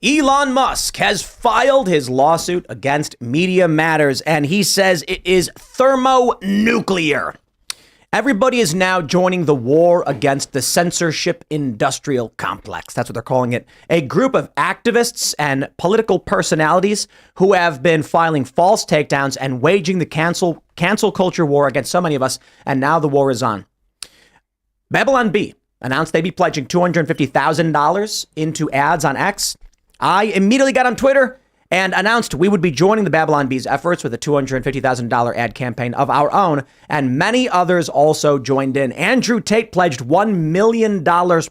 Elon Musk has filed his lawsuit against Media Matters, and he says it is thermonuclear. Everybody is now joining the war against the censorship industrial complex. That's what they're calling it. A group of activists and political personalities who have been filing false takedowns and waging the cancel culture war against so many of us. And now the war is on. Babylon Bee announced they'd be pledging $250,000 into ads on X. I immediately got on Twitter and announced we would be joining the Babylon Bee's efforts with a $250,000 ad campaign of our own, and many others also joined in. Andrew Tate pledged $1 million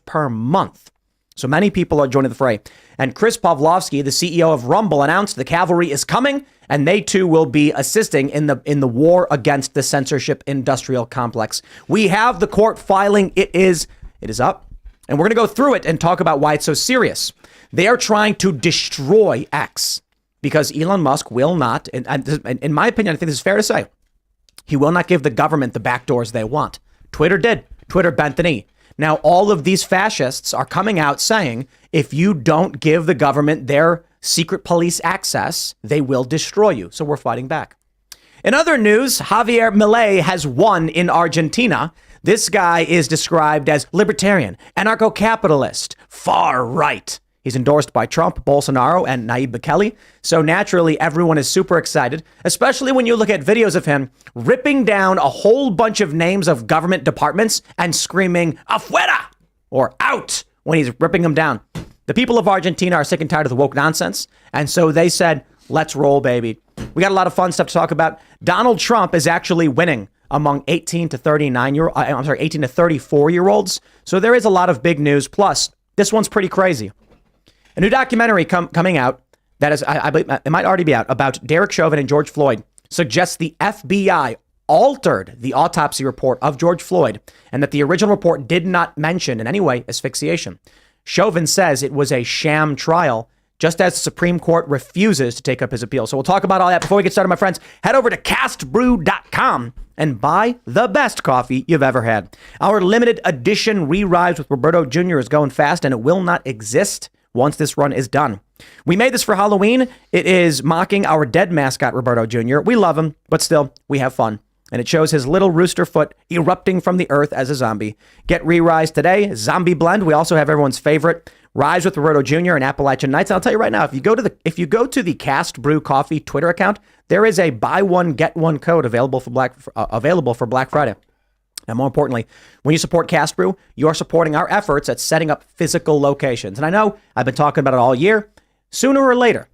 per month. So many people are joining the fray. And Chris Pavlovsky, the CEO of Rumble, announced the cavalry is coming, and they too will be assisting in the war against the censorship industrial complex. We have the court filing. It is up, and we're going to go through it and talk about why it's so serious. They are trying to destroy X because Elon Musk will not, and in my opinion, I think this is fair to say, he will not give the government the backdoors they want. Twitter did. Twitter bent the knee. Now, all of these fascists are coming out saying, if you don't give the government their secret police access, they will destroy you. So we're fighting back. In other news, Javier Milei has won in Argentina. This guy is described as libertarian, anarcho-capitalist, far right. He's endorsed by Trump, Bolsonaro, and Nayib Bukele. So naturally, everyone is super excited, especially when you look at videos of him ripping down a whole bunch of names of government departments and screaming afuera or out when he's ripping them down. The people of Argentina are sick and tired of the woke nonsense. And so they said, let's roll, baby. We got a lot of fun stuff to talk about. Donald Trump is actually winning among 18 to 34-year-olds. So there is a lot of big news. Plus, this one's pretty crazy. A new documentary coming out that is, I believe it might already be out, about Derek Chauvin and George Floyd suggests the FBI altered the autopsy report of George Floyd and that the original report did not mention in any way asphyxiation. Chauvin says it was a sham trial, just as the Supreme Court refuses to take up his appeal. So we'll talk about all that. Before we get started, my friends, head over to castbrew.com and buy the best coffee you've ever had. Our limited edition Re-Rise with Roberto Jr. is going fast, and it will not exist once this run is done. We made this for Halloween. It is mocking our dead mascot, Roberto Jr. We love him, but still, we have fun. And it shows his little rooster foot erupting from the earth as a zombie. Get Re-Rise today, Zombie Blend. We also have everyone's favorite, Rise with Roberto Jr. and Appalachian Nights. And I'll tell you right now, if you go to the Cast Brew Coffee Twitter account, there is a buy one, get one code available for Black Friday. And more importantly, when you support Cast Brew, you are supporting our efforts at setting up physical locations. And I know I've been talking about it all year. Sooner or later,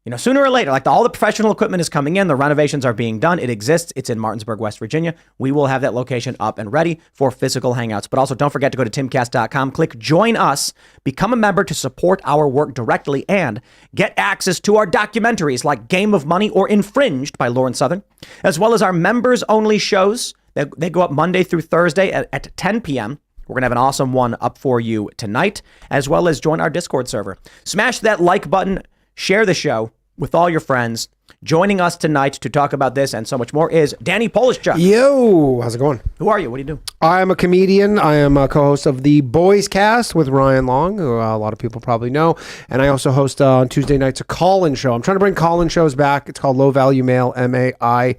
like all the professional equipment is coming in, the renovations are being done. It exists. It's in Martinsburg, West Virginia. We will have that location up and ready for physical hangouts. But also don't forget to go to timcast.com, click join us, become a member to support our work directly, and get access to our documentaries like Game of Money or Infringed by Lauren Southern, as well as our members only shows. They go up Monday through Thursday at 10 p.m. We're going to have an awesome one up for you tonight, as well as join our Discord server. Smash that like button, share the show with all your friends. Joining us tonight to talk about this and so much more is Danny Polishchuk. Yo, how's it going? Who are you? What do you do? I'm a comedian. I am a co-host of the Boys Cast with Ryan Long, who a lot of people probably know. And I also host on Tuesday nights a call-in show. I'm trying to bring call-in shows back. It's called Low Value Mail, MAIL.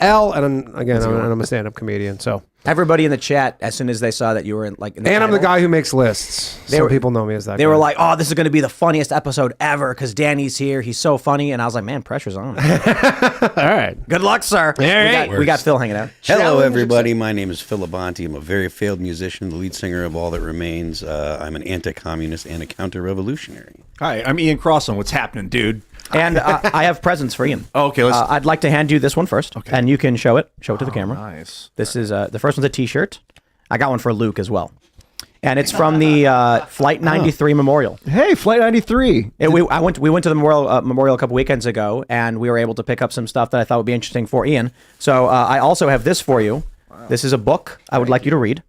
And I'm a stand-up comedian, so. Everybody in the chat, as soon as they saw that you were in the and title, I'm the guy who makes lists. Some people know me as that. They were like, "Oh, this is going to be the funniest episode ever because Danny's here. He's so funny." And I was like, "Man, pressure's on." All right. Good luck, sir. We got Phil hanging out. Hello, everybody. My name is Phil Labonte. I'm a very failed musician, the lead singer of All That Remains. I'm an anti-communist and a counter-revolutionary. Hi, I'm Ian Crossan. What's happening, dude? And I have presents for Ian. Oh, okay, I'd like to hand you this one first, okay, and you can show it to the camera. Nice. This is the first one's a T-shirt. I got one for Luke as well, and it's from the Flight 93 Memorial. Hey, Flight 93. We went to the memorial a couple weekends ago, and we were able to pick up some stuff that I thought would be interesting for Ian. So I also have this for you. Wow. This is a book I would like you to read.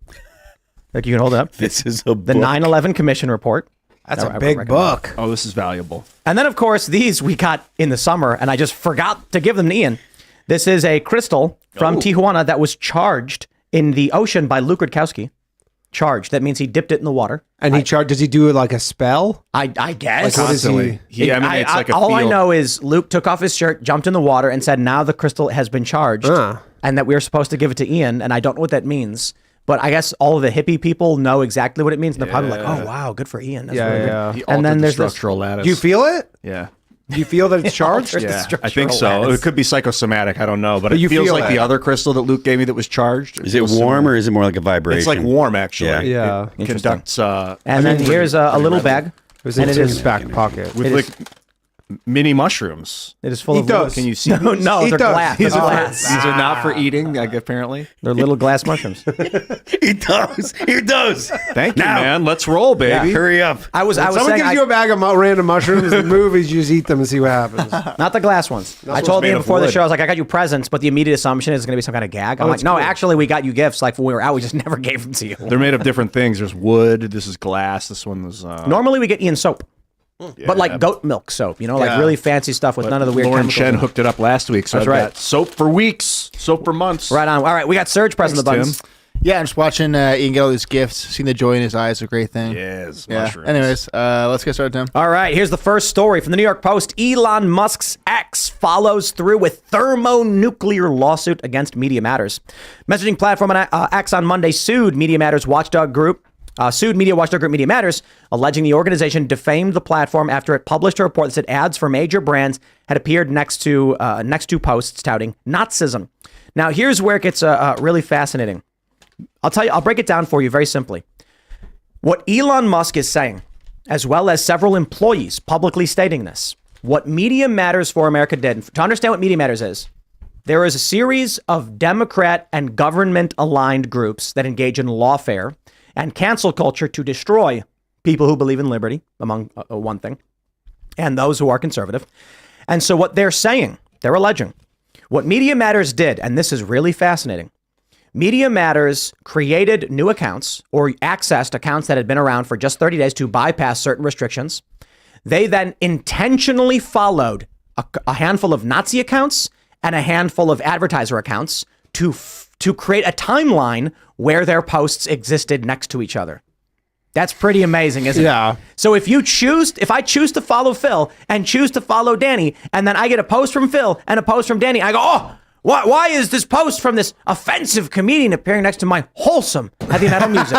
Like you can hold it up. This is a book. The 9/11 Commission Report. That's a big book. Oh, this is valuable. And then, of course, these we got in the summer, and I just forgot to give them to Ian. This is a crystal from Tijuana that was charged in the ocean by Luke Rutkowski. charged. That means he dipped it in the water. And does he do it like a spell? I guess. Like, what is Constantly. He emanates like a all I field. know is Luke took off his shirt, jumped in the water, and said, now the crystal has been charged, and that we were supposed to give it to Ian, and I don't know what that means. But I guess all of the hippie people know exactly what it means, and they're probably like, oh, wow, good for Ian. That's really good. He And then altered there's the this- structural lattice. Do you feel it? Yeah. Do you feel that it's charged? altered the Yeah, I structural think so. lattice. It could be psychosomatic. I don't know, but it you feels feel like it. the other crystal that Luke gave me that was charged. Is it warm or is it more like a vibration? It's like warm, actually. Yeah. Yeah. It conducts. And then here's a little bag. It was And in it his is- back pocket. with like mini mushrooms. It is full Eat of those. Can you see? No, these? no, Eat they're those. glass. These They're are- glass. These are not for eating, apparently. They're little glass mushrooms. Eat those. Eat those. Thank you, Now. man. Let's roll, baby. Hurry up. I was Someone saying, gives you a bag of random mushrooms. The movies, you just eat them and see what happens. not the glass ones. I told made Ian of before the wood. show, I was like, I got you presents, but the immediate assumption is going to be some kind of gag. I'm like, that's no, cool. actually, we got you gifts. Like when we were out, we just never gave them to you. They're made of different things. There's wood. This is glass. This one was. Normally, we get Ian soap, but like goat milk soap, like really fancy stuff with none of the weird Lauren chemicals. Shen in it. hooked it up last week, so That's I've right. got soap for weeks, soap for months. Right on. All right, we got Serge pressing the buttons. Tim. Yeah, I'm just watching Ian get all these gifts. Seeing the joy in his eyes is a great thing. Yes, Yeah. mushrooms. Anyways, let's get started, Tim. All right, here's the first story from the New York Post. Elon Musk's ex follows through with thermonuclear lawsuit against Media Matters. Messaging platform X on Monday sued Media Matters watchdog group. Media watchdog group Media Matters, alleging the organization defamed the platform after it published a report that said ads for major brands had appeared next to posts touting Nazism. Now, here's where it gets really fascinating. I'll break it down for you very simply. What Elon Musk is saying, as well as several employees publicly stating this, what Media Matters for America did, to understand what Media Matters is, there is a series of Democrat and government-aligned groups that engage in lawfare and cancel culture to destroy people who believe in liberty, among one thing, and those who are conservative. And so what they're saying, they're alleging, what Media Matters did, and this is really fascinating, Media Matters created new accounts or accessed accounts that had been around for just 30 days to bypass certain restrictions. They then intentionally followed a handful of Nazi accounts and a handful of advertiser accounts to create a timeline where their posts existed next to each other. That's pretty amazing, isn't it? Yeah. So if I choose to follow Phil and choose to follow Danny, and then I get a post from Phil and a post from Danny, I go, oh, why is this post from this offensive comedian appearing next to my wholesome heavy metal music?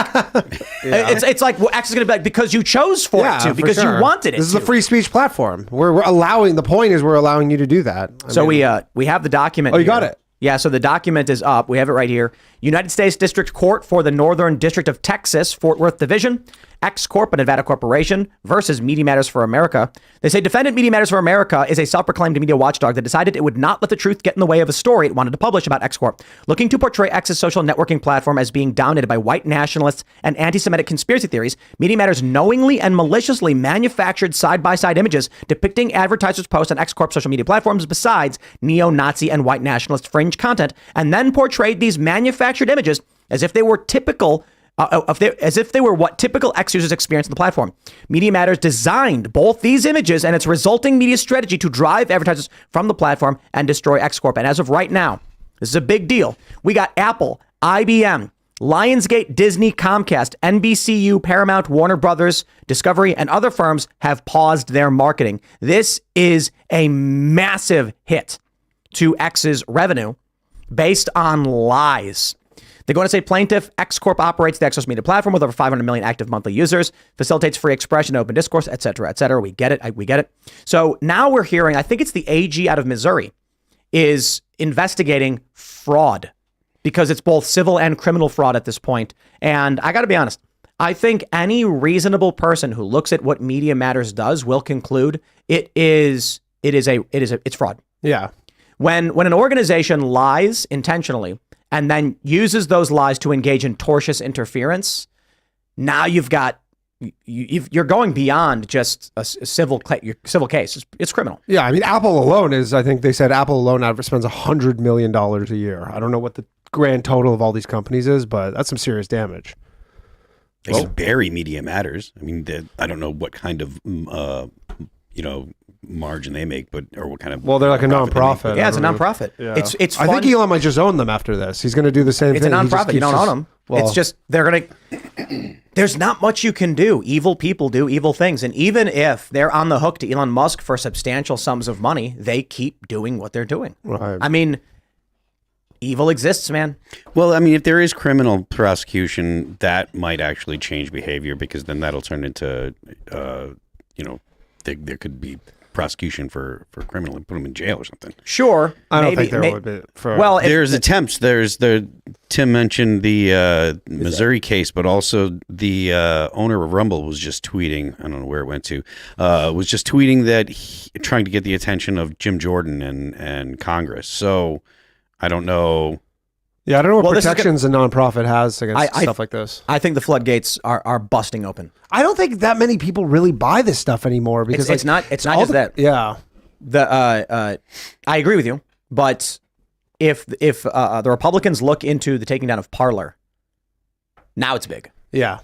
It's like, well, X is going to be like, because you chose for it to, because you wanted it This is to. a free speech platform. We're allowing, the point is we're allowing you to do that. So we have the document. Oh, you here. got it. Yeah, so the document is up. We have it right here. United States District Court for the Northern District of Texas, Fort Worth Division, X Corp, a Nevada corporation versus Media Matters for America. They say defendant Media Matters for America is a self-proclaimed media watchdog that decided it would not let the truth get in the way of a story it wanted to publish about X Corp, looking to portray X's social networking platform as being dominated by white nationalists and anti-Semitic conspiracy theories. Media Matters knowingly and maliciously manufactured side-by-side images depicting advertisers' posts on X Corp social media platforms besides neo-Nazi and white nationalist fringe content, and then portrayed these manufactured images as if they were typical. As if they were what typical X users experience on the platform. Media Matters designed both these images and its resulting media strategy to drive advertisers from the platform and destroy X Corp. And as of right now, this is a big deal. We got Apple, IBM, Lionsgate, Disney, Comcast, NBCU, Paramount, Warner Brothers, Discovery, and other firms have paused their marketing. This is a massive hit to X's revenue based on lies. They're going to say plaintiff X Corp operates the X social media platform with over 500 million active monthly users, facilitates free expression, open discourse, et cetera, et cetera. We get it. We get it. So now we're hearing, I think it's the AG out of Missouri is investigating fraud because it's both civil and criminal fraud at this point. And I got to be honest, I think any reasonable person who looks at what Media Matters does will conclude it's fraud. Yeah. When an organization lies intentionally and then uses those lies to engage in tortious interference, now you're going beyond just a civil case. It's criminal. Yeah, I mean, Apple alone is, I think they said Apple alone spends $100 million a year. I don't know what the grand total of all these companies is, but that's some serious damage. They could bury Media Matters. I mean, I don't know what kind of, margin they make, or what kind of. Well, they're like a profit they make. nonprofit. Yeah, it's a I don't know. nonprofit. Yeah. It's I think Elon might just own them after this. He's going to do the same It's a thing. He just nonprofit. You don't keeps own them. Well, It's just they're going to. there's not much you can do. Evil people do evil things. And even if they're on the hook to Elon Musk for substantial sums of money, they keep doing what they're doing. Right. I mean, evil exists, man. Well, I mean, if there is criminal prosecution, that might actually change behavior, because then that'll turn into, there could be prosecution for criminal and put them in jail or something. Sure. I don't think there would be. There's attempts. Tim mentioned the Missouri case, but also the owner of Rumble was just tweeting. I don't know where it went to. Was just tweeting that trying to get the attention of Jim Jordan and Congress. So I don't know. Yeah, I don't know what protections a nonprofit has against stuff like this. I think the floodgates are busting open. I don't think that many people really buy this stuff anymore because it's not just that. Yeah. I agree with you, but if the Republicans look into the taking down of Parler, now it's big. Yeah.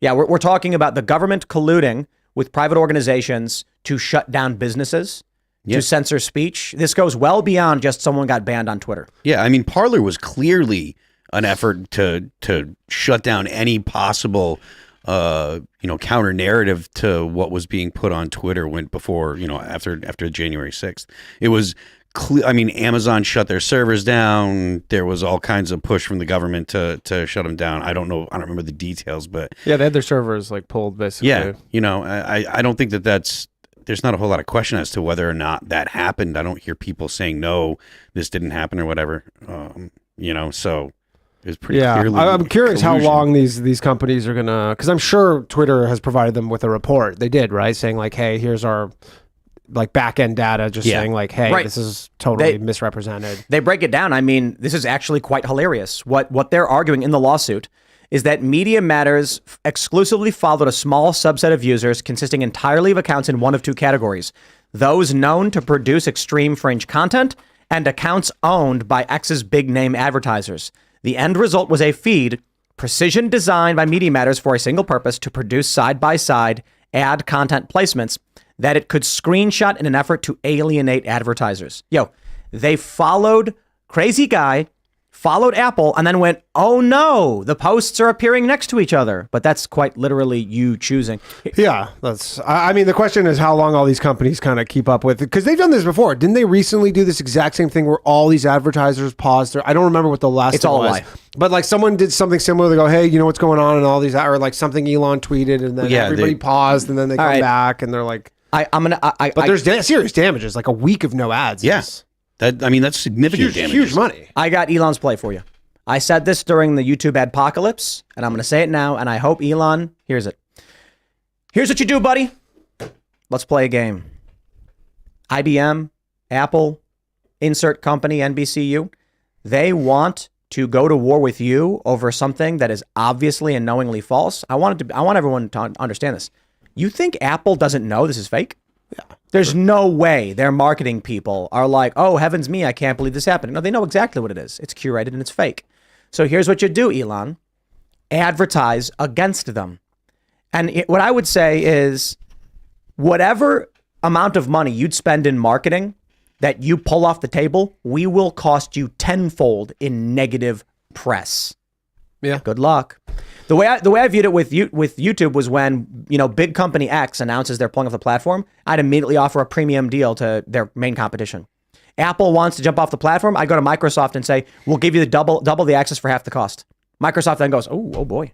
Yeah, we're talking about the government colluding with private organizations to shut down businesses, to censor speech. This goes well beyond just someone got banned on Twitter. Yeah, I mean, Parler was clearly an effort to shut down any possible counter narrative to what was being put on Twitter after January 6th. It was clear. I mean, Amazon shut their servers down. There was all kinds of push from the government to shut them down. I don't know. I don't remember the details, but yeah, they had their servers pulled basically. Yeah, I don't think there's not a whole lot of question as to whether or not that happened. I don't hear people saying, no, this didn't happen or whatever. So it's pretty clearly. I'm curious collusion. how long these companies are going to, because I'm sure Twitter has provided them with a report. They did, right? Saying hey, here's our back end data, just saying hey, this is totally misrepresented. They break it down. I mean, this is actually quite hilarious. What they're arguing in the lawsuit is that Media Matters exclusively followed a small subset of users consisting entirely of accounts in one of two categories: those known to produce extreme fringe content and accounts owned by X's big name advertisers. The end result was a feed precision designed by Media Matters for a single purpose: to produce side-by-side ad content placements that it could screenshot in an effort to alienate advertisers. They followed crazy guy, followed Apple, and then went, oh no, the posts are appearing next to each other. But that's quite literally you choosing. Yeah, I mean, the question is how long all these companies kind of keep up with it, because they've done this before. Didn't they recently do this exact same thing where all these advertisers paused I don't remember what the last It's thing all a was. lie. But someone did something similar. They go, hey, you know what's going on? And all these, or something Elon tweeted, and then everybody paused, and then they come back, and they're like, but there's serious damages, a week of no ads. Yes. That's significant damage. Huge money. I got Elon's play for you. I said this during the YouTube adpocalypse, and I'm going to say it now, and I hope Elon hears it. Here's what you do, buddy. Let's play a game. IBM, Apple, insert company, NBCU. They want to go to war with you over something that is obviously and knowingly false. I want everyone to understand this. You think Apple doesn't know this is fake? Yeah. There's no way their marketing people are like, oh, heavens me, I can't believe this happened. No, they know exactly what it is. It's curated and it's fake. So here's what you do, Elon. Advertise against them. And what I would say is whatever amount of money you'd spend in marketing that you pull off the table, we will cost you tenfold in negative press. Yeah. Good luck. The way I viewed it with YouTube was when, big company X announces they're pulling off the platform, I'd immediately offer a premium deal to their main competition. Apple wants to jump off the platform, I go to Microsoft and say, we'll give you the double the access for half the cost. Microsoft then goes, oh boy,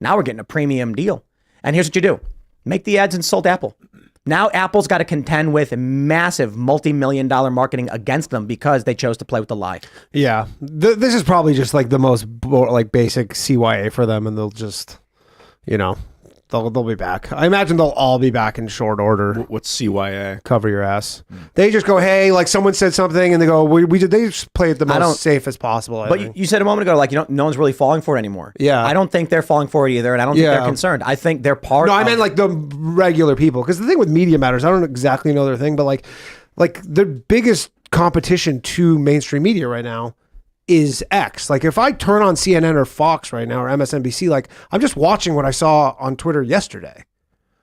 now we're getting a premium deal. And here's what you do. Make the ads insult Apple. Now Apple's got to contend with massive multi-million-dollar marketing against them because they chose to play with the lie. Yeah. This is probably just the most basic CYA for them, and they'll just, they'll be back. I imagine they'll all be back in short order. What's CYA? Cover your ass. They just go, hey, someone said something, and they go, they just play it the most safe as possible. I think. You said a moment ago, no one's really falling for it anymore. Yeah. I don't think they're falling for it either, and I don't think they're concerned. I think they're part of... No, I meant the regular people, because the thing with Media Matters, I don't exactly know their thing, but the biggest competition to mainstream media right now is X. If I turn on CNN or Fox right now or MSNBC, I'm just watching what I saw on Twitter yesterday.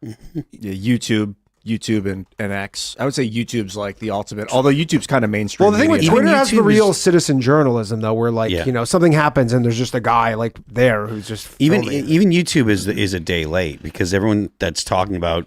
Yeah, YouTube, YouTube and X. I would say YouTube's like the ultimate, although YouTube's kind of mainstream. Well, the thing with media. Twitter has the YouTube real citizen journalism, though, where like something happens and there's just a guy like there who's just even filming. YouTube is a day late because everyone that's talking about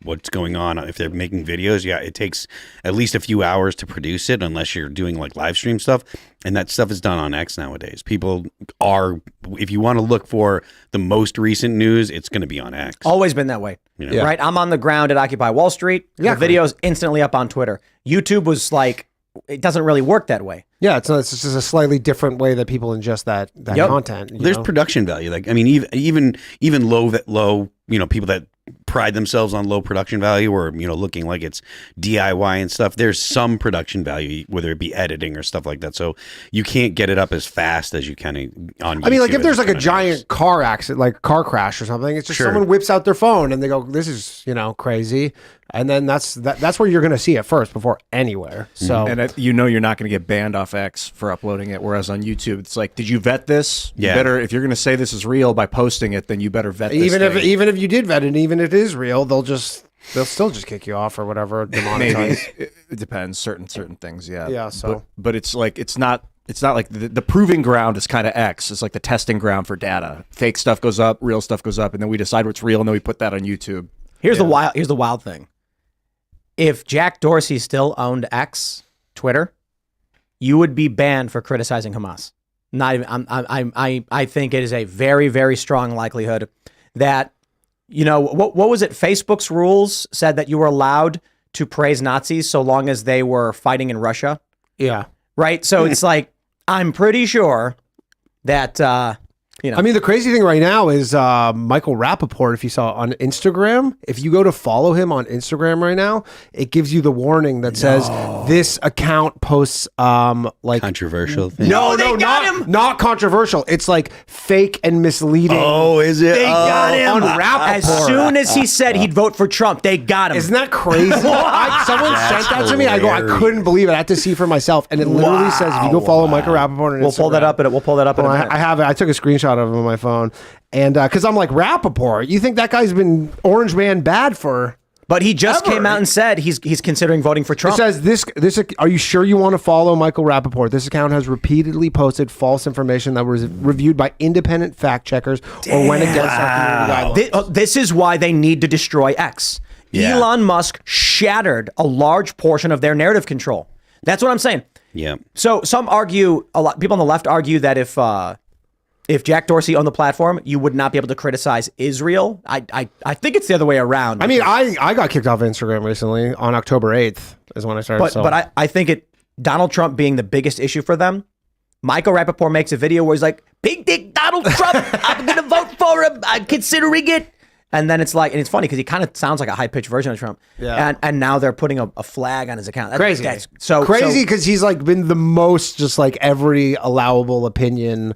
what's going on, if they're making videos, it takes at least a few hours to produce it unless you're doing like live stream stuff, and that stuff is done on X nowadays. People are, if you want to look for the most recent news, it's going to be on X. Always been that way. Right? I'm on the ground at Occupy Wall Street. The video's instantly up on Twitter. YouTube was like, it doesn't really work that way. Yeah, it's just a slightly different way that people ingest that content. There's production value. Like, I mean, even low, people that pride themselves on low production value or, looking like it's DIY and stuff. There's some production value, whether it be editing or stuff like that. So you can't get it up as fast as you can on YouTube. I mean, like if there's like a giant car accident, like car crash or something, it's just someone whips out their phone and they go, this is, crazy. And then that's where you're going to see it first before anywhere. So and you're not going to get banned off X for uploading it. Whereas on YouTube, it's like, did you vet this? Yeah. You better, if you're going to say this is real by posting it, then you better vet this. Even if you did vet it, even if it is real, they'll still just kick you off or whatever. Maybe it depends. Certain things. Yeah. Yeah. So, but it's like it's not like the proving ground is kind of X. It's like the testing ground for data. Fake stuff goes up, real stuff goes up, and then we decide what's real, and then we put that on YouTube. Here's the wild thing. If Jack Dorsey still owned X, Twitter, you would be banned for criticizing Hamas. Not even. I think it is a very, very strong likelihood that, what was it? Facebook's rules said that you were allowed to praise Nazis so long as they were fighting in Russia. yeah. Right. So it's like, I'm pretty sure that, I mean, the crazy thing right now is Michael Rappaport, if you saw on Instagram, if you go to follow him on Instagram right now, it gives you the warning that says this account posts like controversial things. No, they got not controversial. It's like fake and misleading. Oh, is it? they got him. on Rappaport. As soon as he said he'd vote for Trump, they got him. Isn't that crazy? Someone sent that to me. I go, I hilarious. couldn't believe it. I had to see for myself. And it literally says, if you go follow Michael Rappaport on We'll pull that up. We'll pull that up in a minute. I have it. I took a screenshot of him on my phone. And because I'm like, Rappaport, you think that guy's been Orange Man bad for... But he just came out and said he's considering voting for Trump. It says this. Are you sure you want to follow Michael Rappaport? This account has repeatedly posted false information that was reviewed by independent fact checkers or went against our community guidelines. This is why they need to destroy X. Yeah. Elon Musk shattered a large portion of their narrative control. That's what I'm saying. Yeah. So some argue, a lot people on the left argue that if Jack Dorsey owned the platform, you would not be able to criticize Israel. I think it's the other way around. I mean, I got kicked off Instagram recently on October 8th is when I started. But I think Donald Trump being the biggest issue for them. Michael Rappaport makes a video where he's like, "Big Dick Donald Trump, I'm going to vote for him. I'm considering it." And then it's like, and it's funny because he kind of sounds like a high-pitched version of Trump. Yeah. And now they're putting a flag on his account. That's crazy. That's so crazy because he's like been the most just like every allowable opinion,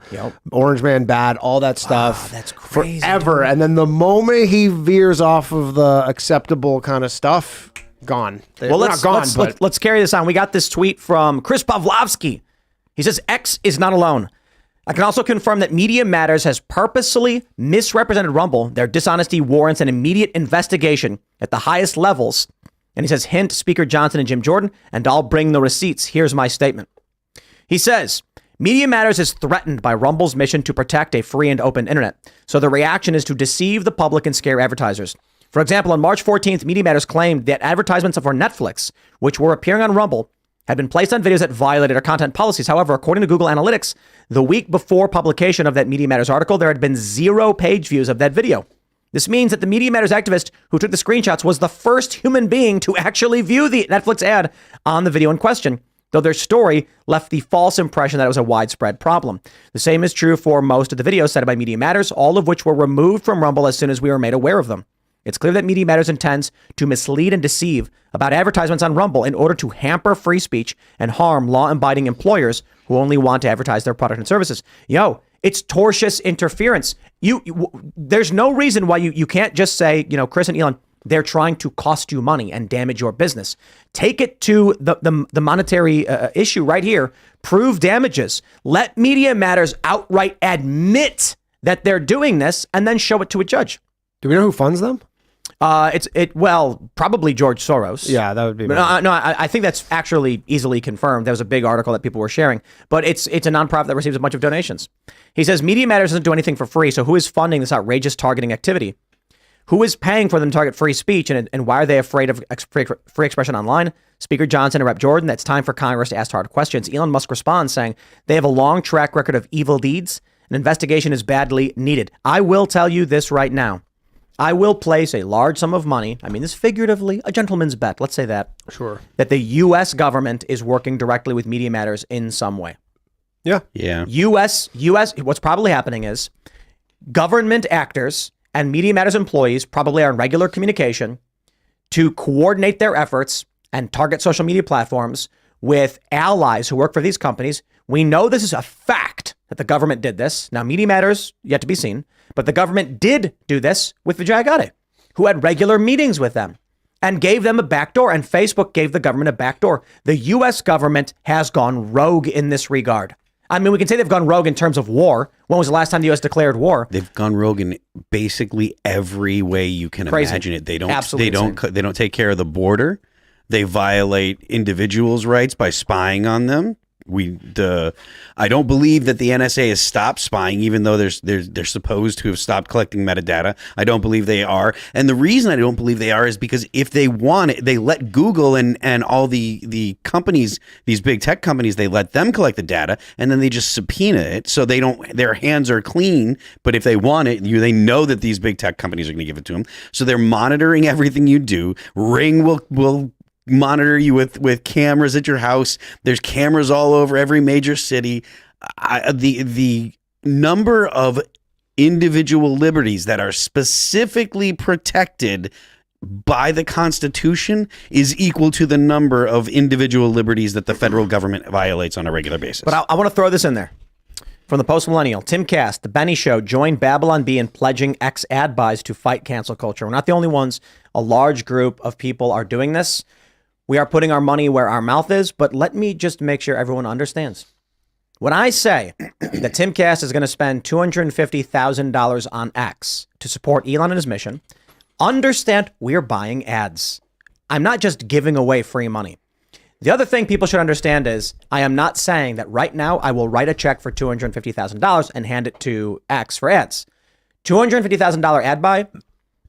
Orange Man bad, all that stuff. That's crazy. Forever. And then the moment he veers off of the acceptable kind of stuff, gone. Well, let's carry this on. We got this tweet from Chris Pavlovsky. He says, X is not alone. I can also confirm that Media Matters has purposely misrepresented Rumble. Their dishonesty warrants an immediate investigation at the highest levels. And he says, hint, Speaker Johnson and Jim Jordan, and I'll bring the receipts. Here's my statement. He says, Media Matters is threatened by Rumble's mission to protect a free and open internet. So the reaction is to deceive the public and scare advertisers. For example, on March 14th, Media Matters claimed that advertisements for Netflix, which were appearing on Rumble, had been placed on videos that violated our content policies. However, according to Google Analytics, the week before publication of that Media Matters article, there had been 0 page views of that video. This means that the Media Matters activist who took the screenshots was the first human being to actually view the Netflix ad on the video in question, though their story left the false impression that it was a widespread problem. The same is true for most of the videos cited by Media Matters, all of which were removed from Rumble as soon as we were made aware of them. It's clear that Media Matters intends to mislead and deceive about advertisements on Rumble in order to hamper free speech and harm law-abiding employers who only want to advertise their product and services. It's tortious interference. There's no reason why you can't just say, Chris and Elon, they're trying to cost you money and damage your business. Take it to the monetary issue right here. Prove damages. Let Media Matters outright admit that they're doing this and then show it to a judge. Do we know who funds them? Well, probably George Soros. Yeah, that would be. I think that's actually easily confirmed. That was a big article that people were sharing. But it's a nonprofit that receives a bunch of donations. He says Media Matters doesn't do anything for free. So who is funding this outrageous targeting activity? Who is paying for them to target free speech? And why are they afraid of free expression online? Speaker Johnson and Rep. Jordan, that's time for Congress to ask hard questions. Elon Musk responds saying they have a long track record of evil deeds. An investigation is badly needed. I will tell you this right now. I will place a large sum of money, I mean this figuratively, a gentleman's bet, let's say that. Sure. That the U.S. government is working directly with Media Matters in some way. Yeah. U.S. What's probably happening is government actors and Media Matters employees probably are in regular communication to coordinate their efforts and target social media platforms with allies who work for these companies. We know this is a fact that the government did this. Now, Media Matters, yet to be seen, but the government did do this with Vijay Gadde, who had regular meetings with them and gave them a backdoor, and Facebook gave the government a backdoor. The U.S. government has gone rogue in this regard. I mean, we can say they've gone rogue in terms of war. When was the last time the U.S. declared war? They've gone rogue in basically every way you can imagine it. They don't take care of the border. They violate individuals' rights by spying on them. I don't believe that the NSA has stopped spying, even though they're supposed to have stopped collecting metadata. I don't believe they are. And the reason I don't believe they are is because if they want it, they let Google and all the companies, these big tech companies, they let them collect the data and then they just subpoena it. So their hands are clean. But if they want it, they know that these big tech companies are going to give it to them. So they're monitoring everything you do. Ring will monitor you with cameras at your house. There's cameras all over every major city. The number of individual liberties that are specifically protected by the Constitution is equal to the number of individual liberties that the federal government violates on a regular basis. But I want to throw this in there. From the Post-Millennial, Timcast, The Benny Show, joined Babylon Bee in pledging X ad buys to fight cancel culture. We're not the only ones. A large group of people are doing this. We are putting our money where our mouth is, but let me just make sure everyone understands. When I say that Timcast is going to spend $250,000 on X to support Elon and his mission, understand we're buying ads. I'm not just giving away free money. The other thing people should understand is I am not saying that right now I will write a check for $250,000 and hand it to X for ads. $250,000 ad buy,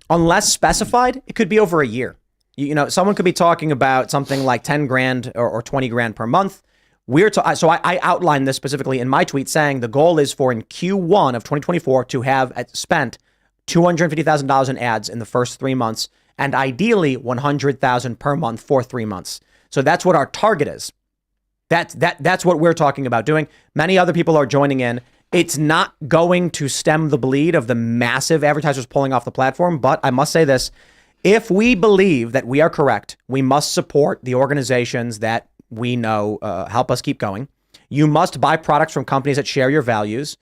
unless specified, it could be over a year. You know, someone could be talking about something like 10 grand or 20 grand per month. So I outlined this specifically in my tweet saying the goal is for in Q1 of 2024 to have spent $250,000 in ads in the first 3 months and ideally $100,000 per month for 3 months. So that's what our target is. That's what we're talking about doing. Many other people are joining in. It's not going to stem the bleed of the massive advertisers pulling off the platform, but I must say this. If we believe that we are correct, we must support the organizations that we know help us keep going. You must buy products from companies that share your values.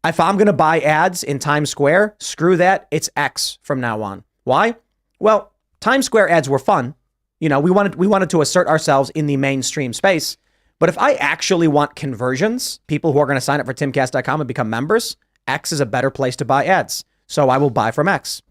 If I'm going to buy ads in Times Square, screw that. It's X from now on. Why? Well, Times Square ads were fun. You know, we wanted to assert ourselves in the mainstream space. But if I actually want conversions, people who are going to sign up for timcast.com and become members, X is a better place to buy ads. So I will buy from X.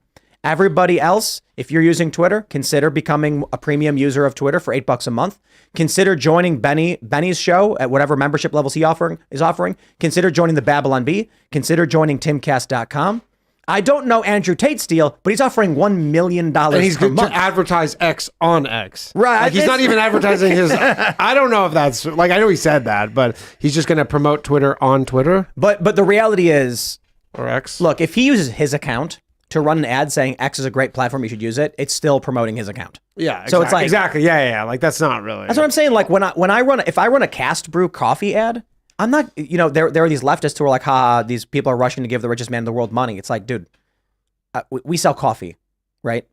Everybody else, if you're using Twitter, consider becoming a premium user of Twitter for $8 a month. Consider joining Benny's show at whatever membership levels he is offering. Consider joining the Babylon Bee. Consider joining timcast.com. I don't know Andrew Tate's deal, but he's offering $1 million and he's per going month. to advertise X on X. Right. Like he's not even advertising his. I don't know if that's like, I know he said that, but he's just going to promote Twitter on Twitter. But the reality is, or X. Look, if he uses his account to run an ad saying X is a great platform, you should use it, it's still promoting his account. Yeah. So it's like, exactly. Yeah. Like that's not really. That's what I'm saying. Like if I run a Cast Brew coffee ad, I'm not, you know, there are these leftists who are like, ha, these people are rushing to give the richest man in the world money. It's like, dude, we sell coffee, right?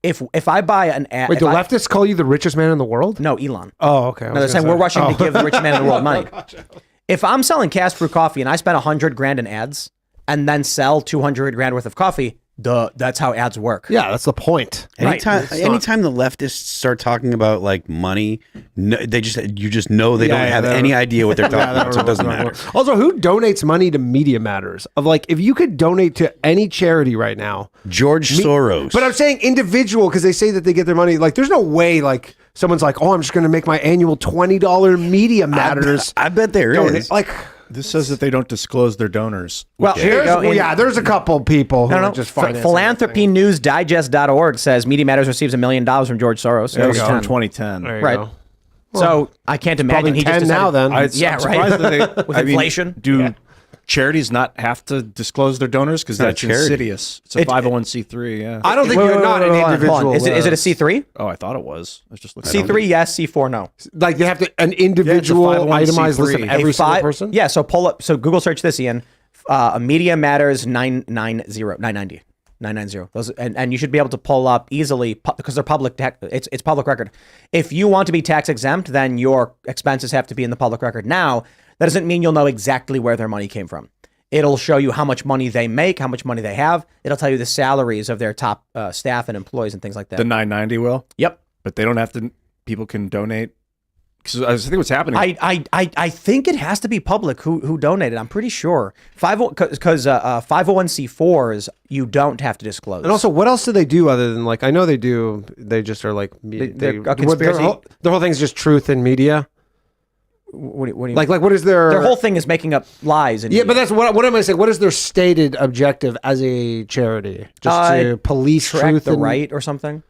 If I buy an ad, wait, do leftists call you the richest man in the world? No, Elon. Oh, okay. No, they're saying we're rushing to give the richest man in the world money. If I'm selling Cast Brew coffee and I spend $100,000 in ads and then sell $200,000 worth of coffee, That's how ads work. Yeah, that's the point. Anytime the leftists start talking about like money, no, you just know they don't have any idea what they're talking about, so it doesn't matter. Also, who donates money to Media Matters? Of like, if you could donate to any charity right now, George Soros. But I'm saying individual because they say that they get their money. Like, there's no way like someone's like, oh, I'm just going to make my annual $20 Media Matters. I bet there is. Like. This says that they don't disclose their donors. Well, here you go. There's a couple people who are just financing PhilanthropyNewsDigest.org says Media Matters receives $1 million from George Soros. There you go. From 2010. Right. Go. So I can't imagine he just 10 now then. I'm surprised that with inflation. Do charities not have to disclose their donors? Because that's charity. insidious. It's a 501c3, yeah. I don't think you're not an individual. Is it a C3? Oh, I thought it was. I was just looking. C3, yes. C4, no. Like, they have to an individual itemized list of every single person? Yeah, so pull up. So Google search this, Ian. Media Matters 990. Those, and you should be able to pull up easily because they're public. It's public record. If you want to be tax exempt, then your expenses have to be in the public record. Now, that doesn't mean you'll know exactly where their money came from. It'll show you how much money they make, how much money they have. It'll tell you the salaries of their top staff and employees and things like that. The 990 will? Yep. But they don't have to. People can donate. Because I think what's happening. I think it has to be public who donated. I'm pretty sure. Because 501c4s you don't have to disclose. And also, what else do they do other than like? I know they do. They just are like they're a conspiracy. Their whole thing is just truth in media. What do you like? What is their whole thing is making up lies? Yeah, but that's what am I saying? What is their stated objective as a charity? Just to police truth the right or something.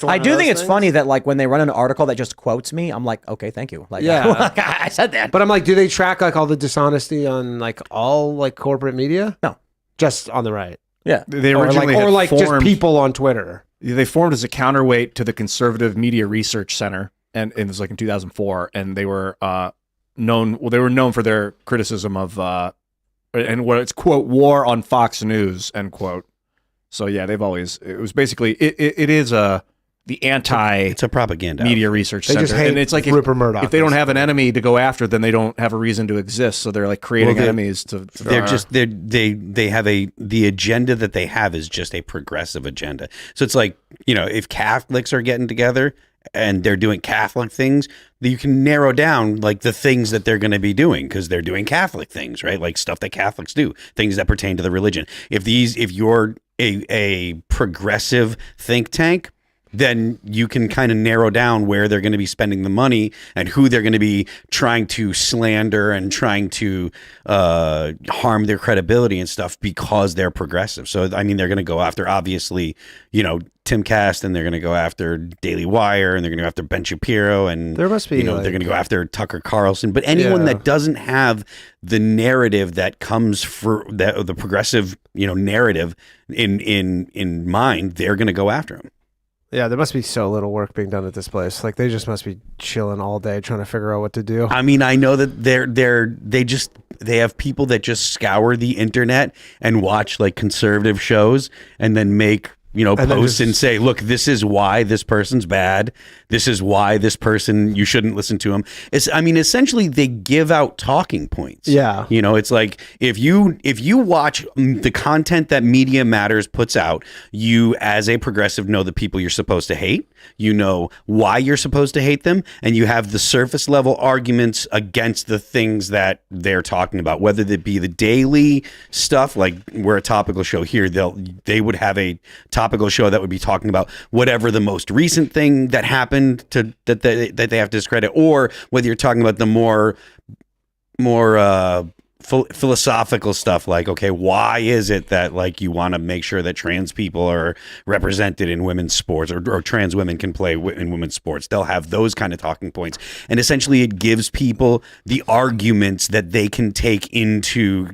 I do think it's funny that like when they run an article that just quotes me, I'm like, okay, thank you. Like, yeah, I said that. But I'm like, do they track like all the dishonesty on like all like corporate media? No, just on the right. Yeah, they originally or like just people on Twitter. They formed as a counterweight to the Conservative Media Research Center, and it was like in 2004, and they were known. Well, they were known for their criticism of and what it's quote war on Fox News end quote. So yeah, they've always it was basically it is the it's a propaganda media research center, just hate and it's like Rupert Murdoch. If they don't have an enemy to go after, then they don't have a reason to exist. So they're like creating enemies to. They have the agenda that they have is just a progressive agenda. So it's like, you know, if Catholics are getting together and they're doing Catholic things, you can narrow down like the things that they're going to be doing because they're doing Catholic things, right? Like stuff that Catholics do, things that pertain to the religion. If you're a progressive think tank, then you can kind of narrow down where they're going to be spending the money and who they're going to be trying to slander and trying to harm their credibility and stuff because they're progressive. So, I mean, they're going to go after, obviously, you know, Timcast, and they're going to go after Daily Wire, and they're going to go after Ben Shapiro, and there must be, you know, they're going to go after Tucker Carlson. But anyone that doesn't have the narrative that comes for the progressive, you know, narrative in mind, they're going to go after him. Yeah, there must be so little work being done at this place. Like they just must be chilling all day trying to figure out what to do. I mean, I know that they have people that just scour the internet and watch like conservative shows and then make, you know, posts and say, look, this is why this person's bad. This is why this person, you shouldn't listen to him. I mean, essentially they give out talking points. Yeah. You know, it's like if you watch the content that Media Matters puts out, you as a progressive know the people you're supposed to hate. You know why you're supposed to hate them. And you have the surface level arguments against the things that they're talking about, whether it be the daily stuff, like we're a topical show here, they would have a topical show that would be talking about whatever the most recent thing that happened that they have to discredit, or whether you're talking about the more philosophical stuff, like, okay, why is it that like you want to make sure that trans people are represented in women's sports, or trans women can play in women's sports? They'll have those kind of talking points, and essentially it gives people the arguments that they can take into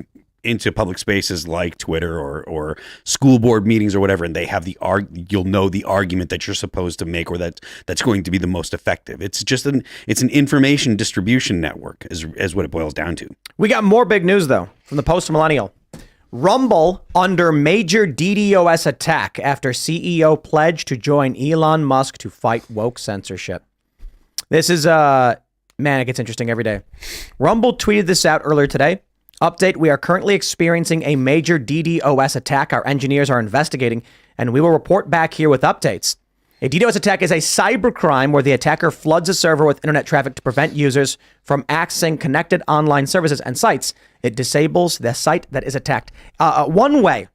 public spaces like Twitter or school board meetings or whatever, and they have you'll know the argument that you're supposed to make, or that's going to be the most effective. It's just an information distribution network is what it boils down to. We got more big news though from the post-millennial. Rumble under major DDoS attack after CEO pledged to join Elon Musk to fight woke censorship. This is man, it gets interesting every day. Rumble tweeted this out earlier today. Update, we are currently experiencing a major DDoS attack. Our engineers are investigating, and we will report back here with updates. A DDoS attack is a cybercrime where the attacker floods a server with internet traffic to prevent users from accessing connected online services and sites. It disables the site that is attacked. One way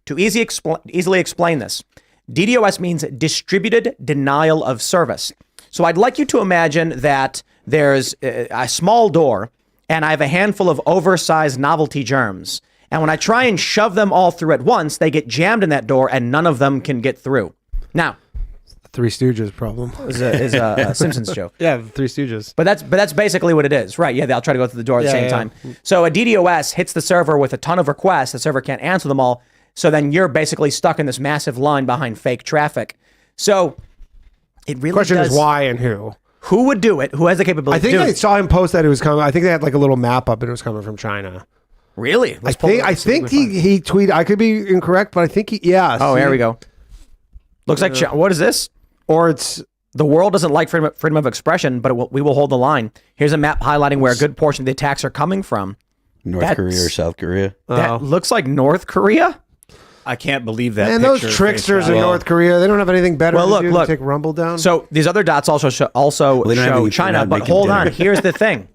to easily explain this, DDoS means distributed denial of service. So I'd like you to imagine that there's a small door and I have a handful of oversized novelty germs. And when I try and shove them all through at once, they get jammed in that door and none of them can get through. Now, Three Stooges problem. is a Simpsons joke. Yeah, the Three Stooges. But that's basically what it is, right? Yeah, they'll try to go through the door at the same time. So a DDoS hits the server with a ton of requests. The server can't answer them all. So then you're basically stuck in this massive line behind fake traffic. So it really Question does, is why and who. Who would do it? Who has the capability I think to do I it? saw him post that it was coming. I think they had like a little map up and it was coming from China. Really? I think he tweeted. I could be incorrect, but I think Oh, here we go. Looks like what is this? Or it's The world doesn't like freedom of expression, but we will hold the line. Here's a map highlighting where a good portion of the attacks are coming from. North Korea or South Korea. That looks like North Korea. I can't believe that. and those picture tricksters face in value. North Korea. They don't have anything better Well, to look, do look. to take Rumble down. So these other dots also show they don't have any- China, they're not but making hold dinner. on. Here's the thing.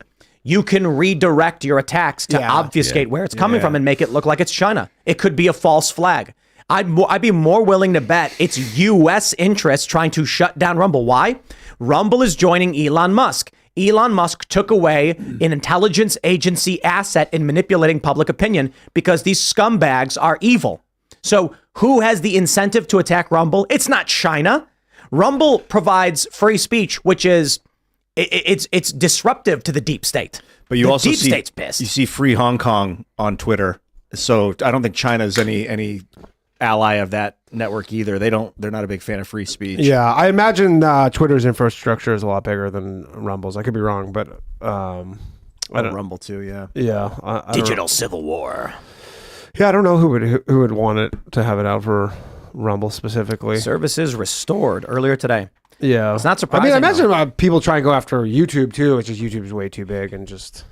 You can redirect your attacks to obfuscate where it's coming from and make it look like it's China. It could be a false flag. I'd be more willing to bet it's U.S. interests trying to shut down Rumble. Why? Rumble is joining Elon Musk. Elon Musk took away an intelligence agency asset in manipulating public opinion because these scumbags are evil. So who has the incentive to attack Rumble? It's not China. Rumble provides free speech, which is it's disruptive to the deep state. But you The also deep see state's pissed. you see Free Hong Kong on Twitter. So I don't think China's any ally of that network either. They're not a big fan of free speech. yeah, I imagine Twitter's infrastructure is a lot bigger than Rumble's. I could be wrong, but I don't. Rumble too, yeah. Yeah, I don't- Digital civil war. Yeah, I don't know who would want it to have it out for Rumble specifically. Services restored earlier today. Yeah, It's not I surprising. mean, I imagine people try and go after YouTube too. It's just YouTube's way too big and just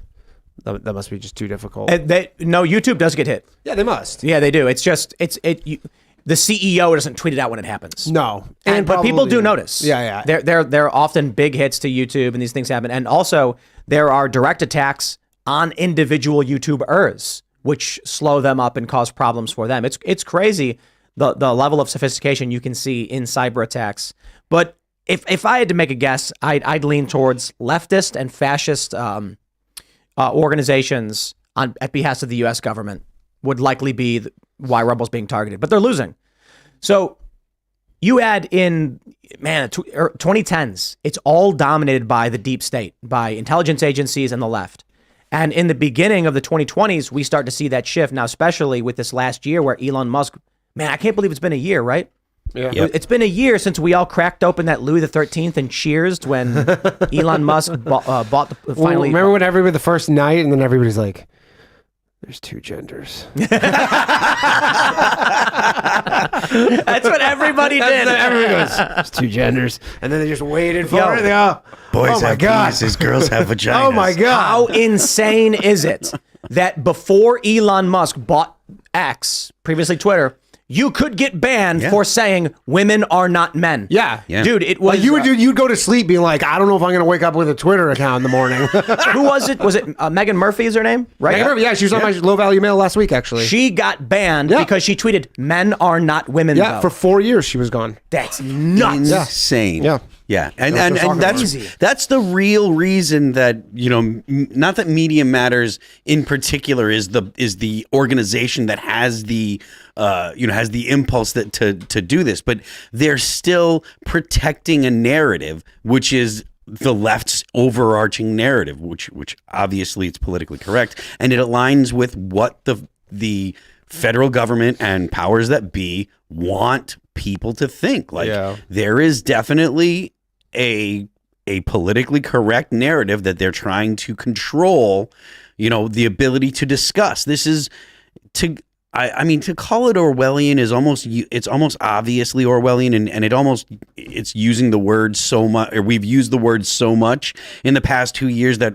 that must be just too difficult. No, YouTube does get hit. Yeah, they must. Yeah, they do. It's just the CEO doesn't tweet it out when it happens. No, But people probably- do notice. Yeah. They're often big hits to YouTube, and these things happen. And also, there are direct attacks on individual YouTubers, which slow them up and cause problems for them. It's crazy the level of sophistication you can see in cyber attacks. But if I had to make a guess, I'd lean towards leftist and fascist organizations at behest of the U.S. government would likely be why Rumble's being targeted. But they're losing. So you add in, 2010s, it's all dominated by the deep state, by intelligence agencies and the left. And in the beginning of the 2020s, we start to see that shift now, especially with this last year where Elon Musk, man, I can't believe it's been a year, right? Yeah. Yep. It's been a year since we all cracked open that Louis XIII and cheersed when Elon Musk bought the Well, finally. remember when everybody the first night, and then everybody's like, "There's two genders." That's what everybody did. Everybody goes, "There's two genders," and then they just waited for Yo. it. They go, Boys "Oh my have god!" penises, girls have vaginas. Oh my god! How insane is it that before Elon Musk bought X, previously Twitter, you could get banned for saying women are not men? Yeah. Dude, it was. Like you'd go to sleep being like, I don't know if I'm gonna wake up with a Twitter account in the morning. Who was it? Was it Megan Murphy is her name? Right? Yeah, she was on my low value mail last week actually. She got banned Yeah. because she tweeted, "Men are not women." Yeah, though. for 4 years she was gone. That's nuts. Insane. Yeah. Yeah. And crazy. that's the real reason that, not that Media Matters in particular is the organization that has the has the impulse that to do this, but they're still protecting a narrative which is the left's overarching narrative, which obviously it's politically correct, and it aligns with what the federal government and powers that be want people to think. Like there is definitely a politically correct narrative that they're trying to control, the ability to discuss. This is I mean, to call it Orwellian is it's almost obviously Orwellian, and it's using the word so much, or we've used the word so much in the past 2 years that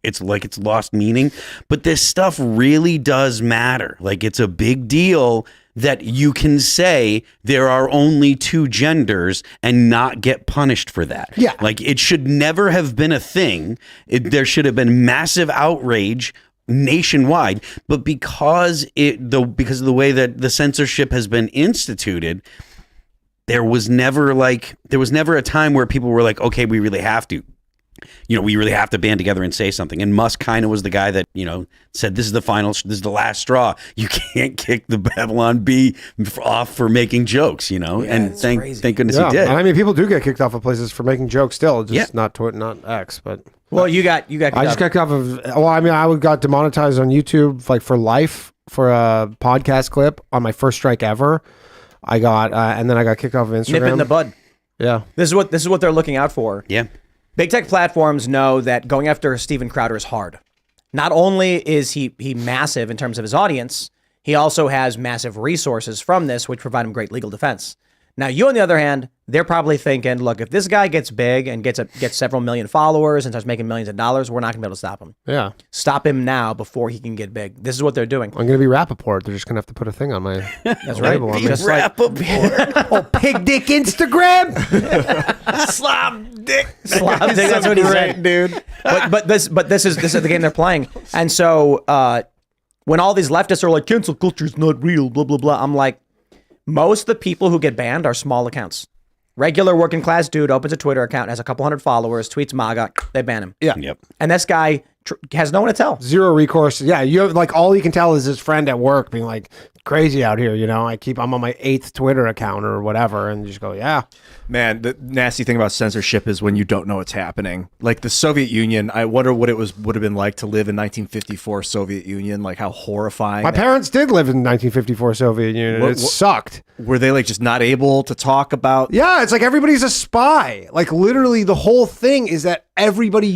it's lost meaning. But this stuff really does matter. Like, it's a big deal that you can say there are only two genders and not get punished for that. Yeah. Like, it should never have been a thing. There should have been massive outrage nationwide, but because of the way that the censorship has been instituted, there was never a time where people were like, okay, we really have to band together and say something. And Musk kind of was the guy that, said, this is the last straw. You can't kick the Babylon Bee off for making jokes, and thank goodness he did. I mean, people do get kicked off of places for making jokes still, just not X, but. Well, you got. I just got kicked off of. Well, I mean, I got demonetized on YouTube like for life for a podcast clip on my first strike ever. I got, and then I got kicked off of Instagram. Nip it in the bud. Yeah. This is what they're looking out for. Yeah. Big tech platforms know that going after Steven Crowder is hard. Not only is he massive in terms of his audience, he also has massive resources from this, which provide him great legal defense. Now, you, on the other hand, they're probably thinking, look, if this guy gets big and gets several million followers and starts making millions of dollars, we're not going to be able to stop him. Yeah. Stop him now before he can get big. This is what they're doing. I'm going to be Rappaport. They're just going to have to put a thing on my That's right. label on me. Just Rappaport. Oh, pig dick Instagram. Slob dick. Slob dick. That's what he said, dude. But this is the game they're playing. And so when all these leftists are like, cancel culture is not real, blah, blah, blah, I'm like, most of the people who get banned are small accounts. Regular working class dude opens a Twitter account, has a couple hundred followers, tweets MAGA, they ban him. Yeah. Yep. And this guy has no one to tell. Zero recourse. Yeah, you have like all you can tell is his friend at work being like, crazy out here, I'm on my 8th Twitter account or whatever, and you just go, yeah. Man, the nasty thing about censorship is when you don't know what's happening. Like the Soviet Union, I wonder what it would have been like to live in 1954 Soviet Union, like how horrifying. My parents did live in 1954 Soviet Union. It sucked. Were they like just not able to talk about? Yeah, it's like everybody's a spy. Like literally the whole thing is that everybody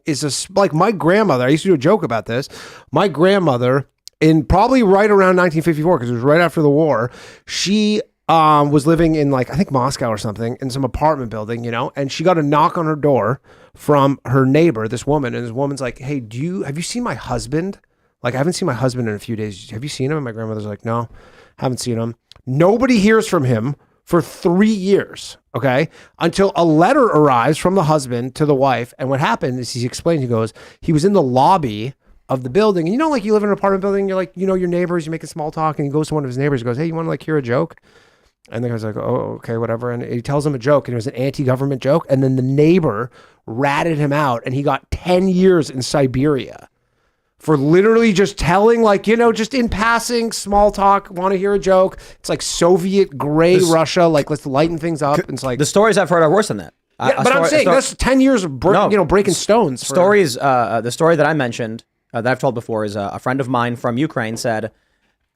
is like my grandmother. I used to do a joke about this. My grandmother, in probably right around 1954, because it was right after the war, she was living in like, I think Moscow or something, in some apartment building, and she got a knock on her door from her neighbor, this woman, and this woman's like, hey, have you seen my husband? Like, I haven't seen my husband in a few days. Have you seen him? And my grandmother's like, no, haven't seen him. Nobody hears from him for 3 years, okay? Until a letter arrives from the husband to the wife. And what happened is he explained, he goes, he was in the lobby of the building. And like you live in an apartment building, you're like, your neighbors, you make a small talk, and he goes to one of his neighbors and goes, hey, you want to like hear a joke? And the guy's like, oh, okay, whatever. And he tells him a joke, and it was an anti-government joke. And then the neighbor ratted him out, and he got 10 years in Siberia for literally just telling, like, just in passing, small talk, want to hear a joke. It's like Soviet gray Russia, like, let's lighten things up. And it's like the stories I've heard are worse than that. Yeah, but I'm saying that's 10 years of breaking stones. The story that I mentioned that I've told before is a friend of mine from Ukraine said,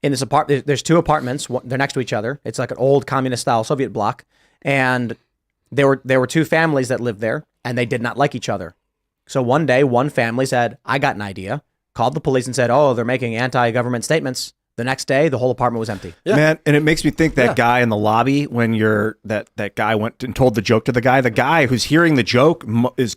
in this apartment, there's 2 apartments. They're next to each other. It's like an old communist-style Soviet bloc, and there were 2 families that lived there, and they did not like each other. So one day, one family said, "I got an idea." Called the police and said, "Oh, they're making anti-government statements." The next day, the whole apartment was empty. Yeah. Man, and it makes me think that guy in the lobby, when that guy went and told the joke to the guy who's hearing the joke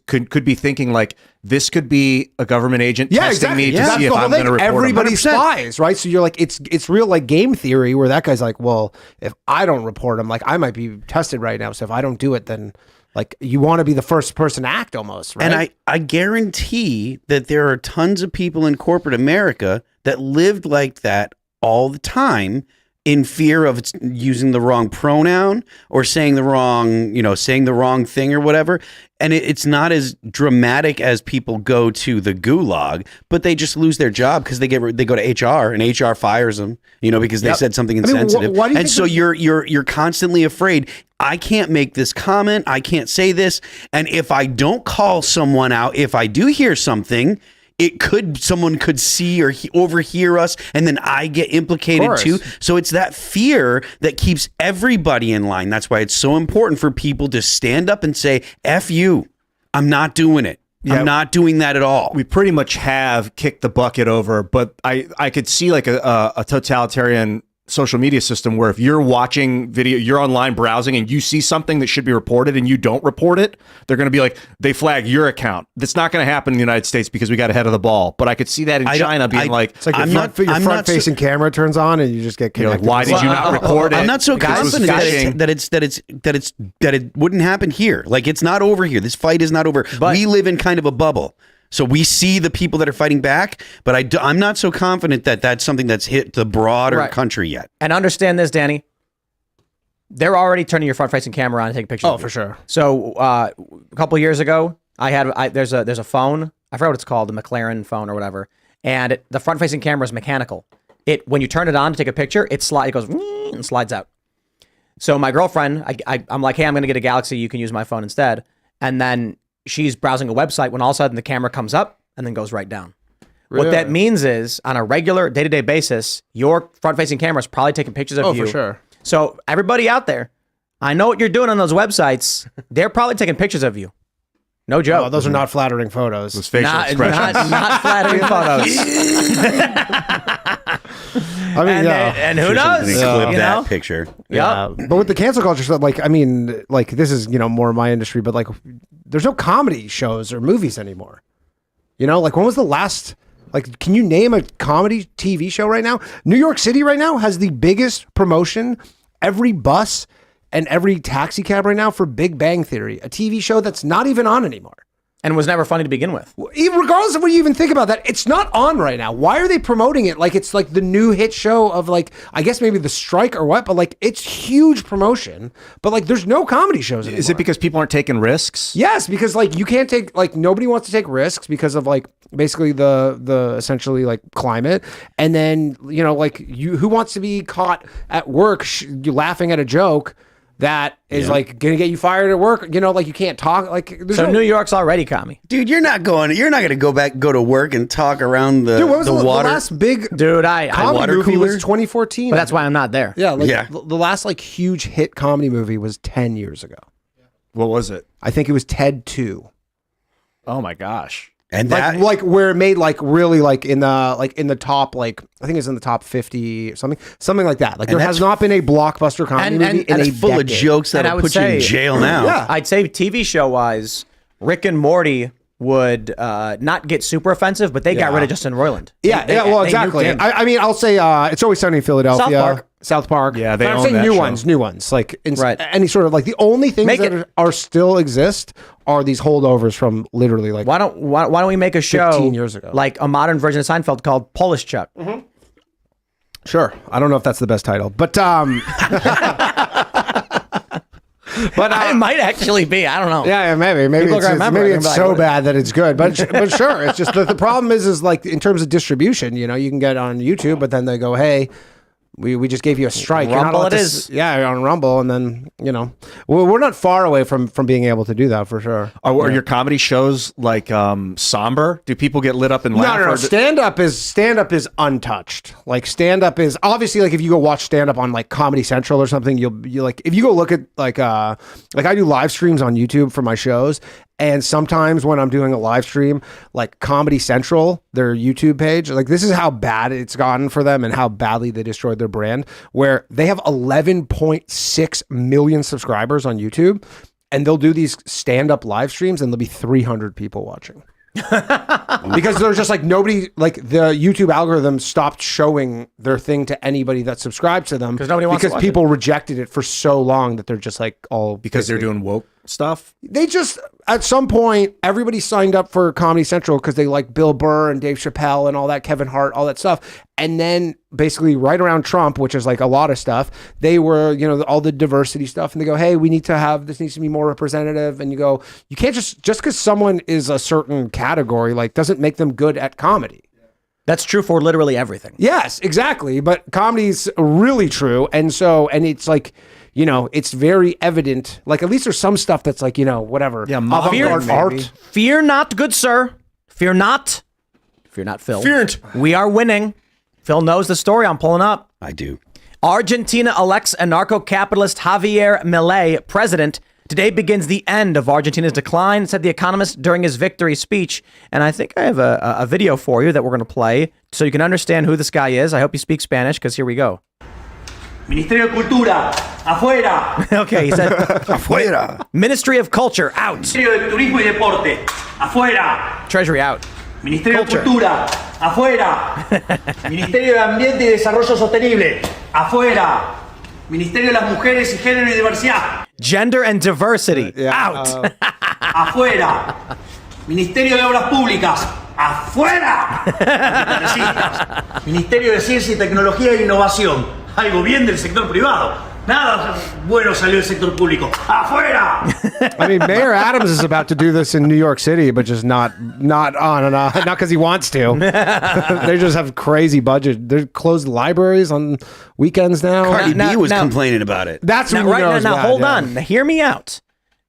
could be thinking like, this could be a government agent testing me to see if I'm going to report him. Everybody spies, right? So you're like, it's real like game theory where that guy's like, well, if I don't report him, like I might be tested right now. So if I don't do it, then like you want to be the first person to act almost, right? And I guarantee that there are tons of people in corporate America that lived like that all the time in fear of using the wrong pronoun or saying the wrong thing or whatever. And it's not as dramatic as people go to the gulag, but they just lose their job because they go to HR and HR fires them, because they said something insensitive. Why do you and so you're constantly afraid. I can't make this comment. I can't say this. And if I don't call someone out, if I do hear something, someone could see or overhear us, and then I get implicated too. So it's that fear that keeps everybody in line. That's why it's so important for people to stand up and say, F you, I'm not doing it. I'm not doing that at all. We pretty much have kicked the bucket over, but I could see like a totalitarian social media system where if you're watching video, you're online browsing and you see something that should be reported and you don't report it, they're going to be like, they flag your account. That's not going to happen in the United States because we got ahead of the ball. But I could see that in China being like, it's like your front-facing camera turns on and you just get kicked. Like, why did you not report it? I'm not so confident that it wouldn't happen here. Like, it's not over here. This fight is not over. But we live in kind of a bubble. So we see the people that are fighting back, but I'm not so confident that that's something that's hit the broader country yet. And understand this, Danny. They're already turning your front-facing camera on and taking pictures. Oh, for sure. So a couple of years ago, there's a phone. I forgot what it's called, the McLaren phone or whatever. And the front-facing camera is mechanical. When you turn it on to take a picture, it goes and slides out. So my girlfriend, I'm like, hey, I'm going to get a Galaxy. You can use my phone instead. And then she's browsing a website when all of a sudden the camera comes up and then goes right down. Really? What that means is on a regular day-to-day basis, your front-facing camera is probably taking pictures of you. Oh, for sure. So everybody out there, I know what you're doing on those websites. They're probably taking pictures of you. No joke. Oh, those are not flattering photos. Those facial expressions. Not flattering photos. I mean, and who knows? Clip that picture. Yeah. But with the cancel culture stuff, like, I mean, like, this is, more my industry, but like, there's no comedy shows or movies anymore. Like, when was the last, like, can you name a comedy TV show right now? New York City right now has the biggest promotion, every bus and every taxi cab right now for Big Bang Theory, a TV show that's not even on anymore. And was never funny to begin with. Regardless of what you even think about that, it's not on right now. Why are they promoting it like it's like the new hit show of like, I guess maybe The Strike or what, but like it's huge promotion, but like there's no comedy shows anymore. Is it because people aren't taking risks? Yes, because like you can't take, like nobody wants to take risks because of like basically the essentially like climate. And then, like who wants to be caught at work laughing at a joke that is like gonna get you fired at work, like you can't talk. Like so, New York's already commie, dude. You're not gonna go to work and talk around the what was the water. The last big I water movie was 2014. But that's why I'm not there. Yeah, the last like huge hit comedy movie was 10 years ago. What was it? I think it was Ted 2. Oh my gosh. And that like where it made like really like in the top, like I think it's in the top 50 or something like that. Like there has not been a blockbuster comedy movie in a full of jokes that'll put you in jail now. Yeah. I'd say TV show wise, Rick and Morty would not get super offensive, but they got rid of Justin Roiland. Well, exactly. I mean, I'll say It's Always Sunny in Philadelphia. South Park. Yeah, they but I'm own saying that new show. ones. Like any sort of like the only things that are still exist are these holdovers from literally like why don't we make a show 15 years ago, like a modern version of Seinfeld called Polishchuk? Mm-hmm. Sure. I don't know if that's the best title, but but it might actually be. I don't know. Yeah, maybe it's so bad that it's good. But sure, it's just the problem is like in terms of distribution, you can get on YouTube, but then they go, hey, we just gave you a strike. Rumble it is. Yeah, on Rumble, and then we're not far away from being able to do that for sure. Are your comedy shows like somber? Do people get lit up and laugh? No. Stand up is untouched. Like stand up is obviously like if you go watch stand up on like Comedy Central or something, you like if you go look at like I do live streams on YouTube for my shows. And sometimes when I'm doing a live stream, like Comedy Central, their YouTube page, like this is how bad it's gotten for them and how badly they destroyed their brand, where they have 11.6 million subscribers on YouTube, and they'll do these stand-up live streams and there'll be 300 people watching. Because there's just like nobody, like the YouTube algorithm stopped showing their thing to anybody that subscribed to them because people rejected it for so long that they're just like all because they're doing woke stuff. They just at some point everybody signed up for Comedy Central because they like Bill Burr and Dave Chappelle and all that, Kevin Hart, all that stuff. And then basically right around Trump, which is like a lot of stuff, they were, all the diversity stuff. And they go, hey, this needs to be more representative. And you go, you can't just because someone is a certain category, like doesn't make them good at comedy. That's true for literally everything. Yes, exactly. But comedy's really true. And it's like, it's very evident. Like at least there's some stuff that's like, whatever. Yeah, art. Fear not, good sir. Fear not. Fear not, Phil. We are winning. Phil knows the story I'm pulling up. I do. Argentina elects anarcho-capitalist Javier Milei president Today begins the end of Argentina's decline, said the economist during his victory speech. And I think I have a video for you that we're going to play so you can understand who this guy is. I hope you speak Spanish, because here we go. Ministerio de Cultura, afuera. Okay, he said, Afuera. Ministry of Culture, out. Ministerio de Turismo y Deporte, afuera. Treasury, out. Ministerio Culture. de Cultura, afuera. Ministerio de Ambiente y Desarrollo Sostenible, afuera. Ministerio de las Mujeres y Género y Diversidad, Gender and Diversity, out. afuera. Ministerio de Obras Públicas, afuera. Ministerio de Ciencia y Tecnología e Innovación, algo bien del sector privado. Nada bueno salió del sector público. ¡Afuera! I mean, Mayor Adams is about to do this in New York City, but just not on and on. Not because he wants to. They just have crazy budget. They closed libraries on weekends now. Cardi Now- B was now- complaining about it. That's Now, when you right know now, it's now bad, hold yeah. on. Now, hear me out.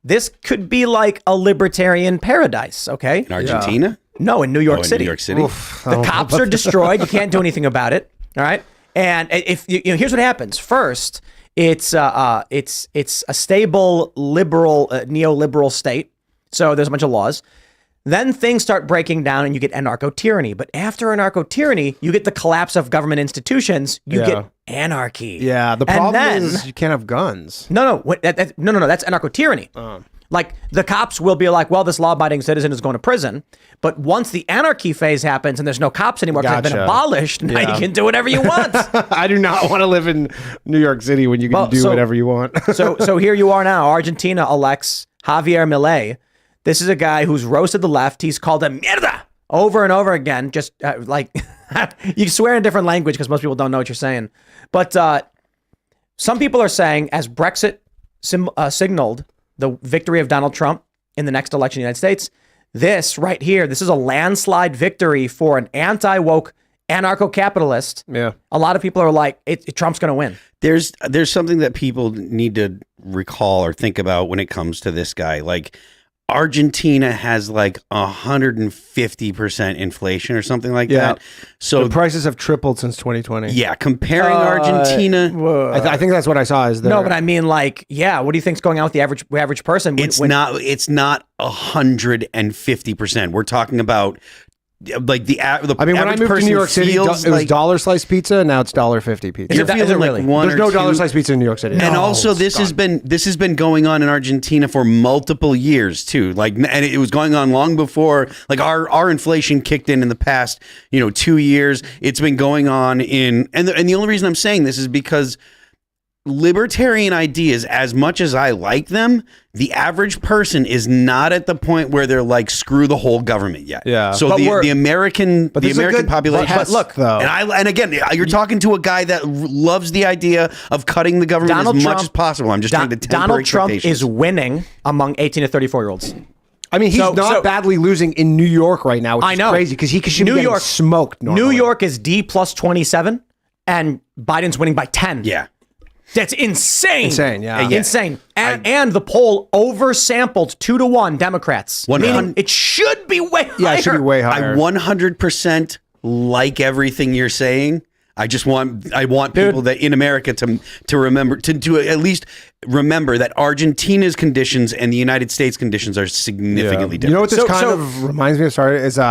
This could be like a libertarian paradise, okay? In Argentina? No, in New York In City. New York City? The cops are destroyed. You can't do anything about it. All right. And if here's what happens. First, it's a stable liberal neoliberal state. So there's a bunch of laws. Then things start breaking down, and you get anarcho-tyranny. But after anarcho-tyranny, you get the collapse of government institutions. You Yeah. get anarchy. Yeah, the And problem then- is you can't have guns. no, that's anarcho-tyranny. Like, the cops will be like, well, this law-abiding citizen is going to prison. But once the anarchy phase happens and there's no cops anymore because they've been Gotcha. abolished, now Yeah. you can do whatever you want. I do not want to live in New York City when you can Well, do so- whatever you want. so here you are now. Argentina elects Javier Milei. This is a guy who's roasted the left. He's called a mierda over and over again. Just like you swear in a different language because most people don't know what you're saying. But some people are saying, as Brexit signaled the victory of Donald Trump in the next election in the United States, this right here, this is a landslide victory for an anti-woke anarcho-capitalist. Yeah. A lot of people are like, Trump's going to win. There's something that people need to recall or think about when it comes to this guy. Like, Argentina has like 150% inflation or something like Yeah. that. So The prices have tripled since 2020. yeah, comparing Argentina, I think that's what I saw. Is there? No, but I mean, like, yeah. What do you think's going on with the average person? it's not 150%. We're talking about like the I mean, when I average moved to person New York City, feels it was like dollar sliced pizza, and now it's $1.50 pizza. you're Is it feeling like really? one There's or no two- dollar sliced pizza in New York City. And No, also, it's this has been going on in Argentina for multiple years too. Like, and it was going on long before. Like our inflation kicked in the past, 2 years. It's been going on and the only reason I'm saying this is because libertarian ideas, as much as I like them, the average person is not at the point where they're like, screw the whole government yet. Yeah. So But the American this is a good- population. but look, though. And again, you're talking to a guy that loves the idea of cutting the government Donald as much Trump- as possible. I'm just trying to temper Donald Trump expectations. is winning among 18 to 34-year-olds. I mean, he's So- not so- badly losing in New York right now, which I know. is crazy because he should be New getting York- smoked normally. New York is D plus 27, and Biden's winning by 10. Yeah. That's insane. Insane, yeah. Insane. And the poll oversampled 2-1 Democrats. 100 Meaning it should be way higher. Yeah, it should be way higher. I 100% like everything you're saying. I want people that in America to remember to at least remember that Argentina's conditions and the United States conditions are significantly different. You know what this So- kind so- of reminds me of? Sorry, is you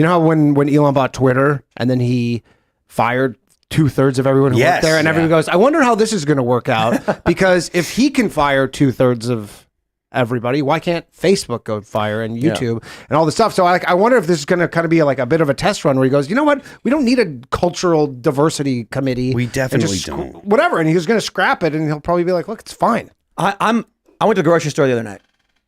know how when Elon bought Twitter and then he fired 2/3 of everyone who Yes, worked there, and everyone goes, "I wonder how this is going to work out." Because if he can fire 2/3 of everybody, why can't Facebook go fire and YouTube and all this stuff? So I wonder if this is going to kind of be like a bit of a test run where he goes, you know what, we don't need a cultural diversity committee. We and definitely just don't. Whatever, and he's going to scrap it, and he'll probably be like, look, it's fine. I went to the grocery store the other night,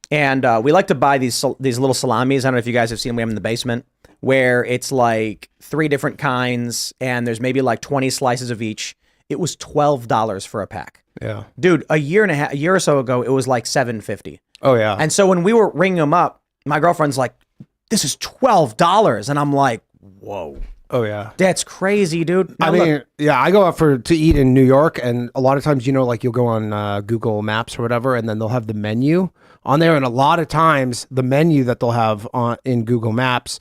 and we like to buy these little salamis. I don't know if you guys have seen them. We have them in the basement, where it's like 3 different kinds, and there's maybe like 20 slices of each. It was $12 for a pack. Yeah. Dude, a year or so ago, it was like $7.50. Oh yeah. And so when we were ringing them up, my girlfriend's like, "This is $12," and I'm like, "Whoa, oh yeah. that's crazy, dude." Now I look, mean, yeah, I go out to eat in New York, and a lot of times, like you'll go on Google Maps or whatever, and then they'll have the menu on there, and a lot of times the menu that they'll have in Google Maps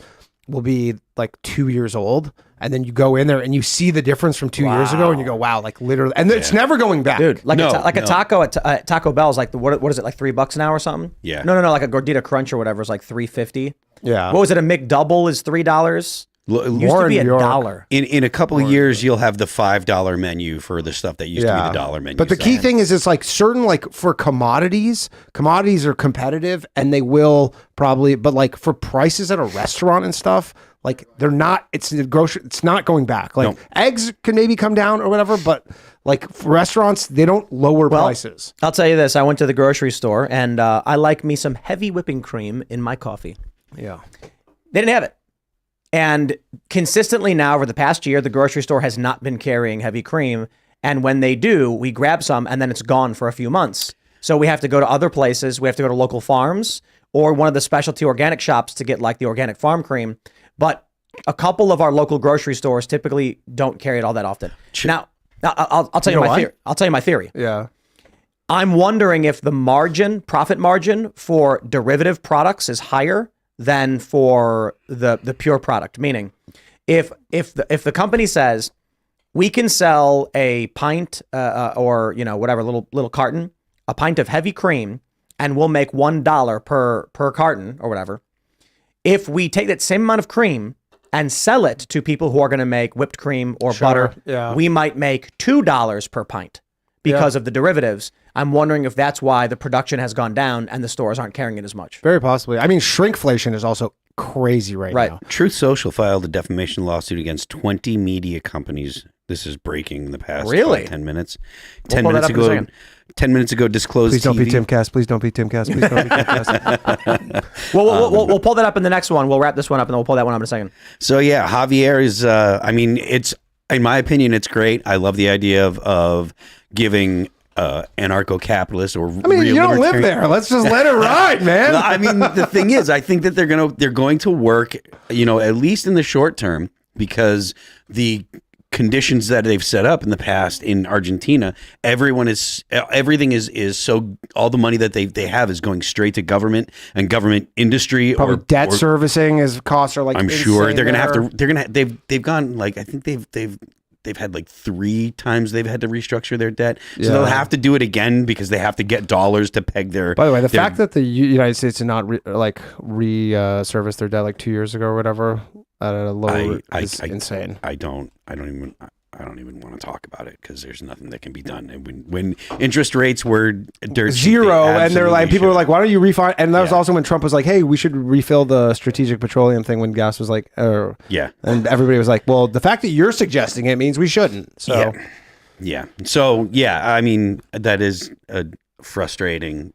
will be like 2 years old, and then you go in there and you see the difference from 2 years ago, and you go, wow, like literally, and it's never going back, dude. Like No, a taco at Taco Bell is like what is it, like $3 an hour or something? Yeah. No, like a gordita crunch or whatever is like $3.50. Yeah. What was it? A McDouble is $3. Used More to be in New York. $1. In a couple of years, you'll have the $5 menu for the stuff that used to be the dollar menu. But the key thing is, it's like certain, like for commodities are competitive, and they will probably, but like for prices at a restaurant and stuff, like they're not. It's the grocery. It's not going back. Like eggs can maybe come down or whatever, but like for restaurants, they don't lower prices. I'll tell you this: I went to the grocery store and I like me some heavy whipping cream in my coffee. Yeah, they didn't have it. And consistently now over the past year, the grocery store has not been carrying heavy cream. And when they do, we grab some and then it's gone for a few months. So we have to go to other places. We have to go to local farms or one of the specialty organic shops to get like the organic farm cream. But a couple of our local grocery stores typically don't carry it all that often. Now I'll tell you my theory. I'll tell you my theory. Yeah. I'm wondering if the profit margin for derivative products is higher than for the pure product. Meaning, if the company says we can sell a pint or whatever little carton, a pint of heavy cream, and we'll make $1 per carton or whatever. If we take that same amount of cream and sell it to people who are going to make whipped cream or butter, we might make $2 per pint because of the derivatives. I'm wondering if that's why the production has gone down and the stores aren't carrying it as much. Very possibly. I mean, shrinkflation is also crazy right now. Truth Social filed a defamation lawsuit against 20 media companies. This is breaking in the past 10 minutes. 10 minutes ago. 10 minutes ago, disclosed. Please don't be Timcast. Please don't be Timcast. Please don't be Timcast. We'll pull that up in the next one. We'll wrap this one up and then we'll pull that one up in a second. So yeah, Javier is. I mean, it's in my opinion, it's great. I love the idea of giving anarcho-capitalists or you don't live there. Let's just let it ride, man. I mean, the thing is, I think that they're going to work. At least in the short term, because the conditions that they've set up in the past in Argentina, everything is so, all the money that they have is going straight to government and government industry. Probably debt servicing is costs are like, I'm sure they're gonna they've gone like, I think they've had like 3 times they've had to restructure their debt. So they'll have to do it again because they have to get dollars to peg their. By the way, the fact that the United States did not service their debt like 2 years ago or whatever at a lower is insane. I don't even want to talk about it because there's nothing that can be done. And when interest rates were zero, and they're like, people were like, why don't you refinance? And that was also when Trump was like, hey, we should refill the strategic petroleum thing when gas was like, and everybody was like, well, the fact that you're suggesting it means we shouldn't. So So I mean, that is a frustrating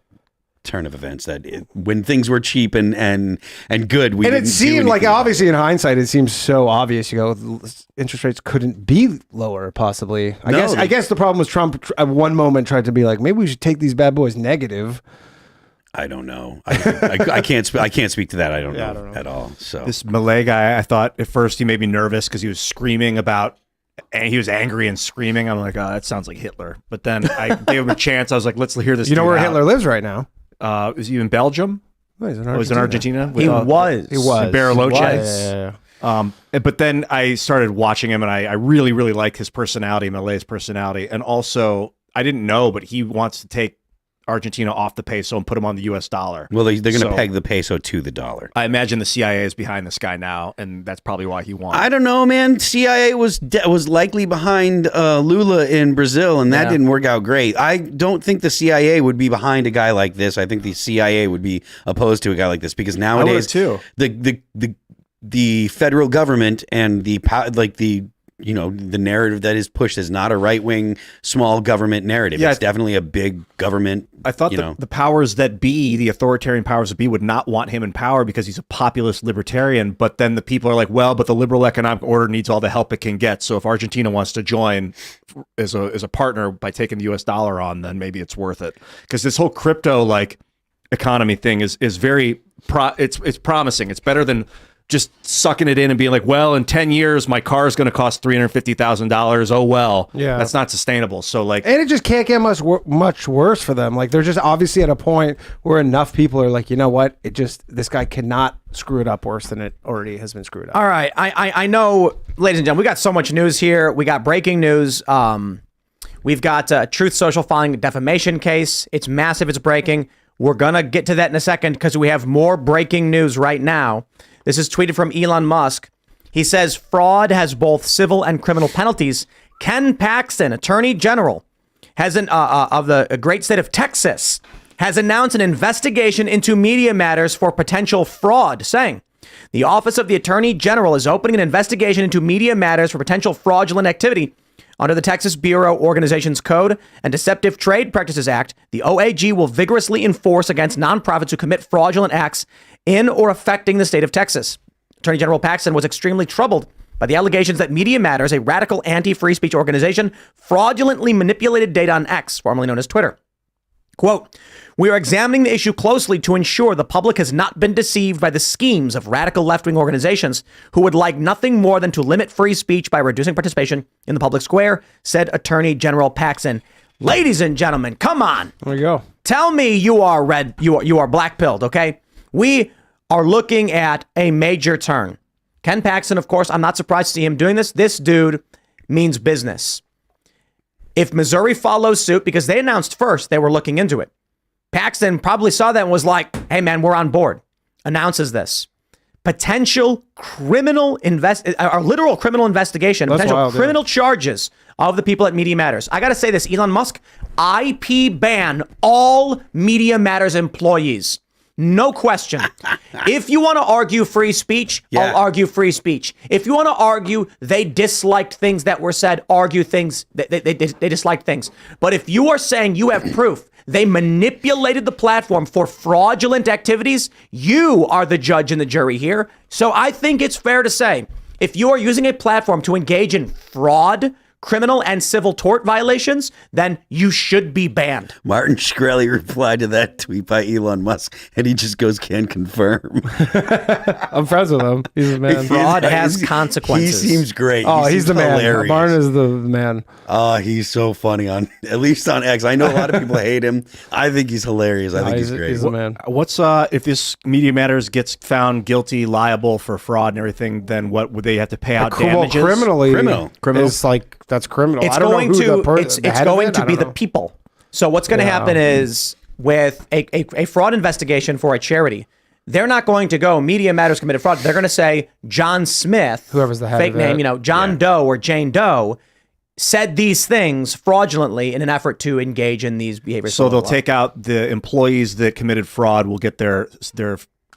turn of events that when things were cheap and good, and it seemed like, obviously in hindsight, it seems so obvious. You go, interest rates couldn't be lower, possibly. I guess the problem was Trump at one moment tried to be like, maybe we should take these bad boys negative. I don't know. I can't speak to that. I don't know at all. So this Malay guy, I thought at first he made me nervous because he was screaming about. And he was angry and screaming. I'm like, oh, that sounds like Hitler. But then I gave him a chance. I was like, let's hear this. You know where Hitler lives right now? Is he in Belgium? No, he's in Argentina. Was in Argentina? He was. Bariloche. But then I started watching him, and I really, really like his personality, Malay's personality. And also, I didn't know, but he wants to take Argentina off the peso and put them on the U.S. dollar. Well, they're going to peg the peso to the dollar. I imagine the CIA is behind this guy now, and that's probably why he won. I don't know, man. CIA was likely behind Lula in Brazil, and that didn't work out great. I don't think the CIA would be behind a guy like this. I think the CIA would be opposed to a guy like this because nowadays, too. The federal government and the narrative that is pushed is not a right-wing small government narrative. It's definitely a big government. I thought the powers that be, the authoritarian powers that be, would not want him in power because he's a populist libertarian. But then the people are like, well, but the liberal economic order needs all the help it can get. So if Argentina wants to join as a partner by taking the U.S. dollar on, then maybe it's worth it. Because this whole crypto economy thing is very it's promising. It's better than just sucking it in and being like, well, in 10 years, my car is going to cost $350,000. Oh, well, Yeah. that's not sustainable. So like, And it just can't get much worse for them. Like they're just obviously at a point where enough people are like, you know what? This guy cannot screw it up worse than it already has been screwed up. All right. I know, ladies and gentlemen, we got so much news here. We got breaking news. We've got Truth Social filing a defamation case. It's massive. It's breaking. We're going to get to that in a second because we have more breaking news right now. This is tweeted from Elon Musk. He says fraud has both civil and criminal penalties. Ken Paxton, Attorney General, has of the great state of Texas, has announced an investigation into media matters for potential fraud, saying the Office of the Attorney General is opening an investigation into media matters for potential fraudulent activity. Under the Texas Bureau Organizations Code and Deceptive Trade Practices Act, the OAG will vigorously enforce against nonprofits who commit fraudulent acts in or affecting the state of Texas. Attorney General Paxton was extremely troubled by the allegations that Media Matters, a radical anti-free speech organization, fraudulently manipulated data on X, formerly known as Twitter. Quote, we are examining the issue closely to ensure the public has not been deceived by the schemes of radical left-wing organizations who would like nothing more than to limit free speech by reducing participation in the public square, said Attorney General Paxton. Ladies and gentlemen, come on. There we go. Tell me you are you are black-pilled, okay? We are looking at a major turn. Ken Paxton, of course, I'm not surprised to see him doing this. This dude means business. If Missouri follows suit, because they announced first they were looking into it, Paxton probably saw that and was like, hey, man, we're on board. Announces this. Potential criminal literal criminal investigation, That's potential wild, criminal charges of the people at Media Matters. I got to say this, Elon Musk, IP ban all Media Matters employees. No question. If you want to argue free speech, I'll argue free speech. If you want to argue they disliked things that were said, argue things, they disliked things. But if you are saying you have proof they manipulated the platform for fraudulent activities, you are the judge and the jury here. So I think it's fair to say, if you are using a platform to engage in fraud, criminal and civil tort violations, then you should be banned. Martin Shkreli replied to that tweet by Elon Musk, and he just goes, "Can confirm." I'm friends with him. He's a man. Fraud has consequences. He seems great. Oh, he's the man. Hilarious. Martin is the man. He's so funny at least on X. I know a lot of people hate him. I think he's hilarious. I think he's great. He's the man. What's if this Media Matters gets found guilty, liable for fraud and everything, then what would they have to pay out damages? Criminal. Is like that's criminal. It's I don't going know who to it's going to be the people. So what's going to happen is with a fraud investigation for a charity, they're not going to go Media Matters committed fraud. They're going to say John Smith, whoever's the head fake of it. name, John Doe or Jane Doe, said these things fraudulently in an effort to engage in these behaviors. So they'll take out the employees that committed fraud, will get their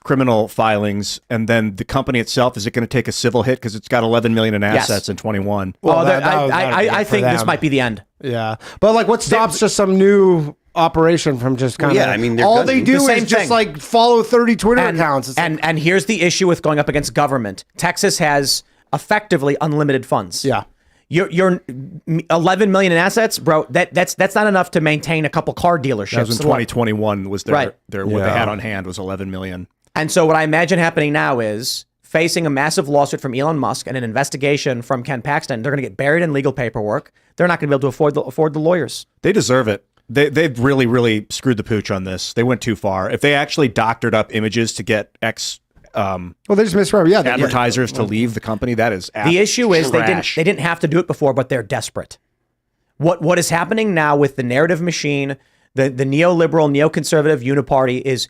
criminal filings, and then the company itself, is it going to take a civil hit because it's got 11 million in assets in 21? Well, Well, I think this might be the end. Yeah, but like, what stops just some new operation from just kind of? Yeah, I mean, all they do the is same just thing. like follow 30 Twitter accounts. It's And here's the issue with going up against government. Texas has effectively unlimited funds. Yeah. You're 11 million in assets, bro. That's not enough to maintain a couple car dealerships. That was in 2021. Was Right. what they had on hand was 11 million. And so what I imagine happening now is facing a massive lawsuit from Elon Musk and an investigation from Ken Paxton. They're going to get buried in legal paperwork. They're not going to be able to afford the lawyers. They deserve it. They've really screwed the pooch on this. They went too far. If they actually doctored up images to get well, they just misread. Yeah, advertisers to leave the company, that is the issue is trash. they didn't have to do it before, but they're desperate. What is happening now with the narrative machine, the neoliberal, neoconservative uniparty is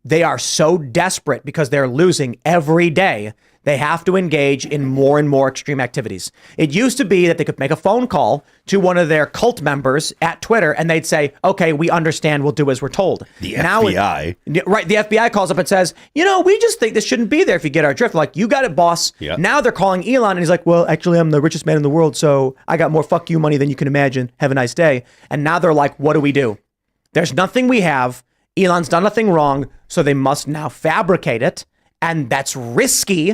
they are so desperate because they're losing every day. They have to engage in more and more extreme activities. It used to be that they could make a phone call to one of their cult members at Twitter and they'd say, okay, we understand, we'll do as we're told. The FBI. Right, the FBI calls up and says, we just think this shouldn't be there if you get our drift. Like, you got it, boss. Yeah. Now they're calling Elon and he's like, well, actually, I'm the richest man in the world, so I got more fuck you money than you can imagine. Have a nice day. And now they're like, what do we do? There's nothing we have. Elon's done nothing wrong, so they must now fabricate it, and that's risky,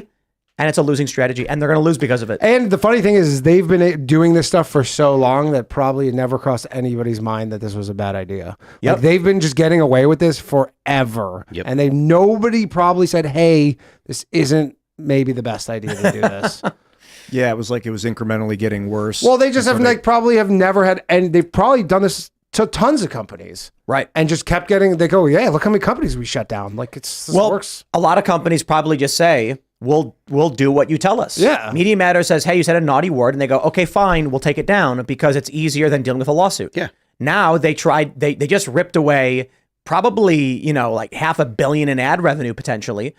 and it's a losing strategy, and they're going to lose because of it. And the funny thing is they've been doing this stuff for so long that probably it never crossed anybody's mind that this was a bad idea. Yep. Like, they've been just getting away with this forever, Yep. and nobody probably said, "Hey, this isn't maybe the best idea to do this. Yeah, it was incrementally getting worse. Well, they just probably have never had, and they've probably done this to tons of companies. Right. And just kept getting, they go, yeah, look how many companies we shut down. Like this works. A lot of companies probably just say, we'll do what you tell us. Yeah. Media Matters says, hey, you said a naughty word. And they go, okay, fine, we'll take it down because it's easier than dealing with a lawsuit. Yeah. Now they just ripped away probably, like $500 million in ad revenue potentially.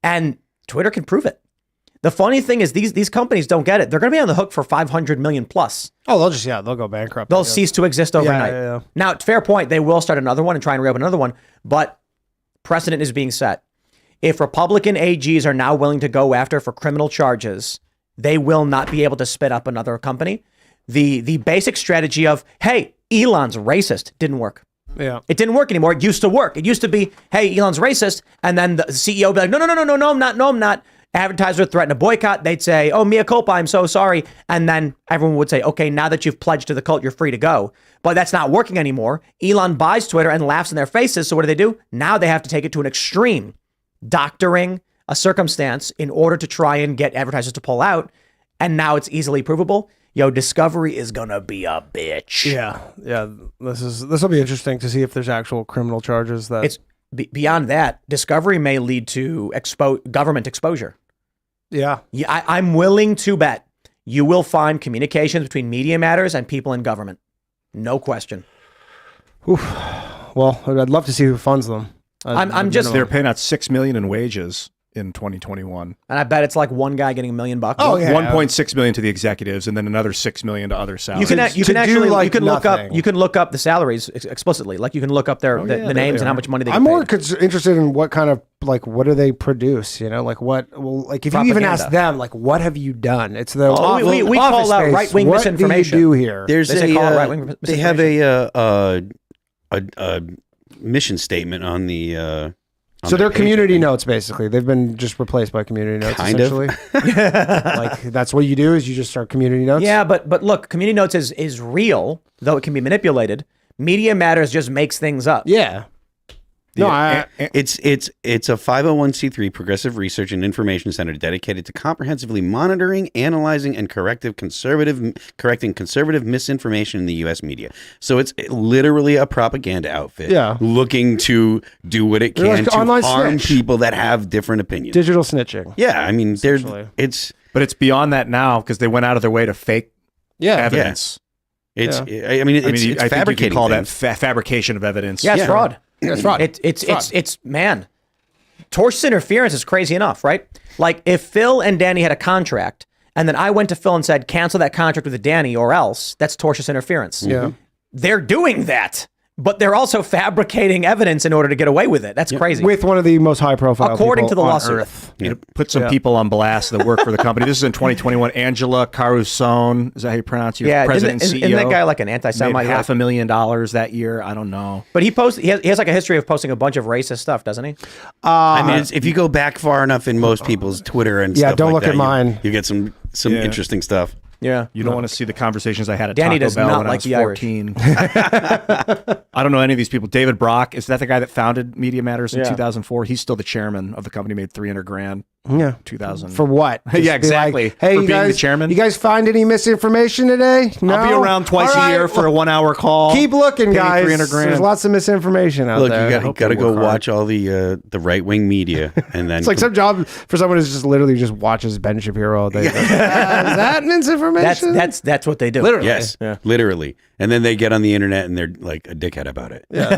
And Twitter can prove it. The funny thing is these companies don't get it. They're going to be on the hook for 500 million plus. Oh, they'll go bankrupt. They'll cease to exist overnight. Yeah. Now, fair point. They will start another one and try and reopen another one, but precedent is being set. If Republican AGs are now willing to go after for criminal charges, they will not be able to spit up another company. The basic strategy of, hey, Elon's racist didn't work. Yeah. It didn't work anymore. It used to work. It used to be, hey, Elon's racist. And then the CEO would be like, no, I'm not. Advertiser would threaten a boycott. They'd say, oh, mea culpa, I'm so sorry. And then everyone would say, okay, now that you've pledged to the cult, you're free to go. But that's not working anymore. Elon buys Twitter and laughs in their faces. So what do? Now they have to take it to an extreme, doctoring a circumstance in order to try and get advertisers to pull out. And now it's easily provable. Discovery is going to be a bitch. Yeah. This will be interesting to see if there's actual criminal charges that It's beyond that. Discovery may lead to government exposure. Yeah. I'm willing to bet you will find communications between Media Matters and people in government. No question. Oof. Well, I'd love to see who funds them. They're paying out $6 million in wages in 2021. And I bet it's like one guy getting $1 million. Oh, yeah. 1.6 million to the executives and then another 6 million to other salaries. You can look up the salaries explicitly. Like you can look up the names and how much money they get I'm more paid. interested in what kind of what do they produce? If you even ask them, what have you done? It's the we call out right-wing misinformation. What do you do here? They have a mission statement on the so they're community notes, basically. They've been just replaced by community notes, essentially. That's what you do is you just start community notes? Yeah, but look, community notes is real, though it can be manipulated. Media Matters just makes things up. Yeah. No, it's a 501c3 progressive research and information center dedicated to comprehensively monitoring, analyzing, and correcting conservative misinformation in the U.S. media. So it's literally a propaganda outfit, looking to do what it can to harm people that have different opinions. Digital snitching. Yeah, I mean, but it's beyond that now because they went out of their way to fake evidence. It's I fabricating. think you can call that fabrication of evidence. Yeah, it's fraud. That's fraud. It's man. Tortious interference is crazy enough, right? Like if Phil and Danny had a contract, and then I went to Phil and said, cancel that contract with Danny or else, that's tortious interference. Yeah. They're doing that, but they're also fabricating evidence in order to get away with it. That's crazy. With one of the most high-profile according people to the on lawsuit. Earth. Put some people on blast that work for the company. This is in 2021. Angela Caruson, is that how you pronounce your president and CEO? Isn't that guy like an anti-Semite? Made $500,000 that year. I don't know. But he has like a history of posting a bunch of racist stuff, doesn't he? I mean, if you go back far enough in most people's Twitter and stuff don't like look at that, mine. You get some interesting stuff. Yeah. You don't want to see the conversations I had at Danny Taco does Bell not when like I was 14. I don't know any of these people. David Brock, is that the guy that founded Media Matters in 2004? He's still the chairman of the company, made $300,000. Yeah. 2000. For what? Yeah, exactly. Like, hey, for you being guys, the chairman. You guys find any misinformation today? No? I'll be around twice a year for a 1 hour call. Keep looking, guys. $300,000. There's lots of misinformation out there. Look, you got to go watch all the right wing media, and then it's like some job for someone who's just literally just watches Ben Shapiro all day. Is that misinformation? That's what they do. Literally. Yes, literally. And then they get on the internet and they're like a dickhead about it. Yeah.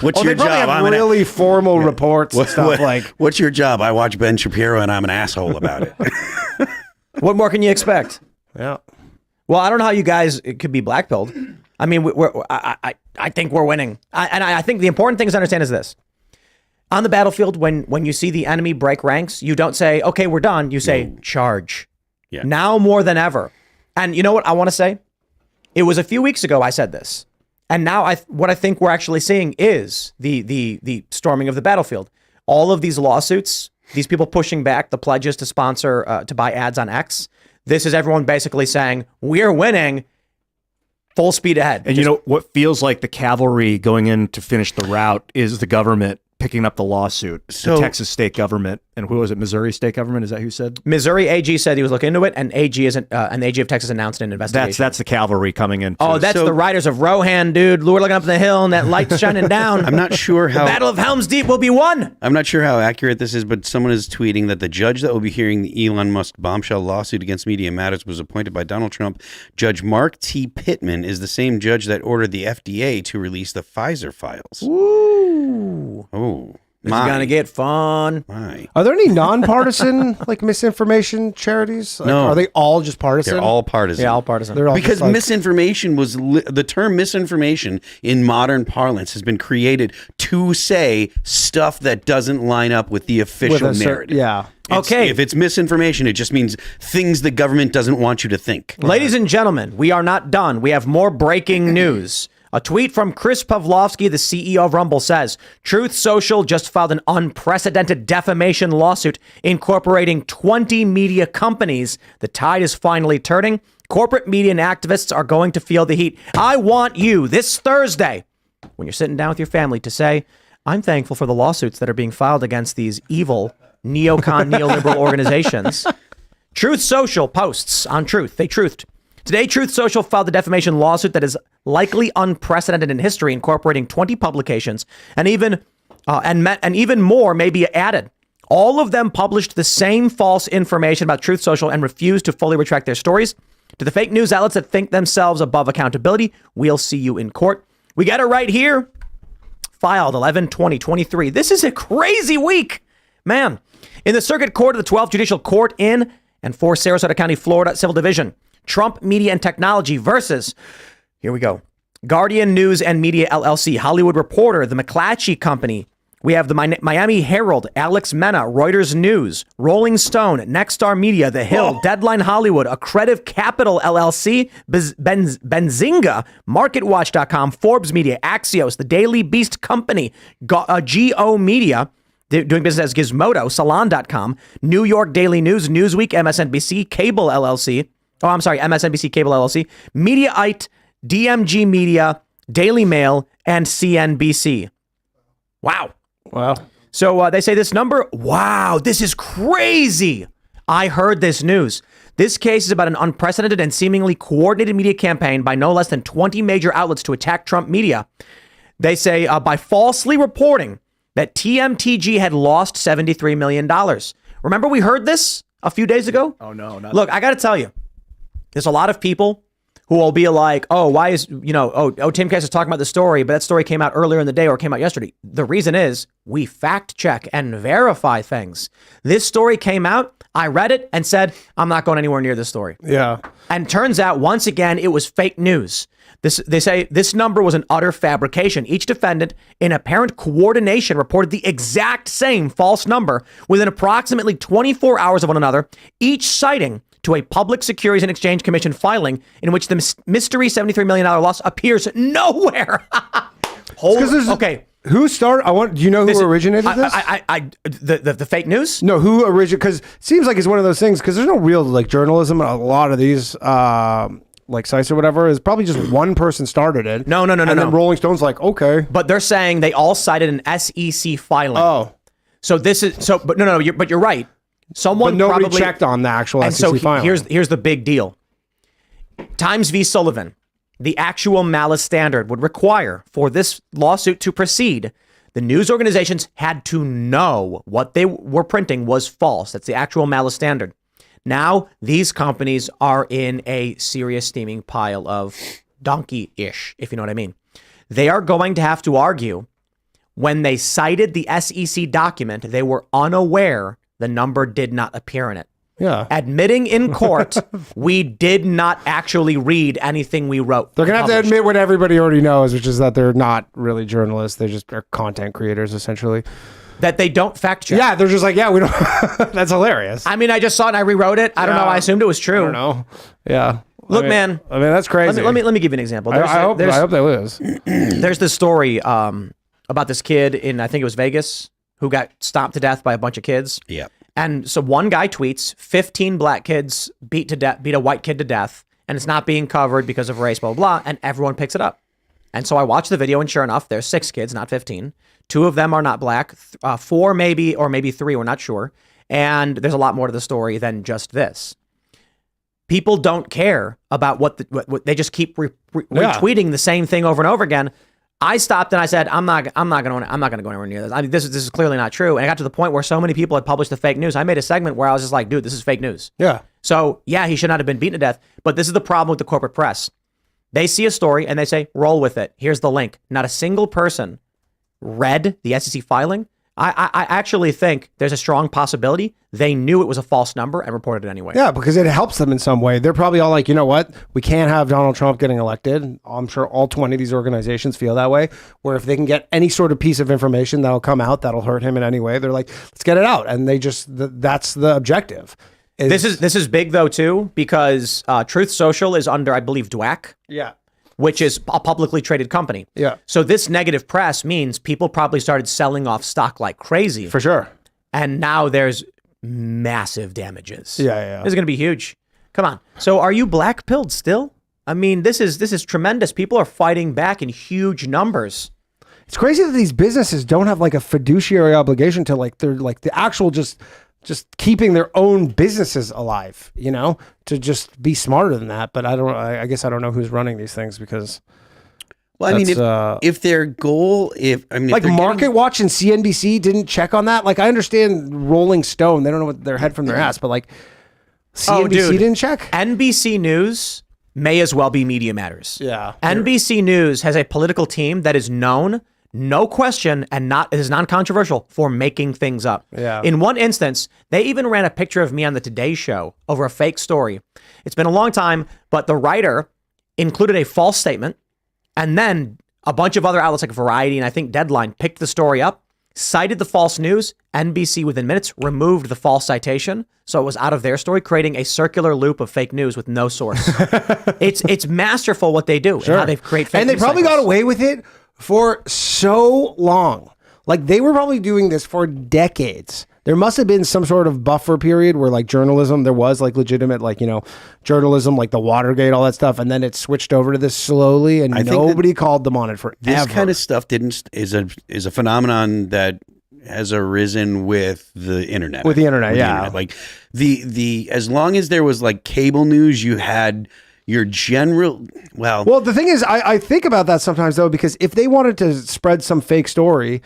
What's your they job? have really formal reports and stuff like. What's your job? I watch Ben Shapiro and I'm an asshole about it. What more can you expect? Yeah. Well, I don't know how you guys could be blackpilled. I mean, I think we're winning. I think the important thing to understand is this. On the battlefield, when you see the enemy break ranks, you don't say, okay, we're done. You say, charge. Yeah. Now more than ever. And you know what I want to say? It was a few weeks ago I said this. And now what I think we're actually seeing is the storming of the battlefield. All of these lawsuits, these people pushing back the pledges to sponsor, to buy ads on X. This is everyone basically saying, we're winning, full speed ahead. And you know, what feels like the cavalry going in to finish the rout is the government picking up the lawsuit. So- the Texas state government, and who was it? Missouri state government? Is that who said? Missouri AG said he was looking into it, and and the AG of Texas announced an investigation. That's the cavalry coming in. Oh, that's So- the riders of Rohan, dude. We're looking up the hill, and that light's shining down. I'm not sure The how. Battle of Helm's Deep will be won. I'm not sure how accurate this is, but someone is tweeting that the judge that will be hearing the Elon Musk bombshell lawsuit against Media Matters was appointed by Donald Trump. Judge Mark T. Pittman is the same judge that ordered the FDA to release the Pfizer files. Ooh. Oh, It's my. gonna get fun. My. Are there any nonpartisan like misinformation charities? Like, No. Are they all just partisan? They're all partisan. Yeah, all partisan. They're all Because just like, misinformation was the term misinformation in modern parlance has been created to say stuff that doesn't line up with the with official a narrative. yeah. Okay. If it's misinformation, it just means things the government doesn't want you to think. Ladies and gentlemen, we are not done. We have more breaking news. A tweet from Chris Pavlovsky, the CEO of Rumble, says Truth Social just filed an unprecedented defamation lawsuit incorporating 20 media companies. The tide is finally turning. Corporate media and activists are going to feel the heat. I want you this Thursday, when you're sitting down with your family, to say, I'm thankful for the lawsuits that are being filed against these evil neocon neoliberal organizations. Truth Social posts on Truth. They truthed. Today, Truth Social filed a defamation lawsuit that is likely unprecedented in history, incorporating 20 publications, and even more may be added. All of them published the same false information about Truth Social and refused to fully retract their stories. To the fake news outlets that think themselves above accountability, we'll see you in court. We got it right here. Filed 11/20/23. This is a crazy week, man. In the Circuit Court of the 12th Judicial Court in and for Sarasota County, Florida Civil Division, Trump Media and Technology versus, here we go, Guardian News and Media LLC, Hollywood Reporter, the McClatchy Company. We have the Miami Herald, Alex Mena, Reuters News, Rolling Stone, Nexstar Media, The Hill, Deadline Hollywood, Accretive Capital LLC, Benzinga, MarketWatch.com, Forbes Media, Axios, The Daily Beast Company, GO Media, doing business as Gizmodo, Salon.com, New York Daily News, Newsweek, MSNBC, Cable LLC. Oh, I'm sorry, MSNBC Cable LLC, Mediaite, DMG Media, Daily Mail, and CNBC. Wow. Wow. So they say this number, wow, this is crazy. I heard this news. This case is about an unprecedented and seemingly coordinated media campaign by no less than 20 major outlets to attack Trump media. They say by falsely reporting that TMTG had lost $73 million. Remember we heard this a few days ago? Oh no, not Look, I got to tell you, there's a lot of people who will be like, oh, why is, Timcast is talking about the story, but that story came out earlier in the day or came out yesterday. The reason is we fact check and verify things. This story came out. I read it and said, I'm not going anywhere near this story. Yeah. And turns out, once again, it was fake news. They say this number was an utter fabrication. Each defendant, in apparent coordination, reported the exact same false number within approximately 24 hours of one another, each citing to a Public Securities and Exchange Commission filing in which the mystery $73 million loss appears nowhere. Okay. Who started? Do you know who originated this? The fake news? No, who originated? Because it seems like it's one of those things. Because there's no real like journalism. A lot of these like sites or whatever is probably just one person started it. No. And then Rolling Stone's like, okay. But they're saying they all cited an SEC filing. Oh, so this is so. But no. But you're right. Someone but nobody probably checked on the actual And SEC so filing. here's the big deal. Times v. Sullivan, the actual malice standard would require for this lawsuit to proceed, the news organizations had to know what they were printing was false. That's the actual malice standard. Now, these companies are in a serious steaming pile of donkey-ish, if you know what I mean. They are going to have to argue when they cited the SEC document, they were unaware the number did not appear in it. Yeah. Admitting in court, we did not actually read anything we wrote. They're going to have to admit what everybody already knows, which is that they're not really journalists. They just are content creators, essentially. That they don't fact check. Yeah, they're just like, yeah, we don't. That's hilarious. I mean, I just saw it and I rewrote it. I don't know. I assumed it was true. I don't know. Yeah. Look, man. I mean, that's crazy. Let me give you an example. I hope they lose. There's this story about this kid in, I think it was Vegas, who got stomped to death by a bunch of kids. Yeah. And so one guy tweets, 15 black kids beat a white kid to death, and it's not being covered because of race, blah, blah, blah, and everyone picks it up. And so I watched the video, and sure enough, there's 6 kids, not 15. 2 of them are not black. 4 maybe, or maybe 3, we're not sure. And there's a lot more to the story than just this. People don't care about what they just keep retweeting the same thing over and over again. I stopped and I said, I'm not going to go anywhere near this. I mean, this is clearly not true. And I got to the point where so many people had published the fake news. I made a segment where I was just like, dude, this is fake news. Yeah. So yeah, he should not have been beaten to death. But this is the problem with the corporate press. They see a story and they say, roll with it. Here's the link. Not a single person read the SEC filing. I actually think there's a strong possibility they knew it was a false number and reported it anyway. Yeah, because it helps them in some way. They're probably all like, you know what? We can't have Donald Trump getting elected. I'm sure all 20 of these organizations feel that way, where if they can get any sort of piece of information that'll come out that'll hurt him in any way, they're like, let's get it out. And they just, that's the objective. This is big though too, because Truth Social is under, I believe, DWAC. Yeah. Which is a publicly traded company. Yeah. So this negative press means people probably started selling off stock like crazy. For sure. And now there's massive damages. Yeah. This is going to be huge. Come on. So are you black-pilled still? I mean, this is tremendous. People are fighting back in huge numbers. It's crazy that these businesses don't have like a fiduciary obligation to like, they're like the actual just keeping their own businesses alive, you know, to just be smarter than that. But I guess I don't know who's running these things because. Well, I mean, if their goal, like Market Watch and CNBC didn't check on that. Like I understand Rolling Stone, they don't know what their head from their ass, but like CNBC didn't check. NBC News may as well be Media Matters. Yeah. NBC News has a political team that is known, no question, and is non-controversial for making things up. Yeah. In one instance, they even ran a picture of me on the Today Show over a fake story. It's been a long time, but the writer included a false statement, and then a bunch of other outlets like Variety and I think Deadline picked the story up, cited the false news. NBC within minutes removed the false citation, so it was out of their story, creating a circular loop of fake news with no source. It's masterful what they do and how they create fake news. And they probably got away with it for so long. Like they were probably doing this for decades. There must have been some sort of buffer period where like journalism, there was like legitimate, like, you know, journalism, like the Watergate, all that stuff. And then it switched over to this slowly and nobody called them on it forever. This kind of stuff is a phenomenon that has arisen with the internet. With the internet, yeah. Like the as long as there was like cable news, you had your general, well, the thing is, I think about that sometimes though, because if they wanted to spread some fake story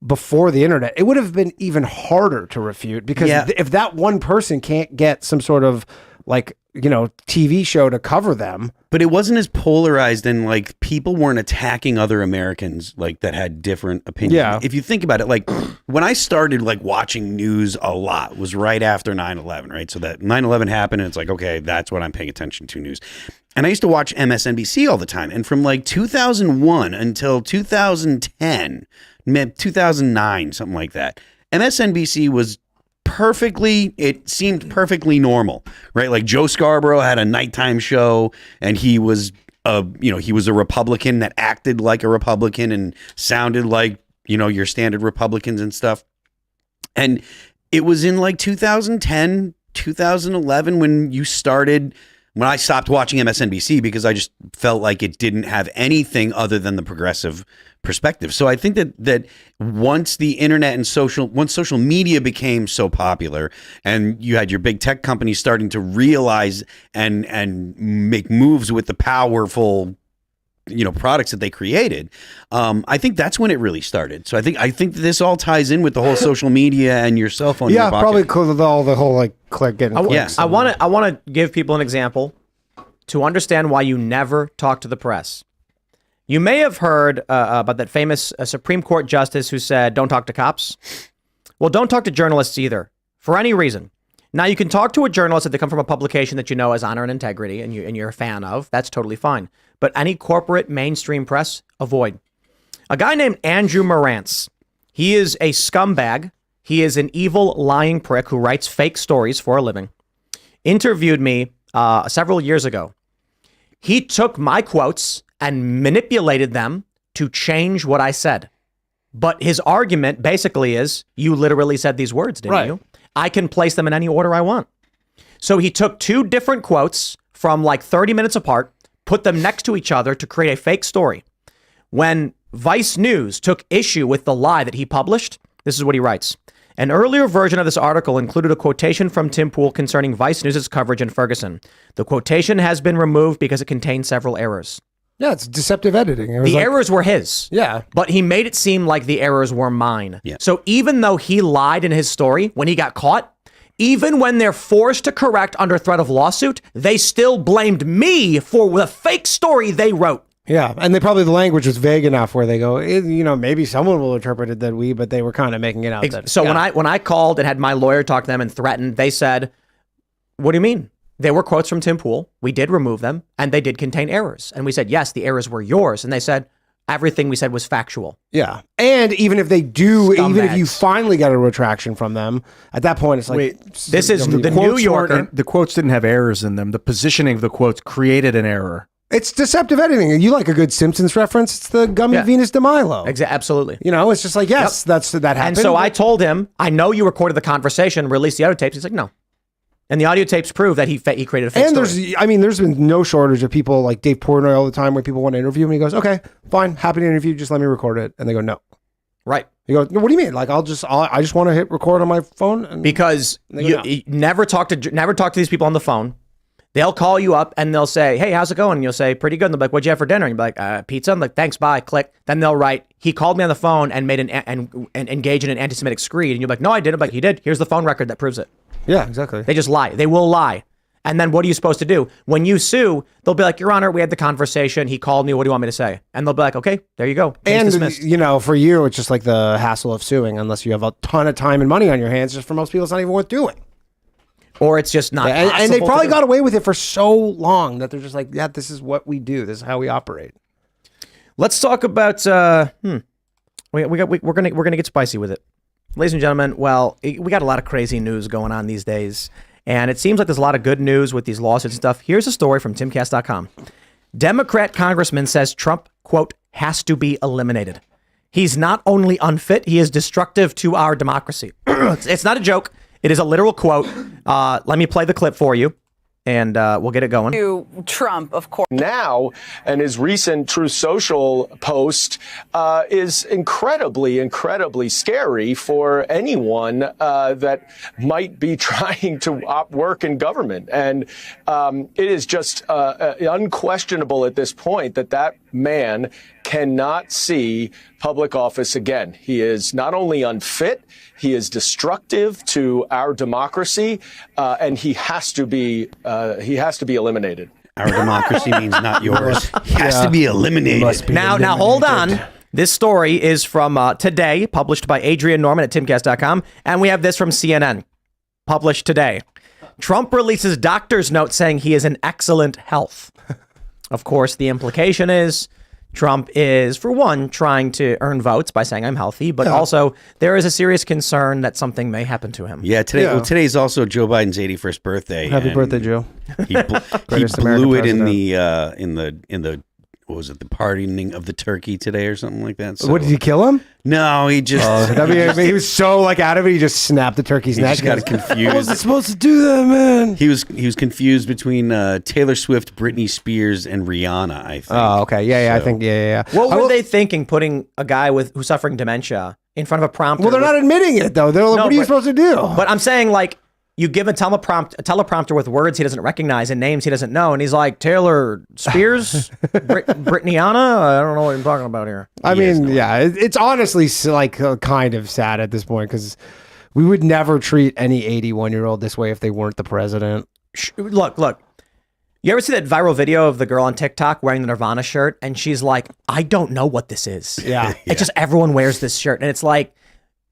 before the internet, it would have been even harder to refute because if that one person can't get some sort of like, you know, TV show to cover them. But it wasn't as polarized and like people weren't attacking other Americans like that had different opinions. Yeah. If you think about it, like when I started like watching news a lot was right after 9/11, right? So that 9/11 happened and it's like, okay, that's what I'm paying attention to news. And I used to watch MSNBC all the time. And from like 2001 until 2010, 2009, something like that, MSNBC was it seemed perfectly normal, right? Like Joe Scarborough had a nighttime show and he was a Republican that acted like a Republican and sounded like, you know, your standard Republicans and stuff. And it was in like 2010, 2011 when I stopped watching MSNBC because I just felt like it didn't have anything other than the progressive perspective. So I think that once the internet and once social media became so popular and you had your big tech companies starting to realize and make moves with the powerful, you know, products that they created, I think that's when it really started. So I think this all ties in with the whole social media and your cell phone. Yeah, probably with all the whole like getting clicks. I want to give people an example to understand why you never talk to the press. You may have heard about that famous Supreme Court justice who said, "Don't talk to cops." Well, don't talk to journalists either, for any reason. Now, you can talk to a journalist if they come from a publication that you know has honor and integrity and you're a fan of. That's totally fine. But any corporate mainstream press, avoid. A guy named Andrew Marantz. He is a scumbag. He is an evil, lying prick who writes fake stories for a living. Interviewed me several years ago. He took my quotes and manipulated them to change what I said. But his argument basically is, you literally said these words, didn't you? I can place them in any order I want. So he took 2 different quotes from like 30 minutes apart, put them next to each other to create a fake story. When Vice News took issue with the lie that he published, this is what he writes. An earlier version of this article included a quotation from Tim Pool concerning Vice News' coverage in Ferguson. The quotation has been removed because it contained several errors. Yeah, it's deceptive editing. It was The errors were his. Yeah. But he made it seem like the errors were mine. Yeah. So even though he lied in his story when he got caught, even when they're forced to correct under threat of lawsuit, they still blamed me for the fake story they wrote. Yeah, and they probably the language was vague enough where they go, maybe someone will interpret it that but they were kind of making it out. So when I called and had my lawyer talk to them and threatened, they said, "What do you mean?" There were quotes from Tim Pool. We did remove them, and they did contain errors. And we said, yes, the errors were yours. And they said, everything we said was factual. Yeah, and even if they do, Scumbags. even if you finally got a retraction from them, at that point it's like, Wait, this is the New quotes Yorker. weren't- The quotes didn't have errors in them. The positioning of the quotes created an error. it's deceptive editing. And you like a good Simpsons reference? It's the gummy Yeah. Venus de Milo. Absolutely. It's just like, yes, that happened. And so I told him, I know you recorded the conversation, release the audio tapes. He's like, no. And the audio tapes prove that he created a fake And story. there's been no shortage of people like Dave Portnoy all the time where people want to interview him. And he goes, okay, fine, happy to interview. Just let me record it. And they go, no. Right. He goes, no, what do you mean? Like, I just want to hit record on my phone. And Because you never talk to these people on the phone. They'll call you up and they'll say, hey, how's it going? And you'll say, pretty good. And they'll be like, what'd you have for dinner? And you'll be like, pizza. I'm like, thanks, bye, click. Then they'll write, he called me on the phone and made and engaged in an anti-Semitic screed. And you're like, no, I didn't. I'm like, he did. Here's the phone record that proves it. yeah, exactly. They just lie. They will lie. And then what are you supposed to do? When you sue, they'll be like, Your Honor, we had the conversation. He called me. What do you want me to say? And they'll be like, okay, there you go. Case And, dismissed. for you, it's just like the hassle of suing unless you have a ton of time and money on your hands. Just for most people, it's not even worth doing. Or it's just not And they possible to probably do. got away with it for so long that they're just like, yeah, this is what we do. This is how we operate. Let's talk about. We're gonna get spicy with it, ladies and gentlemen. Well, we got a lot of crazy news going on these days, and it seems like there's a lot of good news with these lawsuits and stuff. Here's a story from Timcast.com. Democrat congressman says Trump, quote, has to be eliminated. He's not only unfit, he is destructive to our democracy. It's not a joke. It is a literal quote. Let me play the clip for you, and we'll get it going. To Trump, of course. Now, and his recent Truth Social post is incredibly scary for anyone that might be trying to work in government. And it is just unquestionable at this point that man cannot see public office again. He is not only unfit, he is destructive to our democracy, and he has to be eliminated. Our democracy means not yours. He has to be eliminated. Now hold on. This story is from today, published by Adrian Norman at timcast.com. And we have this from CNN, published today. Trump releases doctor's note saying he is in excellent health. Of course, the implication is Trump is, for one, trying to earn votes by saying I'm healthy, but also there is a serious concern that something may happen to him. Yeah, today. Well, today's also Joe Biden's 81st birthday. Happy birthday, Joe. He Greatest blew it American in the what was it, the pardoning of the turkey today or something like that. So, What, did he kill him? No, he just He was so out of it, he just snapped the turkey's neck. just got confused. I wasn't supposed to do that, man. He was confused between Taylor Swift, Britney Spears, and Rihanna. I think. Oh, okay. Yeah. I think, yeah. What were they thinking putting a guy who's suffering dementia in front of a prompter? Well, they're not admitting it, though. They're like, what are you supposed to do? But I'm saying, like, you give a teleprompter with words he doesn't recognize and names he doesn't know, and he's like, Taylor Spears, Britneyana? I don't know what you're talking about here. I mean, it's honestly kind of sad at this point because we would never treat any 81-year-old this way if they weren't the president. Look. You ever see that viral video of the girl on TikTok wearing the Nirvana shirt, and she's like, I don't know what this is. Yeah. It's just everyone wears this shirt, and it's like,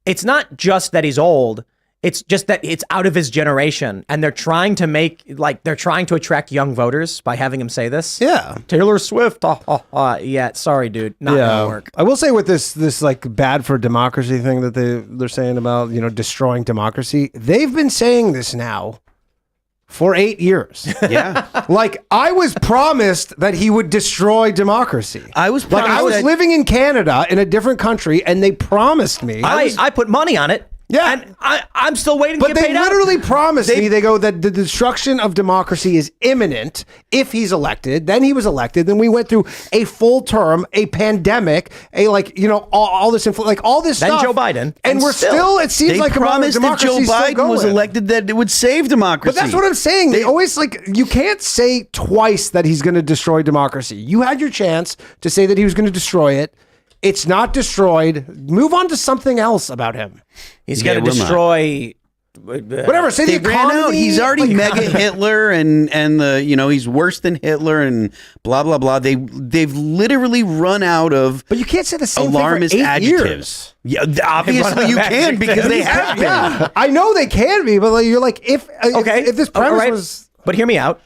it's not just that he's old. It's just that it's out of his generation, and they're trying to attract young voters by having him say this. Yeah. Taylor Swift. Yeah. Sorry, dude. Not gonna work. I will say with this bad for democracy thing that they're saying about, destroying democracy, they've been saying this now for 8 years. Yeah. I was promised that he would destroy democracy. I was I was promised living in Canada in a different country, and they promised me. I put money on it. Yeah. And I'm still waiting to But get they paid out. literally promised me, they go that the destruction of democracy is imminent if he's elected. Then he was elected. Then we went through a full term, a pandemic, all this, all this Then stuff. Joe Biden. And we're still, it seems They like promised if Joe Biden was elected that it would save democracy. But that's what I'm saying. They always you can't say twice that he's going to destroy democracy. You had your chance to say that he was going to destroy it. It's not destroyed. Move on to something else about him. He's going to destroy whatever. Say they the ran economy. out. He's already mega Hitler, and he's worse than Hitler, and blah blah blah. They've literally run out of. But you can't say the same alarmist thing for 8 adjectives. years. Yeah, obviously you can because they have been. Yeah, I know they can be, but you're like if this premise was. But hear me out.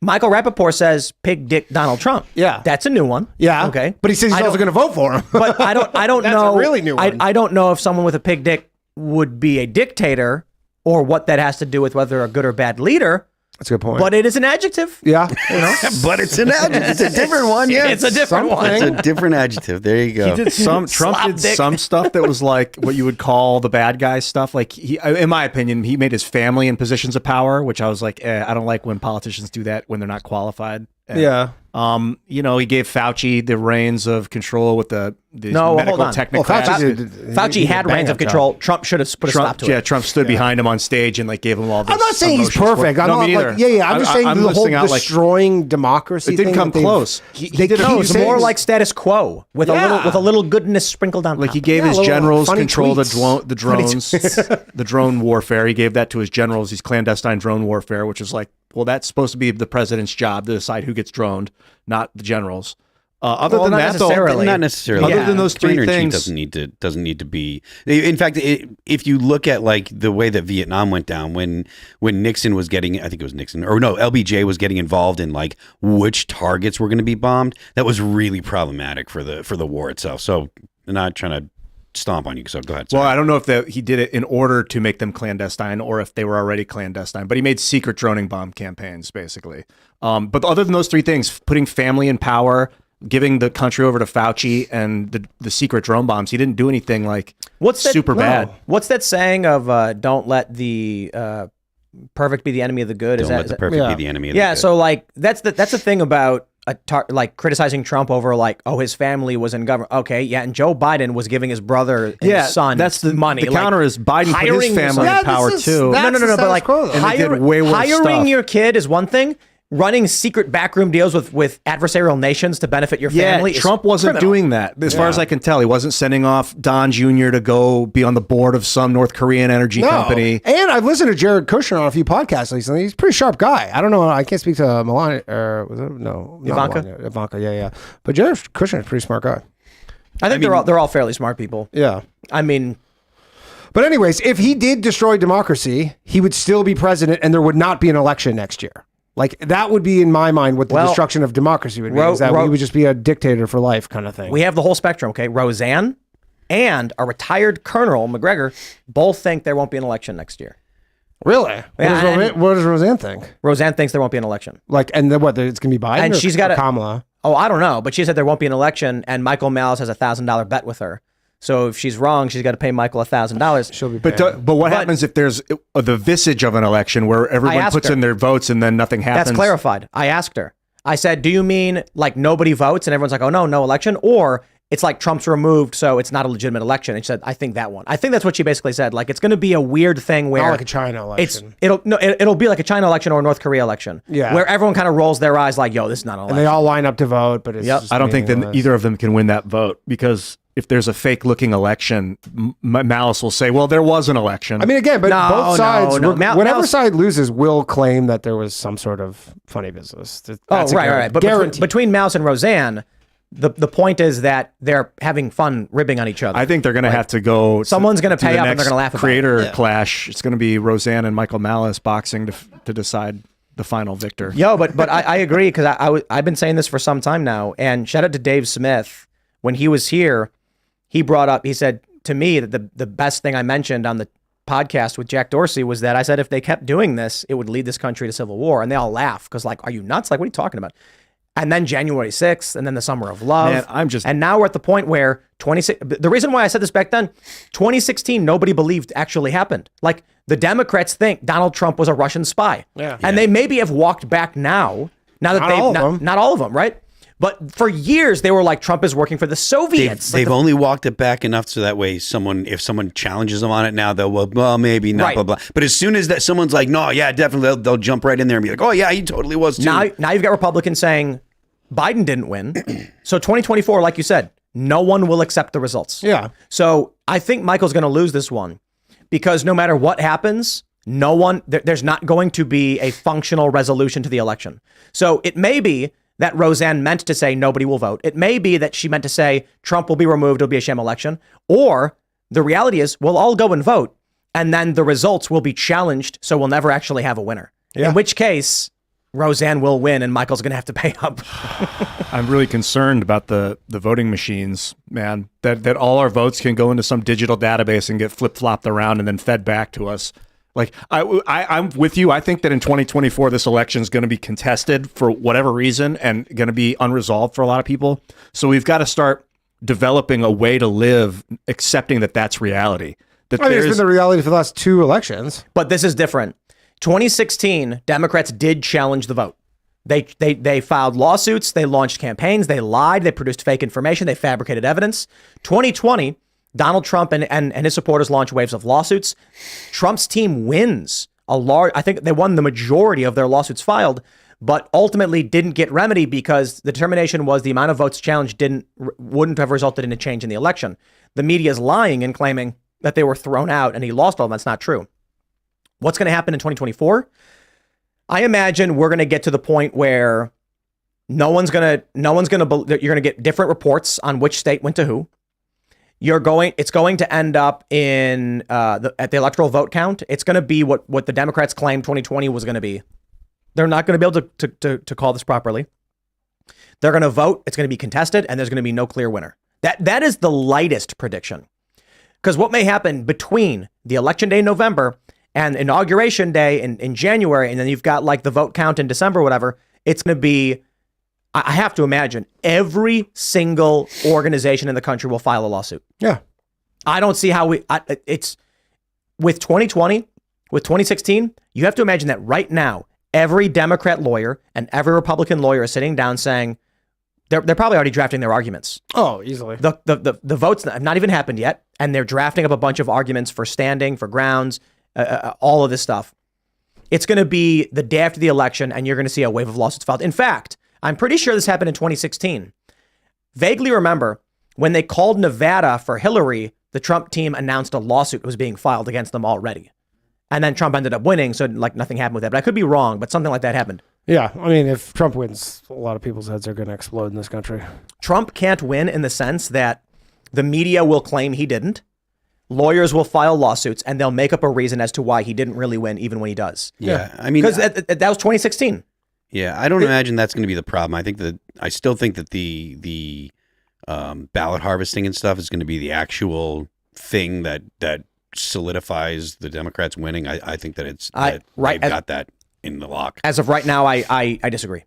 Michael Rappaport says pig dick Donald Trump. Yeah. That's a new one. Yeah. Okay. But he says he's also going to vote for him. But I don't That's know. a really new one. I don't know if someone with a pig dick would be a dictator or what that has to do with whether a good or bad leader. That's a good point. But it is an adjective. Yeah. But it's an adjective. It's a different one. Yeah, It's a different one. It's a different adjective. There you go. He did Trump did dick. some stuff that was like what you would call the bad guy stuff. Like in my opinion, he made his family in positions of power, which I was like, I don't like when politicians do that when they're not qualified. And, Yeah. He gave Fauci the reins of control with the No, medical hold on. technocrats. Fauci had reins of control. Trump should have put a stop to it. Trump stood behind him on stage and gave him all this. I'm not saying he's emotion perfect. support. I'm No, me not neither. I'm just saying the whole listing out, destroying democracy. It didn't thing come that they've- close. They did keep No, it's saying- more like status quo with a little goodness sprinkled on top. Like he gave Yeah, his little generals funny control tweets. the drones, the drone warfare. He gave that to his generals. These clandestine drone warfare, which is like, well, that's supposed to be the president's job to decide who gets droned, not the generals. Other Well, than not that, though, necessarily. Not necessarily. Other than those three Commander-in-Chief things, doesn't need to be. In fact, if you look at like the way that Vietnam went down when Nixon was getting, I think it was Nixon, or no, LBJ was getting involved in like which targets were going to be bombed. That was really problematic for the war itself. So I'm not trying to stomp on you. So go ahead. Well, Sorry. I don't know if he did it in order to make them clandestine or if they were already clandestine, but he made secret droning bomb campaigns, basically. But other than those three things, putting family in power, giving the country over to Fauci, and the secret drone bombs, he didn't do anything like super bad. What's that saying of don't let the perfect be the enemy of the good? Don't let the perfect be the enemy of the good. So like that's the thing about criticizing Trump over like, oh, his family was in government. Okay, yeah, and Joe Biden was giving his brother and his son that's the money. The counter is Biden put his family in power too. No, but like And they did way worse hiring stuff. your kid is one thing. Running secret backroom deals with adversarial nations to benefit your family. Trump wasn't criminal. doing that. As far as I can tell, he wasn't sending off Don Jr. to go be on the board of some North Korean energy company. And I've listened to Jared Kushner on a few podcasts recently. He's a pretty sharp guy. I don't know. I can't speak to Melania or was it no Ivanka? Melania. Ivanka, yeah. But Jared Kushner is a pretty smart guy. I think they're all fairly smart people. Yeah. I mean, But anyways, if he did destroy democracy, he would still be president, and there would not be an election next year. Like that would be in my mind what the destruction of democracy would be. Is that we would just be a dictator for life kind of thing. we have the whole spectrum. Okay, Roseanne and a retired Colonel McGregor both think there won't be an election next year. Really? Yeah, What does Roseanne think? Roseanne thinks there won't be an election. Like, and then what? It's gonna be Biden, And or, she's got or a- Kamala. Oh, I don't know, but she said there won't be an election, and Michael Malice has $1,000 bet with her. So if she's wrong, she's got to pay Michael $1,000. She'll be. But what happens if there's the visage of an election where everyone asked puts her. in their votes and then nothing happens? That's clarified. I asked her. I said, do you mean like nobody votes and everyone's like, oh no election? Or it's like Trump's removed, so it's not a legitimate election. And she said, I think that one. I think that's what she basically said. Like it's going to be a weird thing where Not like a China election. it'll be like a China election or a North Korea election. Yeah. Where everyone kind of rolls their eyes like, yo, this is not an election. And they all line up to vote, but it's just I don't think that meaningless. either of them can win that vote because if there's a fake looking election, Malice will say, well, there was an election. I mean, again, but No, both sides, no. whatever Malice- side loses, will claim that there was some sort of funny business. That's a right. But guarantee. between Mouse and Roseanne, the point is that they're having fun ribbing on each other. I think they're going to have to go. Someone's gonna to pay the up and next they're gonna laugh about it. creator clash. It's going to be Roseanne and Michael Malice boxing to decide the final victor. Yo, but I agree because I've been saying this for some time now. And shout out to Dave Smith. When he was here, he said to me that the best thing I mentioned on the podcast with Jack Dorsey was that I said if they kept doing this, it would lead this country to civil war. And they all laugh because like, are you nuts? Like, what are you talking about? And then January 6th, and then the Summer of Love. Man, and now we're at the point where The reason why I said this back then, 2016, nobody believed actually happened. Like, the Democrats think Donald Trump was a Russian spy. Yeah. And they maybe have walked back now that Not all of them. not all of them, right? But for years, they were like, Trump is working for the Soviets. They've only walked it back enough so that way if someone challenges them on it now, they'll, well, maybe not, Right. blah, blah. But as soon as that someone's like, no, yeah, definitely, they'll jump right in there and be like, oh, yeah, he totally was too. Now you've got Republicans saying Biden didn't win. So 2024, like you said, no one will accept the results. Yeah. So I think Michael's going to lose this one because no matter what happens, there's not going to be a functional resolution to the election. So it may be that Roseanne meant to say nobody will vote. It may be that she meant to say Trump will be removed, it'll be a sham election. Or the reality is we'll all go and vote and then the results will be challenged, so we'll never actually have a winner. Yeah. In which case, Roseanne will win and Michael's going to have to pay up. I'm really concerned about the voting machines, man, that all our votes can go into some digital database and get flip-flopped around and then fed back to us. Like, I'm with you. I think that in 2024, this election is going to be contested for whatever reason and going to be unresolved for a lot of people. So we've got to start developing a way to live accepting that that's reality. That I mean, it's been the reality for the last 2 elections. But this is different. 2016, Democrats did challenge the vote. They filed lawsuits, they launched campaigns, they lied, they produced fake information, they fabricated evidence. 2020, Donald Trump and his supporters launched waves of lawsuits. Trump's team wins I think they won the majority of their lawsuits filed, but ultimately didn't get remedy because the determination was the amount of votes challenged wouldn't have resulted in a change in the election. The media is lying and claiming that they were thrown out and he lost all of them. That's not true. What's going to happen in 2024? I imagine we're going to get to the point where you're going to get different reports on which state went to who. It's going to end up in at the electoral vote count. It's going to be what the Democrats claimed 2020 was going to be. They're not going to be able to call this properly. They're going to vote. It's going to be contested, and there's going to be no clear winner. That is the lightest prediction. Because what may happen between the election day in November and inauguration day in January, and then you've got like the vote count in December, or whatever, it's going to be, I have to imagine, every single organization in the country will file a lawsuit. Yeah. I don't see how it's with 2020, with 2016, you have to imagine that right now, every Democrat lawyer and every Republican lawyer is sitting down saying, they're probably already drafting their arguments. Oh, easily. The votes have not even happened yet, and they're drafting up a bunch of arguments for standing, for grounds, all of this stuff. It's going to be the day after the election, and you're going to see a wave of lawsuits filed. In fact, I'm pretty sure this happened in 2016. Vaguely remember when they called Nevada for Hillary, the Trump team announced a lawsuit was being filed against them already. And then Trump ended up winning, so like nothing happened with that. But I could be wrong, but something like that happened. Yeah, I mean, if Trump wins, a lot of people's heads are going to explode in this country. Trump can't win in the sense that the media will claim he didn't. Lawyers will file lawsuits, and they'll make up a reason as to why he didn't really win, even when he does. Yeah, I mean, because that was 2016. Yeah, I don't imagine that's going to be the problem. I still think that the ballot harvesting and stuff is going to be the actual thing that solidifies the Democrats winning. I think that they've got that in the lock. As of right now, I disagree.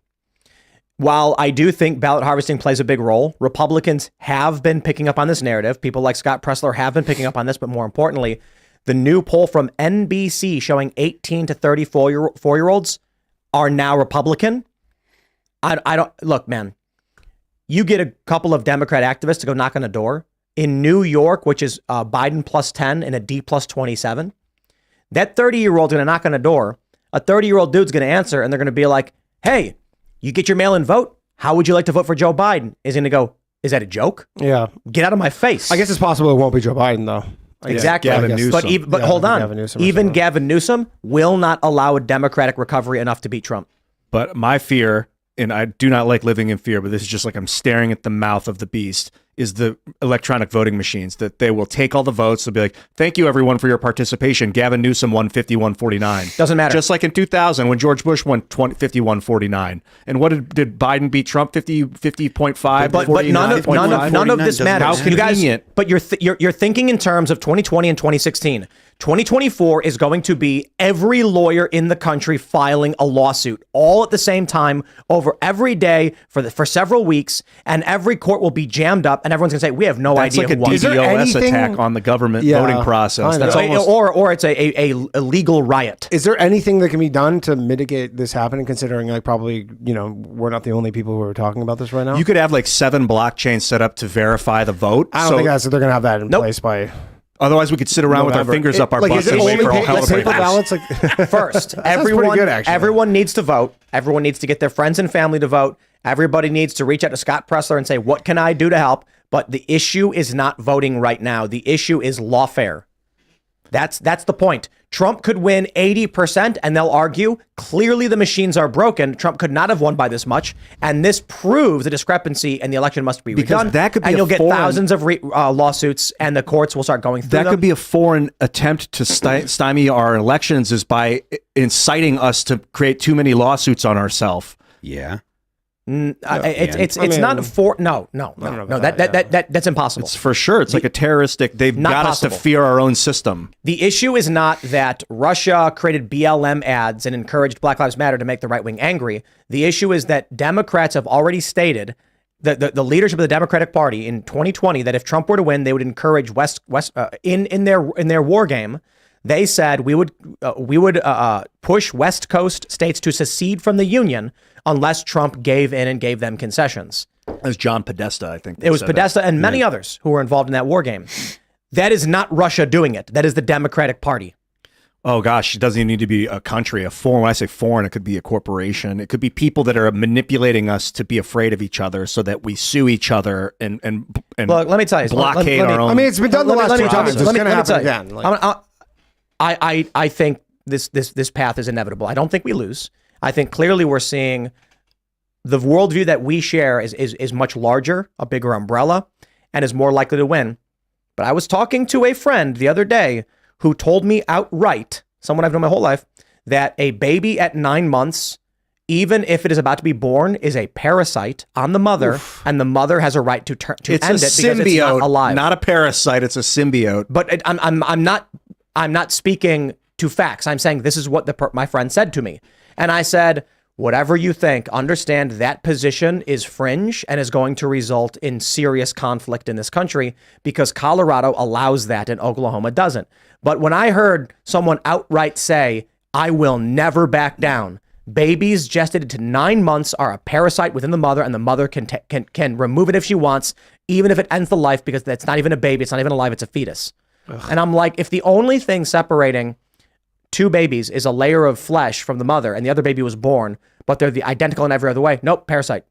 While I do think ballot harvesting plays a big role, Republicans have been picking up on this narrative. People like Scott Pressler have been picking up on this, but more importantly, the new poll from NBC showing 18 to 34-year-olds are now Republican. I don't look, man. You get a couple of Democrat activists to go knock on a door in New York, which is Biden plus 10 and a D plus 27. That 30-year-old's going to knock on a door. A 30-year-old dude's going to answer, and they're going to be like, "Hey, you get your mail-in vote? How would you like to vote for Joe Biden?" Is going to go, "Is that a joke? Yeah. Get out of my face." I guess it's possible it won't be Joe Biden, though. Exactly. Gavin Newsom. But hold on. Even Gavin Newsom will not allow a Democratic recovery enough to beat Trump. But my fear, and I do not like living in fear, but this is just like I'm staring at the mouth of the beast, is the electronic voting machines, that they will take all the votes. They'll be like, "Thank you, everyone, for your participation. Gavin Newsom won 51-49. Doesn't matter. Just like in 2000 when George Bush won 51-49. And what did Biden beat Trump? 50.5? But none of this matters. How convenient. But you're thinking in terms of 2020 and 2016. 2024 is going to be every lawyer in the country filing a lawsuit all at the same time over every day for several weeks, and every court will be jammed up. and everyone's going to say, we have no That's idea like a who won. Is there DDoS anything- attack on the government Yeah, voting process. kind of. That's almost Or it's a legal riot. Is there anything that can be done to mitigate this happening, considering like probably, we're not the only people who are talking about this right now? you could have like 7 blockchains set up to verify the vote. I don't think they're going to have that in place by Otherwise, we could sit around with our November. fingers up our Like, butts is it and wait only for all hell to paper break loose. ballots? Like, First, pretty good, actually. everyone needs to vote. Everyone needs to get their friends and family to vote. Everybody needs to reach out to Scott Pressler and say, what can I do to help? But the issue is not voting right now. The issue is lawfare. That's the point. Trump could win 80%, and they'll argue, clearly the machines are broken. Trump could not have won by this much, and this proves a discrepancy, and the election must be Because redone. that could be and a you'll get foreign- thousands of lawsuits, and the courts will start going through That them. could be a foreign attempt to stymie our elections is by inciting us to create too many lawsuits on ourselves. Yeah. It's I mean, not for no about that's impossible. It's for sure. It's like a terroristic. They've Not got possible. us to fear our own system. The issue is not that Russia created BLM ads and encouraged Black Lives Matter to make the right wing angry. The issue is that Democrats have already stated that the leadership of the Democratic Party in 2020 that if Trump were to win, they would encourage in their war game. They said we would push West Coast states to secede from the Union unless Trump gave in and gave them concessions. It was John Podesta, I think. It was Podesta and many others who were involved in that war game. That is not Russia doing it. That is the Democratic Party. Oh gosh, it doesn't even need to be a country, a foreign. When I say foreign, it could be a corporation. It could be people that are manipulating us to be afraid of each other, so that we sue each other and Look, let me tell you, blockade let me- our own. I mean, it's been done the last 2 times. It's Let me going to happen tell you. again. Like, I think this path is inevitable. I don't think we lose. I think clearly we're seeing the worldview that we share is much larger, a bigger umbrella, and is more likely to win. But I was talking to a friend the other day who told me outright, someone I've known my whole life, that a baby at 9 months, even if it is about to be born, is a parasite on the mother, and the mother has a right to it's end a it because symbiote, it's not alive. not a parasite. It's a symbiote. But I'm not speaking to facts. I'm saying this is what my friend said to me. And I said, whatever you think, understand that position is fringe and is going to result in serious conflict in this country because Colorado allows that and Oklahoma doesn't. But when I heard someone outright say, I will never back down, babies gestated to 9 months are a parasite within the mother, and the mother can remove it if she wants, even if it ends the life, because that's not even a baby, it's not even alive, it's a fetus. And I'm like, if the only thing separating two babies is a layer of flesh from the mother and the other baby was born, but they're the identical in every other way, nope, parasite.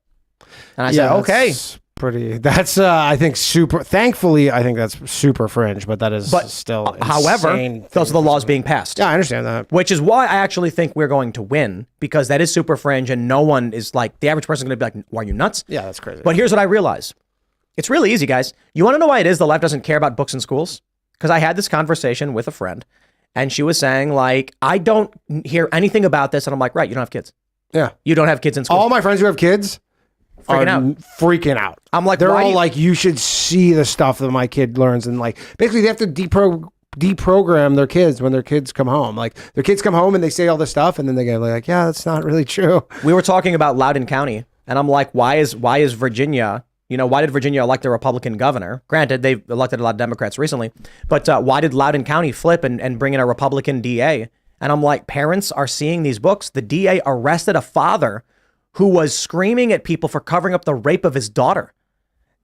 And I said, okay. That's I think thankfully I think that's super fringe, but that is still However, insane those are the laws being passed. Yeah, I understand that. Which is why I actually think we're going to win, because that is super fringe and no one is like, the average person is going to be like, why are you nuts? Yeah, that's crazy. But here's what I realize. It's really easy, guys. You want to know why it is the left doesn't care about books in schools? Because I had this conversation with a friend and she was saying like, I don't hear anything about this. And I'm like, right, you don't have kids. Yeah. You don't have kids in school. All my friends who have kids Freaking out. I'm like, they're why all do you- like, you should see the stuff that my kid learns, and like basically they have to deprogram their kids when their kids come home. Like their kids come home and they say all this stuff, and then they get like, yeah, that's not really true. We were talking about Loudoun County, and I'm like, why is Virginia? Why did Virginia elect a Republican governor? Granted, they've elected a lot of Democrats recently, but why did Loudoun County flip and bring in a Republican DA? And I'm like, parents are seeing these books. The DA arrested a father who was screaming at people for covering up the rape of his daughter.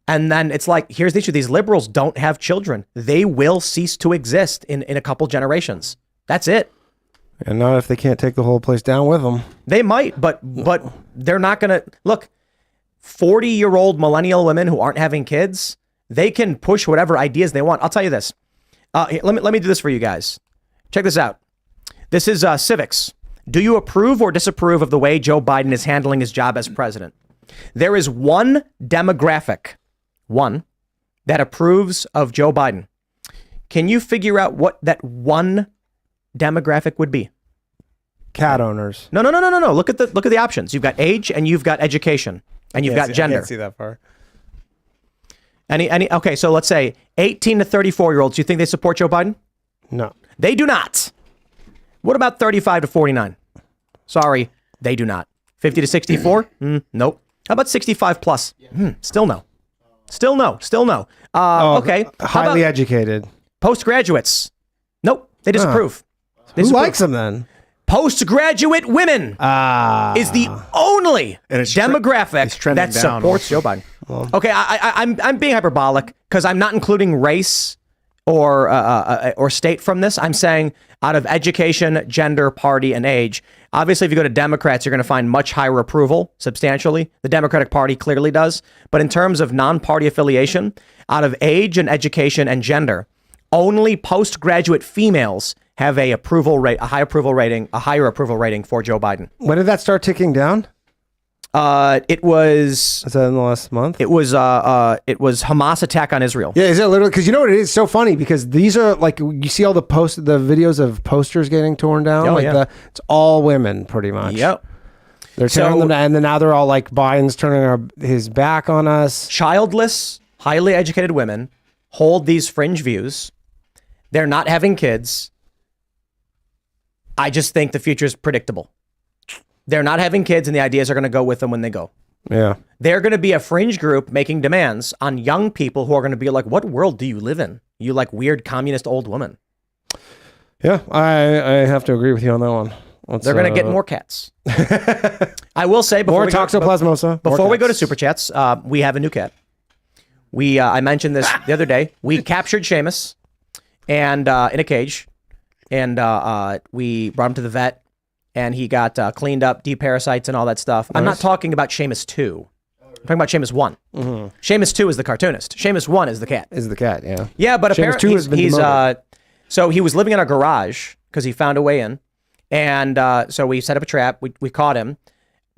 And then it's like, here's the issue. These liberals don't have children. They will cease to exist in a couple generations. That's it. And not if they can't take the whole place down with them. They might, but they're not going to. Look, 40-year-old millennial women who aren't having kids, they can push whatever ideas they want. I'll tell you this. Let me do this for you guys. Check this out. This is civics. Do you approve or disapprove of the way Joe Biden is handling his job as president? There is one demographic, that approves of Joe Biden. Can you figure out what that one demographic would be? Cat owners. No. Look at the options. You've got age and you've got education and you've got gender. I can't see that far. Okay, so let's say 18 to 34-year-olds. Do you think they support Joe Biden? No. They do not. What about 35 to 49? Sorry, they do not. 50 to 64? Nope. How about 65 plus? Still no. Still no. Okay. How Highly about educated. postgraduates? Nope. They disapprove. They Who disapprove. likes them then? Postgraduate women is the only And it's demographic trending that down supports Joe Biden. Okay, I'm being hyperbolic because I'm not including race or state from this. I'm saying out of education, gender, party, and age. Obviously, if you go to Democrats, you're going to find much higher approval, substantially. The Democratic Party clearly does. But in terms of non-party affiliation, out of age and education and gender, only postgraduate females have a higher approval rating for Joe Biden. When did that start ticking down? It was Is that in the last month? it was Hamas attack on Israel. Yeah, is it literally? Because you know what it is so funny because these are like you see all the videos of posters getting torn down. Oh, like yeah. it's all women pretty much. Yep. They're tearing them down, and then now they're all like Biden's turning his back on us. Childless, highly educated women hold these fringe views. They're not having kids. I just think the future is predictable. They're not having kids, and the ideas are going to go with them when they go. Yeah. They're going to be a fringe group making demands on young people who are going to be like, what world do you live in? You like weird communist old woman. Yeah, I have to agree with you on that one. They're going to get more cats. I will say before more we go, toxoplasmosa. before more we go to cats. Super Chats, we have a new cat. I mentioned this the other day. We captured Seamus and in a cage, and we brought him to the vet, and he got cleaned up, deparasites and all that stuff. I'm not talking about Seamus 2. I'm talking about Seamus 1. Mm-hmm. Seamus 2 is the cartoonist. Seamus 1 is the cat. Is the cat, yeah. Yeah, but Seamus apparently 2 has been he's demoted. so he was living in our garage because he found a way in. And so we set up a trap. We caught him.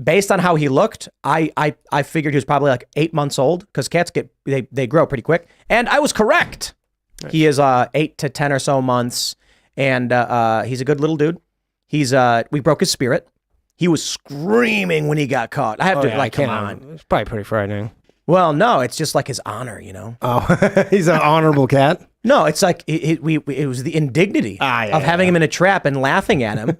Based on how he looked, I figured he was probably like 8 months old because cats they grow pretty quick. And I was correct. Nice. He is 8 to 10 or so months, and he's a good little dude. We broke his spirit. He was screaming when he got caught. I have to come on. It's probably pretty frightening. Well, no, it's just like his honor, you know. Oh, he's an honorable cat. No, it's like it was the indignity of having him in a trap and laughing at him.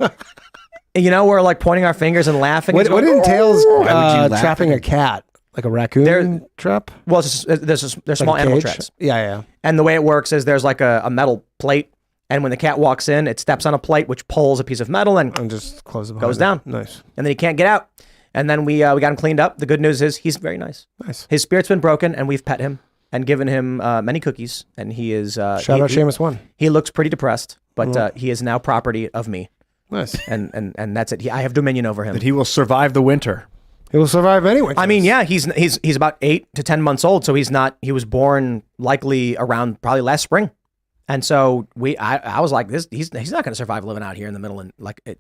You know, we're like pointing our fingers and laughing. What entails laugh trapping a cat? Like a raccoon trap? Well, there's small animal traps. Yeah. And the way it works is there's like a metal plate, and when the cat walks in, it steps on a plate, which pulls a piece of metal and just close it. Goes down. Nice. And then he can't get out. And then we got him cleaned up. The good news is he's very nice. Nice. His spirit's been broken, and we've pet him and given him many cookies. And he is Shout out Seamus 1. He looks pretty depressed, but he is now property of me. Nice. And that's it. I have dominion over him. That he will survive the winter. He will survive anyway. I mean, yeah, he's about 8 to 10 months old, so he was born likely around probably last spring. And so I was like, he's not going to survive living out here in the middle and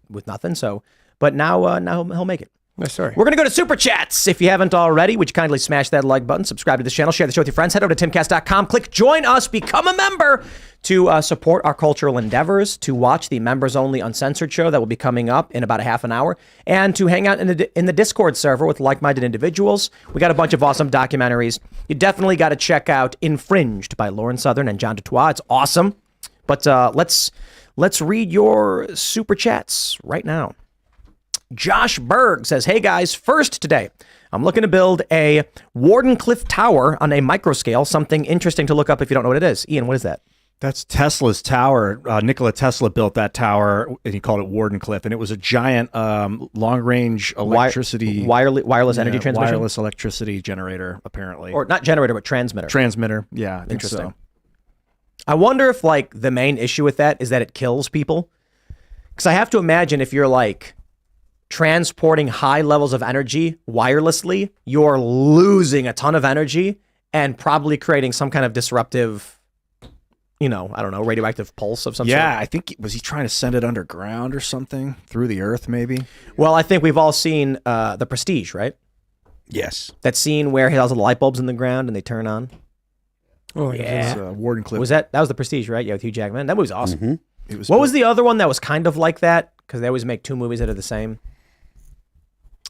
with nothing. So, but now he'll make it. Nice story. We're going to go to Super Chats. If you haven't already, would you kindly smash that like button, subscribe to this channel, share the show with your friends, head over to timcast.com, click join us, become a member to support our cultural endeavors, to watch the members only uncensored show that will be coming up in about a half an hour, and to hang out in the Discord server with like-minded individuals. We got a bunch of awesome documentaries. You definitely got to check out Infringed by Lauren Southern and John Dutois. It's awesome. But let's read your Super Chats right now. Josh Berg says, hey guys, first today, I'm looking to build a Wardenclyffe Tower on a micro scale, something interesting to look up if you don't know what it is. Ian, what is that? That's Tesla's tower. Nikola Tesla built that tower, and he called it Wardenclyffe, and it was a giant long-range electricity... wireless energy transmission? Wireless electricity generator, apparently. Or not generator, but transmitter. Transmitter, yeah. I think Interesting. so. I wonder if, like, the main issue with that is that it kills people. Because I have to imagine if you're, like, transporting high levels of energy wirelessly, you're losing a ton of energy and probably creating some kind of disruptive, I don't know, radioactive pulse of some sort. Yeah, I think, was he trying to send it underground or something? Through the earth, maybe? Well, I think we've all seen The Prestige, right? Yes. That scene where he has all the light bulbs in the ground and they turn on. Oh, yeah. Wardenclyffe. That was The Prestige, right? Yeah, with Hugh Jackman. That movie's awesome. Mm-hmm. What was the other one that was kind of like that? Because they always make two movies that are the same.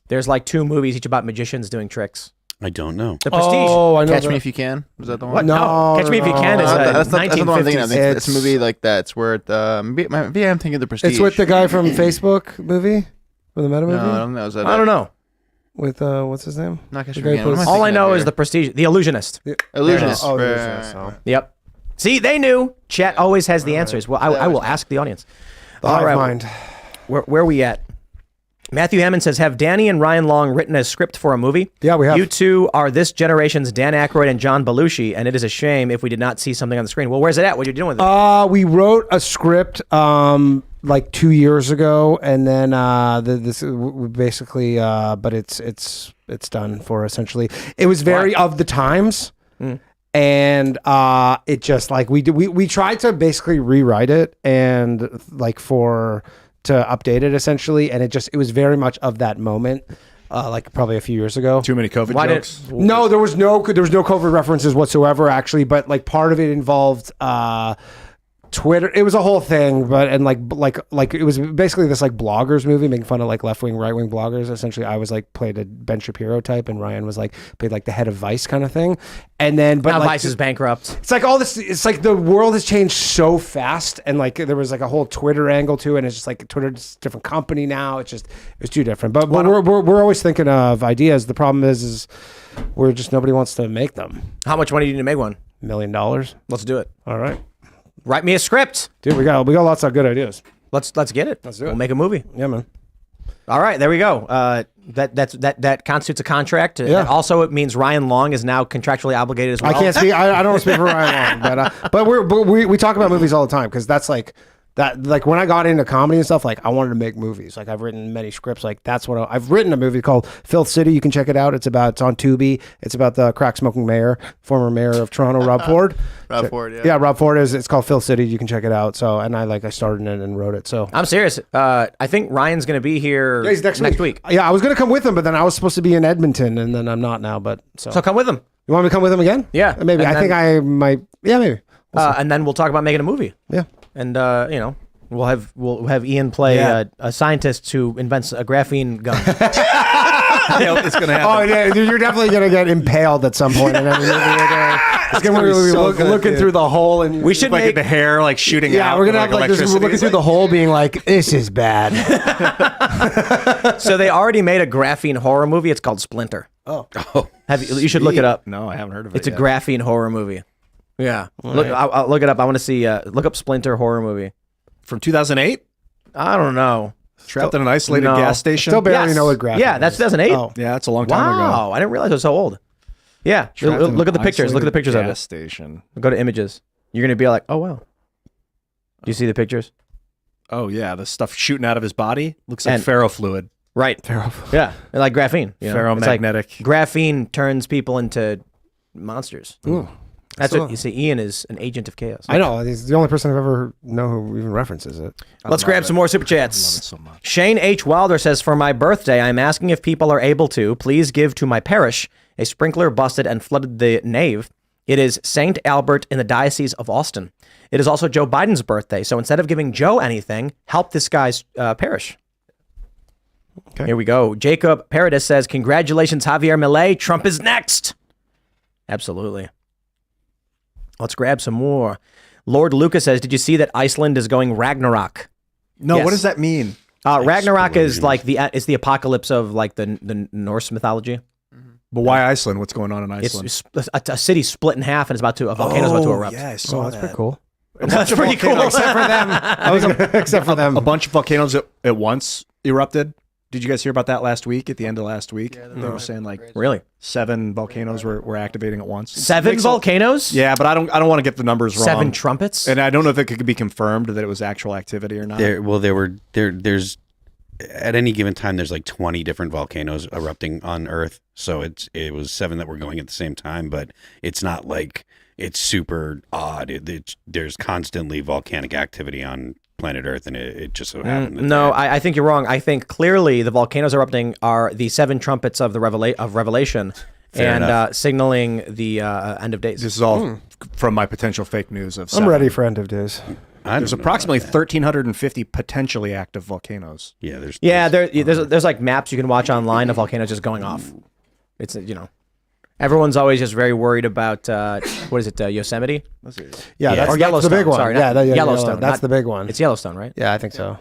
There's like two movies each about magicians doing tricks. I don't know. The Prestige. Oh, I know. Catch Me If You Can. Was that the one? What? No. Catch Me If You Can is that's not the one I'm 1950s. thinking of. It's a movie like that. It's where maybe I'm thinking of The Prestige. It's with the guy from Facebook movie? From the Meta movie? No, I don't know. Is that I don't know. with what's his name? Not The sure guy again. who What am I plays- All I thinking know of is here? the Prestige, the Illusionist. Illusionist. Oh, Right, Illusionist, right, right. so. Yep. See, they knew. Chat always has the answers. Well, I will ask the audience. The All hive right. mind. Where are we at? Matthew Hammond says, have Danny and Ryan Long written a script for a movie? Yeah, we have. You two are this generation's Dan Aykroyd and John Belushi, and it is a shame if we did not see something on the screen. Well, where's it at? What are you doing with it? We wrote a script like 2 years ago, and then basically, but it's done for essentially. It was very of the times, and it just like we tried to basically rewrite it and like to update it essentially, and it was very much of that moment. Like probably a few years ago. Too many COVID jokes. No, there was no COVID references whatsoever, actually. But like part of it involved Twitter. It was a whole thing, but and like it was basically this like bloggers movie making fun of like left wing, right wing bloggers. Essentially, I was like played a Ben Shapiro type, and Ryan was like played like the head of Vice kind of thing. And then, but Now like, Vice is bankrupt. it's like all this. It's like the world has changed so fast, and like there was like a whole Twitter angle to it. And it's just like Twitter's a different company now. It's too different. But we're always thinking of ideas. The problem is we're just nobody wants to make them. How much money do you need to make one? $1 million. Let's do it. All right, Write me a script. dude. We got lots of good ideas. Let's get it. Let's do it. We'll make a movie. Yeah, man. All right, there we go. That constitutes a contract. Yeah. And also, it means Ryan Long is now contractually obligated as well. I can't speak. I don't speak for Ryan Long, but we talk about movies all the time because that's like that. Like when I got into comedy and stuff, like I wanted to make movies. Like I've written many scripts. Like that's what I've written a movie called Filth City. You can check it out. It's on Tubi. It's about the crack smoking mayor, former mayor of Toronto, Rob Ford. Rob Ford, yeah. Yeah, Rob Ford it's called Filth City. You can check it out. So and I started in it and wrote it. So I'm serious. I think Ryan's going to be here he's next week. Yeah, I was gonna come with him, but then I was supposed to be in Edmonton, and then I'm not now. But so So come with him. you want me to come with him again? Yeah. maybe. And I think then- I might. Yeah, maybe. And then we'll talk about making a movie. Yeah. And we'll have Ian play a scientist who invents a graphene gun. It's gonna happen. Oh yeah, dude, you're definitely gonna get impaled at some point in every movie you're doing. It's gonna be so looking good, through the hole, and We should like make the hair like shooting out. yeah, we're gonna with, have like this. We're electricity. looking through the hole, being like, "This is bad." So they already made a graphene horror movie. It's called Splinter. Oh, You should look it up. No, I haven't heard of it. It's a yet. graphene horror movie. Yeah. I'll look it up. I want to see. Look up Splinter horror movie. from 2008. I don't know. Trapped in an isolated No. gas station. Still barely Yes. know what graphic. Yeah, that's 2008. Oh. Yeah, that's a long time ago. Wow, I didn't realize it was so old. Yeah, Trapped in look at the an pictures. Look at the isolated pictures of gas it. station. Go to images. You're gonna be like, oh wow. Do you see the pictures? Oh yeah, the stuff shooting out of his body looks like And- ferrofluid. Right. Yeah, like graphene. It's like Ferromagnetic. graphene turns people into monsters. Ooh. That's So- what you see. Ian is an agent of chaos. I know. He's the only person I've ever know who even references it. Let's grab some more super chats. I love it so much. Shane H. Wilder says, for my birthday, I'm asking if people are able to please give to my parish. A sprinkler busted and flooded the nave. It is St. Albert in the Diocese of Austin. It is also Joe Biden's birthday. So instead of giving Joe anything, help this guy's parish. Okay. Here we go. Jacob Paradis says, congratulations, Javier Milei. Trump is next. Absolutely. Let's grab some more. Lord Lucas says, did you see that Iceland is going Ragnarok? No, Yes. what does that mean? Ragnarok is like it's the apocalypse of like the Norse mythology. But why Iceland? What's going on in Iceland? It's a city split in half and a volcano's about to erupt. Yeah, I saw That's pretty cool. That's pretty cool. Except for them. Except for them. A bunch of volcanoes at once erupted. Did you guys hear about that last week? At the end of last week, they were saying like Really? 7 volcanoes were activating at once. 7 volcanoes? Yeah, but I don't want to get the numbers wrong. 7 trumpets? And I don't know if it could be confirmed that it was actual activity or not. there's at any given time there's like 20 different volcanoes erupting on Earth. So it was 7 that were going at the same time, but it's not like it's super odd. There's constantly volcanic activity on planet Earth, and it just so happened. that No, they- I think you're wrong. I think clearly the volcanoes erupting are the 7 trumpets of the Revelation Fair and enough. signaling the end of days. This is all from my potential fake news of I'm 7. ready for end of days. I There's don't know approximately about that. 1,350 potentially active volcanoes. Yeah, there's there's like maps you can watch online of volcanoes just going off. It's everyone's always just very worried about what is it, Yosemite? Let's see. Yeah, Yeah. that's, Or that's the big Yellowstone, one. sorry, yeah, not Yellowstone. That's not- the big one. It's Yellowstone, right? Yeah, I think so.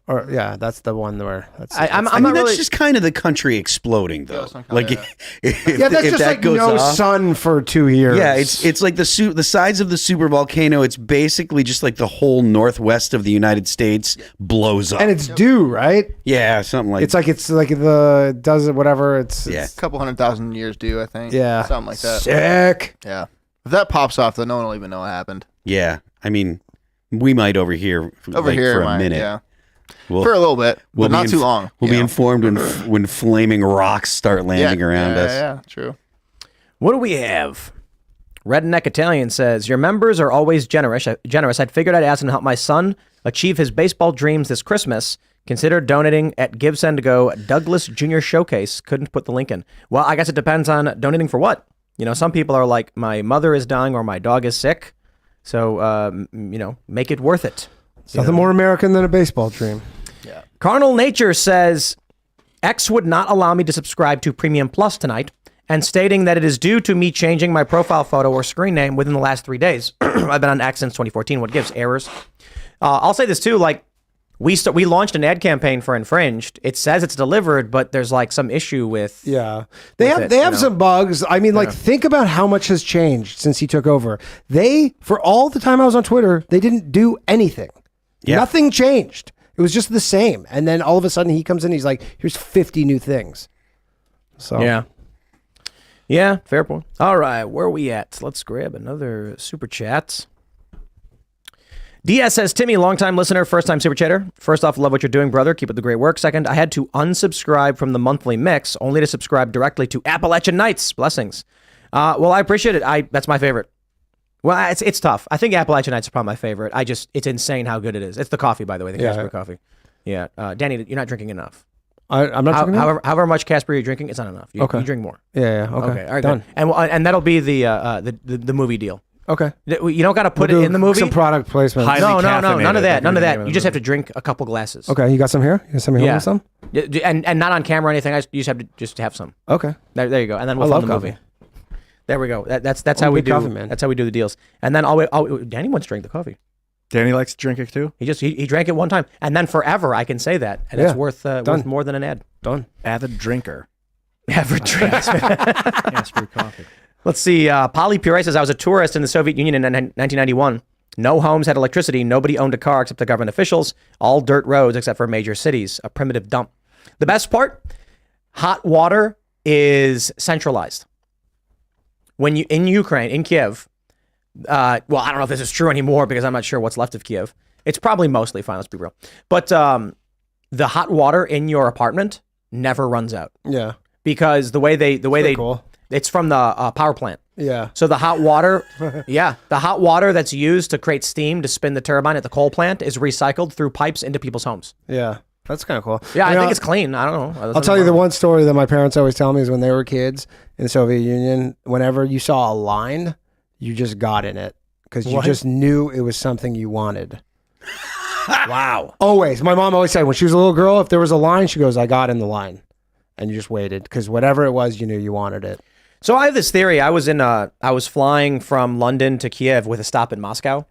Or yeah, that's the one where. That's, I'm I mean, not that's really. just kind of the country exploding, though. Like, if, yeah, that's if just that like goes no off, sun for 2 years. yeah, it's like the size of the super volcano. It's basically just like the whole northwest of the United States blows up. and it's due, right? yeah, something like It's like the does it whatever. It's yeah. A couple 100,000 years due, I think. Yeah. Something like that. sick. Yeah. If that pops off, then no one will even know what happened. Yeah, I mean, we might overhear Over here, for a mine, minute. yeah. We'll, For a little bit, we'll but not be too long. We'll you be know? informed when flaming rocks start landing around us. Yeah, true. What do we have? Redneck Italian says, your members are always generous. I'd figured I'd ask them to help my son achieve his baseball dreams this Christmas. Consider donating at Give Send Go Douglas Jr. Showcase. Couldn't put the link in. Well, I guess it depends on donating for what. You know, some people are like, my mother is dying or my dog is sick. So, you know, make it worth it. Nothing more American than a baseball dream. Carnal Nature says, X would not allow me to subscribe to Premium Plus tonight, and stating that it is due to me changing my profile photo or screen name within the last 3 days. I've been on X since 2014. What gives? Errors. I'll say this too, like, we launched an ad campaign for Infringed. It says it's delivered, but there's like some issue with... Yeah, they have it, they you have know? some bugs. I mean, like think about how much has changed since he took over. They, for all the time I was on Twitter, they didn't do anything. Yeah. Nothing changed. It was just the same. And then all of a sudden he comes in, he's like, here's 50 new things. So Yeah. Yeah, fair point. All right, where are we at? Let's grab another super chat. DS says, Timmy, longtime listener, first time super chatter. First off, love what you're doing, brother. Keep up the great work. Second, I had to unsubscribe from the monthly mix only to subscribe directly to Appalachian Nights. Blessings. Well, I appreciate it. That's my favorite. Well, it's tough. I think Appalachian Nights is probably my favorite. It's insane how good it is. It's the coffee, by the way, the Casper coffee. Yeah. Danny, you're not drinking enough. I'm not drinking it? However much Casper you're drinking, it's not enough. You drink more. Yeah. Okay. Okay. All right. Done. Good. And that'll be the movie deal. Okay. You don't got to put We'll it do in the movie. Some product placement. Highly No, caffeinated, none of that. if None of you're that. gonna You give just it have to drink a couple glasses. Okay. You got some here? You send me home Yeah. with some? And not on camera or anything. You just have to just have some. Okay. There you go. And then we'll I film love the coffee. movie. There we go. That's how we big do. coffee man. That's how we do the deals. And then Danny wants to drink the coffee. Danny likes to drink it too. He drank it one time, and then forever. I can say that, and it's Yeah. worth more than an ad. Done. Avid drinker. Ever drinks. Casper coffee. Let's see. Polly Pure says, I was a tourist in the Soviet Union in 1991. No homes had electricity. Nobody owned a car except the government officials. All dirt roads except for major cities. A primitive dump. The best part, hot water is centralized. When you in Ukraine, in Kiev, well, I don't know if this is true anymore because I'm not sure what's left of Kiev. It's probably mostly fine. Let's be real. But the hot water in your apartment never runs out Yeah. because the way they Cool. it's from the power plant. Yeah. So the hot water, the hot water that's used to create steam to spin the turbine at the coal plant is recycled through pipes into people's homes. Yeah. That's kind of cool. Yeah, I You know, think it's clean. I don't know. I'll tell you the one story that my parents always tell me is when they were kids in the Soviet Union, whenever you saw a line, you just got in it because you just knew it was something you wanted. Wow. Always. My mom always said when she was a little girl, if there was a line, she goes, I got in the line. And you just waited because whatever it was, you knew you wanted it. So I have this theory. I was flying from London to Kiev with a stop in Moscow.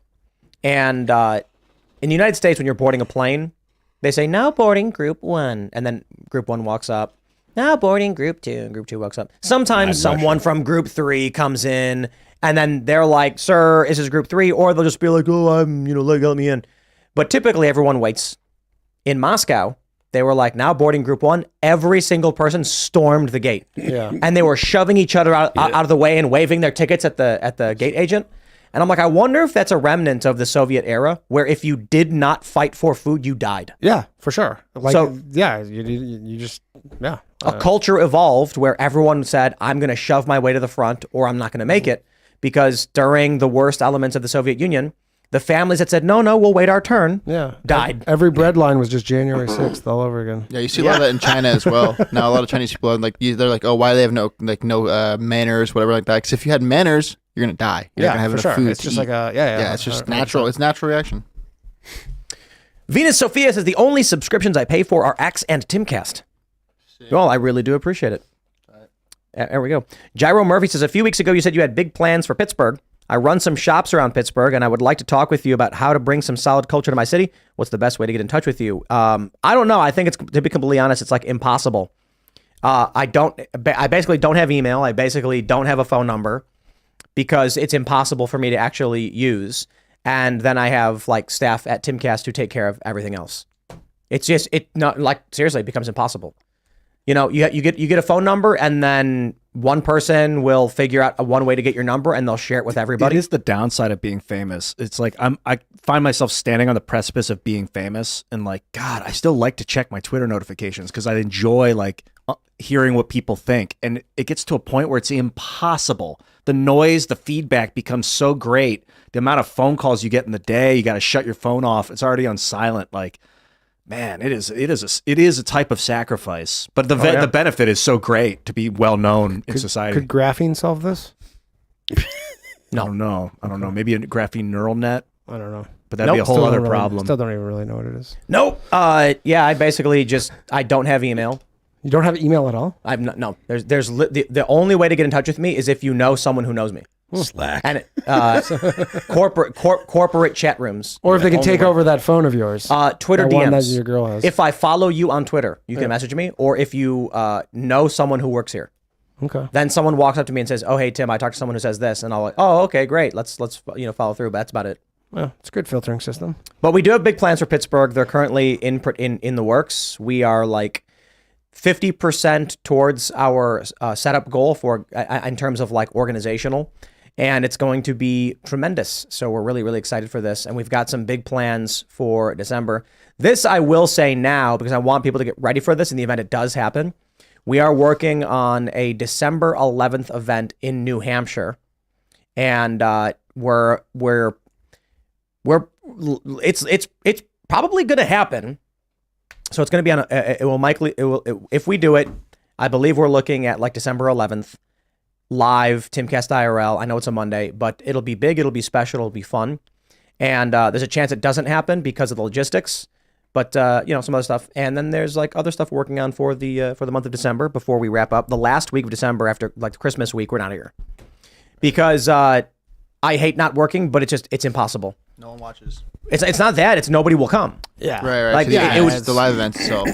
And in the United States, when you're boarding a plane, they say, now boarding group 1. And then group 1 walks up. Now boarding group 2. And group 2 walks up. Sometimes someone from group 3 comes in. And then they're like, sir, this is group 3. Or they'll just be like, oh, let me in. But typically everyone waits. In Moscow, they were like, now boarding group 1. Every single person stormed the gate. Yeah. And they were shoving each other out of the way and waving their tickets at the gate agent. And I'm like, I wonder if that's a remnant of the Soviet era, where if you did not fight for food, you died. Yeah, for sure. Like, So- yeah, you just, yeah. A culture evolved where everyone said, I'm going to shove my way to the front or I'm not going to make it. Because during the worst elements of the Soviet Union, the families that said, no, we'll wait our turn, died. Every bread line was just January 6th all over again. Yeah, you see a lot of that in China as well. Now a lot of Chinese people are like, they're like, oh, why do they have no manners, whatever like that? Because if you had manners, you're gonna die. You're not gonna have for enough sure. food. It's to just eat. like a, yeah. It's just natural. It's a natural reaction. Venus Sophia says, the only subscriptions I pay for are X and Timcast. Well, I really do appreciate it. There we go. Gyro Murphy says, a few weeks ago, you said you had big plans for Pittsburgh. I run some shops around Pittsburgh, and I would like to talk with you about how to bring some solid culture to my city. What's the best way to get in touch with you? I don't know. I think it's, to be completely honest, it's like impossible. I basically don't have email. I basically don't have a phone number because it's impossible for me to actually use. And then I have like staff at Timcast who take care of everything else. It's just, seriously, it becomes impossible. You know, you get a phone number, and then one person will figure out one way to get your number, and they'll share it with everybody. It is the downside of being famous. It's like I find myself standing on the precipice of being famous, and like, God, I still like to check my Twitter notifications because I enjoy like hearing what people think, and it gets to a point where it's impossible. The noise, the feedback becomes so great. The amount of phone calls you get in the day, you got to shut your phone off. It's already on silent. Like, man, it is a type of sacrifice, but the benefit is so great to be well known in society. Could graphene solve this? I don't know. Maybe a graphene neural net. I don't know. But that'd be a whole other problem. Still don't even really know what it is. Nope. Yeah, I basically I don't have email. You don't have email at all? I'm not. No. The only way to get in touch with me is if you know someone who knows me. Slack. And corporate chat rooms. Or if they can take over that phone of yours. Twitter that DMs. One that your girl has. If I follow you on Twitter, you can message me. Or if you know someone who works here, okay. Then someone walks up to me and says, "Oh, hey Tim, I talked to someone who says this," and I'll like, "Oh, okay, great. Let's follow through." But that's about it. Well, it's a good filtering system. But we do have big plans for Pittsburgh. They're currently in the works. We are like 50% towards our setup goal for in terms of like organizational. And it's going to be tremendous. So we're really, really excited for this. And we've got some big plans for December. This I will say now because I want people to get ready for this in the event it does happen. We are working on a December 11th event in New Hampshire. And it's probably going to happen. So it's going to be if we do it, I believe we're looking at like December 11th. Live Timcast IRL. I know it's a Monday, but it'll be big. It'll be special. It'll be fun. And there's a chance it doesn't happen because of the logistics, but some other stuff. And then there's like other stuff working on for the month of December before we wrap up. The last week of December after like the Christmas week, we're not here because I hate not working, but it's impossible. No one watches. It's not that. It's nobody will come. Yeah. Right. Like, So it was the live events. So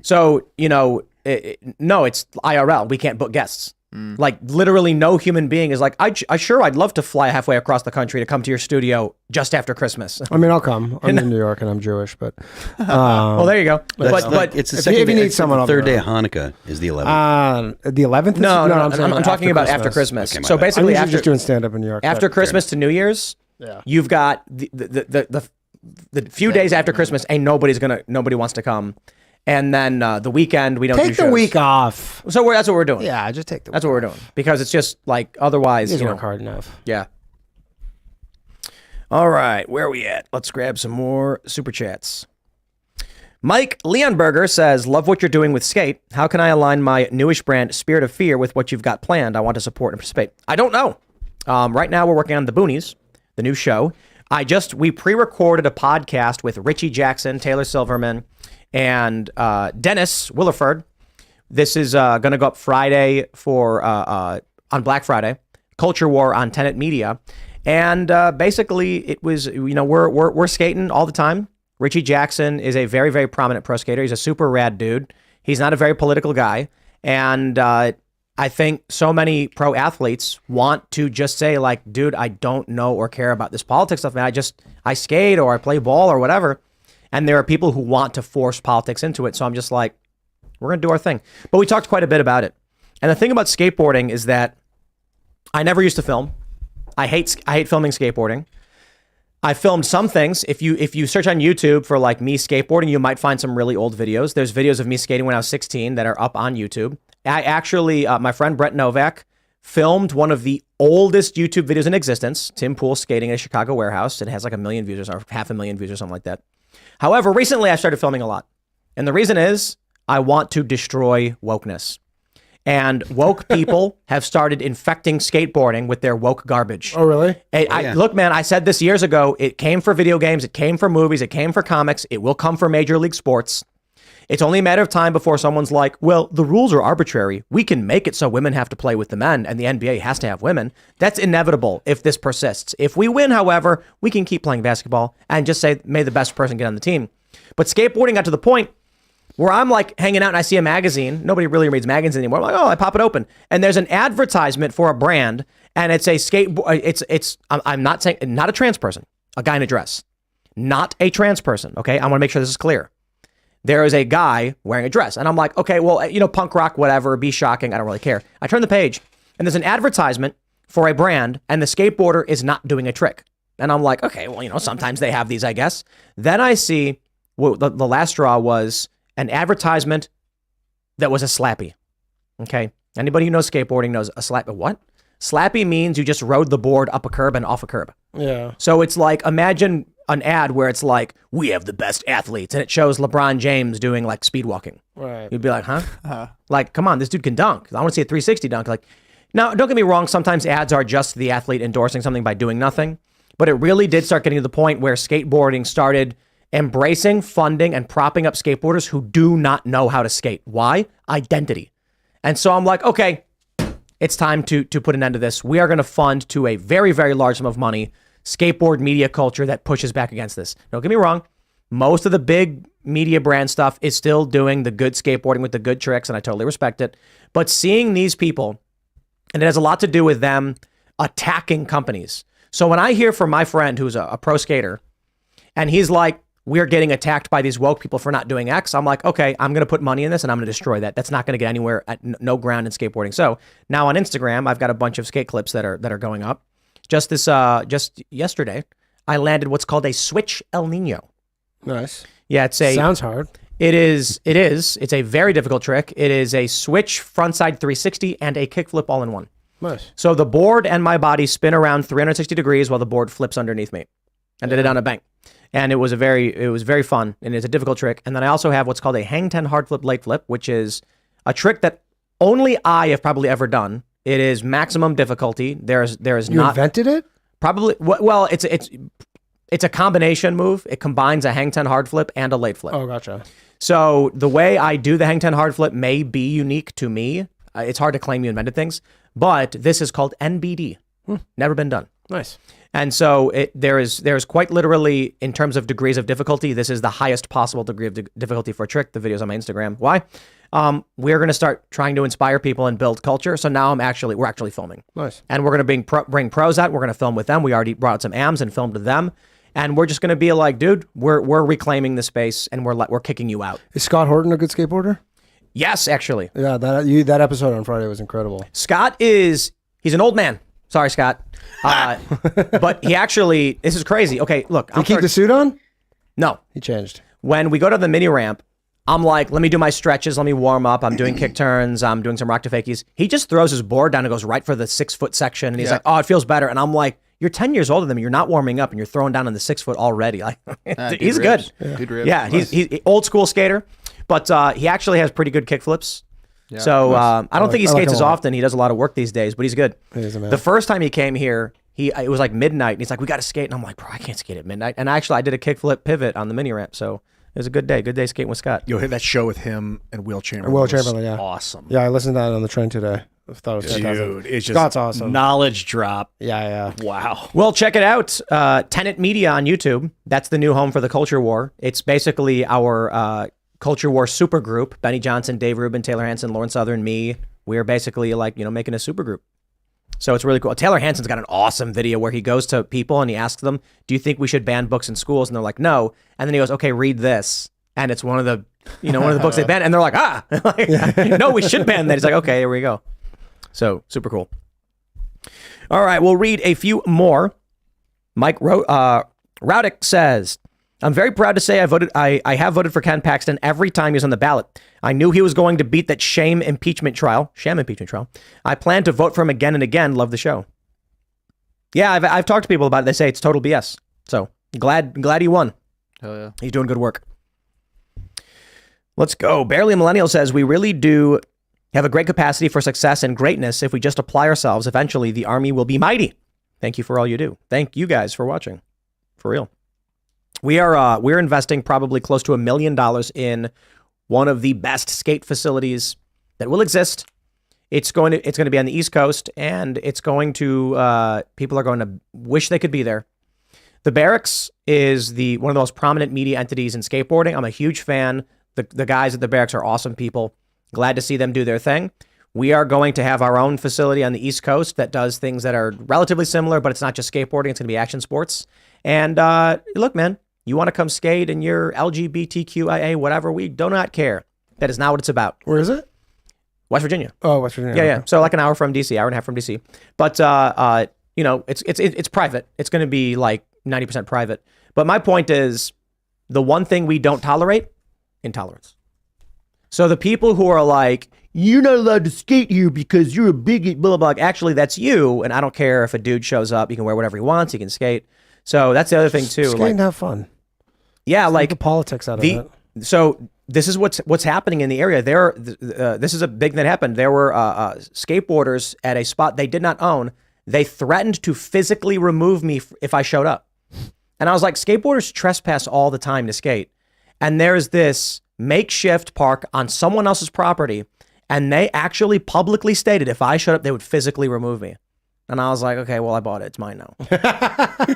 So no, it's IRL. We can't book guests. Like literally no human being is like, I'd love to fly halfway across the country to come to your studio just after Christmas. I mean, I'll come. I'm in New York and I'm Jewish, but well, there you go. But it's the if second you day. need It's someone, the I'll third be day of Hanukkah is the 11th. The 11th. no, saying I'm talking about after Christmas. Okay, my So bad. basically, I'm after just doing stand up in New York. after Christmas to New Year's, you've got the few days after Christmas, ain't nobody wants to come, and then the weekend we don't do take shows. the week off. So that's what we're doing. Yeah, just take the. That's what we're doing because it's just like otherwise. You guys work hard enough. Yeah. All right, where are we at? Let's grab some more super chats. Mike Leonberger says, "Love what you're doing with Skate. How can I align my newish brand Spirit of Fear with what you've got planned? I want to support and participate." I don't know. Right now we're working on The Boonies, the new show. We pre-recorded a podcast with Richie Jackson, Taylor Silverman, and Dennis Williford. This is going to go up Friday on Black Friday. Culture War on Tenet Media, and basically it was we're skating all the time. Richie Jackson is a very, very prominent pro skater. He's a super rad dude. He's not a very political guy, and I think so many pro athletes want to just say like, dude, I don't know or care about this politics stuff, man. I skate or I play ball or whatever. And there are people who want to force politics into it. So I'm just like, we're going to do our thing. But we talked quite a bit about it. And the thing about skateboarding is that I never used to film. I hate filming skateboarding. I filmed some things. If you search on YouTube for like me skateboarding, you might find some really old videos. There's videos of me skating when I was 16 that are up on YouTube. I actually, my friend Brett Novak filmed one of the oldest YouTube videos in existence, Tim Pool skating at a Chicago warehouse. It has like 1 million views or 500,000 views or something like that. However, recently I started filming a lot. And the reason is I want to destroy wokeness. And woke people have started infecting skateboarding with their woke garbage. Oh, really? Look, man, I said this years ago. It came for video games. It came for movies. It came for comics. It will come for Major League Sports. It's only a matter of time before someone's like, well, the rules are arbitrary. We can make it so women have to play with the men and the NBA has to have women. That's inevitable if this persists. If we win, however, we can keep playing basketball and just say, may the best person get on the team. But skateboarding got to the point where I'm like hanging out and I see a magazine. Nobody really reads magazines anymore. I'm like, oh, I pop it open. And there's an advertisement for a brand and it's a skateboard. I'm not saying, not a trans person, a guy in a dress, not a trans person. Okay. I want to make sure this is clear. There is a guy wearing a dress. And I'm like, okay, well, punk rock, whatever, be shocking. I don't really care. I turn the page and there's an advertisement for a brand and the skateboarder is not doing a trick. And I'm like, okay, well, sometimes they have these, I guess. Then I see the last straw was an advertisement that was a slappy. Okay. Anybody who knows skateboarding knows a slappy. What? Slappy means you just rode the board up a curb and off a curb. Yeah. So it's like, imagine an ad where it's like, we have the best athletes, and it shows LeBron James doing like speed walking. Right. You'd be like, huh? Like, come on, this dude can dunk. I want to see a 360 dunk. Like, now, don't get me wrong. Sometimes ads are just the athlete endorsing something by doing nothing. But it really did start getting to the point where skateboarding started embracing, funding, and propping up skateboarders who do not know how to skate. Why? Identity. And so I'm like, okay, it's time to put an end to this. We are going to fund to a very, very large sum of money skateboard media culture that pushes back against this. Don't get me wrong. Most of the big media brand stuff is still doing the good skateboarding with the good tricks, and I totally respect it. But seeing these people, and it has a lot to do with them attacking companies. So when I hear from my friend who's a pro skater, and he's like, we're getting attacked by these woke people for not doing X, I'm like, okay, I'm going to put money in this and I'm going to destroy that. That's not going to get anywhere at no ground in skateboarding. So now on Instagram, I've got a bunch of skate clips that are going up. Just yesterday, I landed what's called a switch El Nino. Nice. Yeah, Sounds hard. It is. It's a very difficult trick. It is a switch frontside 360 and a kickflip all in one. Nice. So the board and my body spin around 360 degrees while the board flips underneath me. And did it on a bank. And it was very fun, and it's a difficult trick. And then I also have what's called a hang 10 hard flip late flip, which is a trick that only I have probably ever done. It is maximum difficulty. There is You not invented it? probably well. It's a combination move. It combines a hang 10 hard flip and a late flip. Oh, gotcha. So the way I do the hang 10 hard flip may be unique to me. It's hard to claim you invented things, but this is called NBD. Never been done. Nice. And so there is quite literally, in terms of degrees of difficulty, this is the highest possible degree of difficulty for a trick. The video's on my Instagram. Why? We're going to start trying to inspire people and build culture. So now we're actually filming. Nice. And we're going to bring pros out. We're going to film with them. We already brought out some AMs and filmed with them. And we're just going to be like, dude, we're reclaiming the space and we're kicking you out. Is Scott Horton a good skateboarder? Yes, actually. Yeah, that episode on Friday was incredible. Scott he's an old man. Sorry, Scott. But he actually, this is crazy. Okay, look. Did he keep the suit on? No. He changed. When we go to the mini ramp, I'm like, let me do my stretches. Let me warm up. I'm doing kick turns. I'm doing some rock to fakies. He just throws his board down and goes right for the 6 foot section. And he's like, oh, it feels better. And I'm like, you're 10 years older than me. You're not warming up and you're throwing down on the 6 foot already. Like, he's good. Yeah. Dude rips. Yeah, he's old school skater, but he actually has pretty good kick flips. Yeah, so I don't think he skates him as a lot. often. He does a lot of work these days, but he's good. He is a man. The first time he came here, it was like midnight, and he's like, we got to skate. And I'm like, bro, I can't skate at midnight. And actually, I did a kickflip pivot on the mini ramp, so it was a good day. Good day skating with Scott. You'll hit that show with him and Will Chamberlain. Will was Chamberlain, yeah. Awesome. Yeah, I listened to that on the train today. I thought it was fantastic. Dude, it's just Scott's awesome. knowledge drop. Yeah. Wow. Well, check it out. Tenet Media on YouTube. That's the new home for the Culture War. It's basically our Culture War super group. Benny Johnson, Dave Rubin, Taylor Hansen, Lauren Southern, me. We're basically like, making a super group. So it's really cool. Taylor Hansen's got an awesome video where he goes to people and he asks them, do you think we should ban books in schools? And they're like, no. And then he goes, okay, read this. And it's one of the books they ban. And they're like, no, we should ban that. He's like, okay, here we go. So super cool. All right, we'll read a few more. Mike Raudick says, I'm very proud to say I have voted for Ken Paxton every time he was on the ballot. I knew he was going to beat that sham impeachment trial. I plan to vote for him again and again. Love the show. Yeah, I've talked to people about it. They say it's total BS. So glad he won. Hell yeah. He's doing good work. Let's go. Barely a Millennial says, we really do have a great capacity for success and greatness. If we just apply ourselves, eventually the army will be mighty. Thank you for all you do. Thank you guys for watching. For real. We're investing probably close to $1 million in one of the best skate facilities that will exist. It's going to be on the East Coast, and it's going to people are going to wish they could be there. The Barracks is one of the most prominent media entities in skateboarding. I'm a huge fan. The guys at the Barracks are awesome people. Glad to see them do their thing. We are going to have our own facility on the East Coast that does things that are relatively similar, but it's not just skateboarding. It's going to be action sports. And look, man, you want to come skate in your LGBTQIA, whatever, we do not care. That is not what it's about. Where is it? West Virginia. Oh, West Virginia. Yeah. So like an hour from DC, hour and a half from DC. But it's private. It's going to be like 90% private. But my point is, the one thing we don't tolerate, intolerance. So the people who are like, you're not allowed to skate here because you're a bigot, blah, blah, blah. Actually, that's you. And I don't care if a dude shows up. He can wear whatever he wants. He can skate. So that's the other thing too. Skate and have fun. Yeah, like the politics out of it. So this is what's happening in the area. This is a big thing that happened. There were skateboarders at a spot they did not own. They threatened to physically remove me if I showed up. And I was like, skateboarders trespass all the time to skate. And there's this makeshift park on someone else's property. And they actually publicly stated if I showed up, they would physically remove me. And I was like, okay, well, I bought it. It's mine now.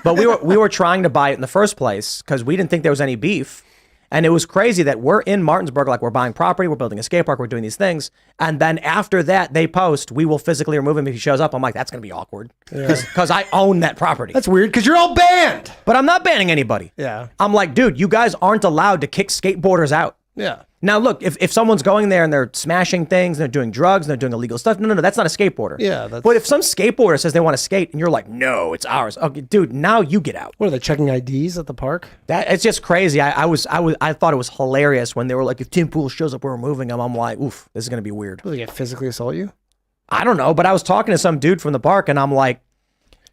But we were trying to buy it in the first place because we didn't think there was any beef. And it was crazy that we're in Martinsburg, like we're buying property, we're building a skate park, we're doing these things. And then after that, they post, we will physically remove him if he shows up. I'm like, that's going to be awkward because I own that property. That's weird because you're all banned. But I'm not banning anybody. Yeah. I'm like, dude, you guys aren't allowed to kick skateboarders out. Yeah. Now, look, if someone's going there and they're smashing things, and they're doing drugs, and they're doing illegal stuff, no, that's not a skateboarder. Yeah. That's... But if some skateboarder says they want to skate and you're like, no, it's ours. Okay, dude, now you get out. What are they checking IDs at the park? It's just crazy. I thought it was hilarious when they were like, if Tim Pool shows up, we're removing him. I'm like, oof, this is going to be weird. Will they get physically assault you? I don't know, but I was talking to some dude from the park and I'm like,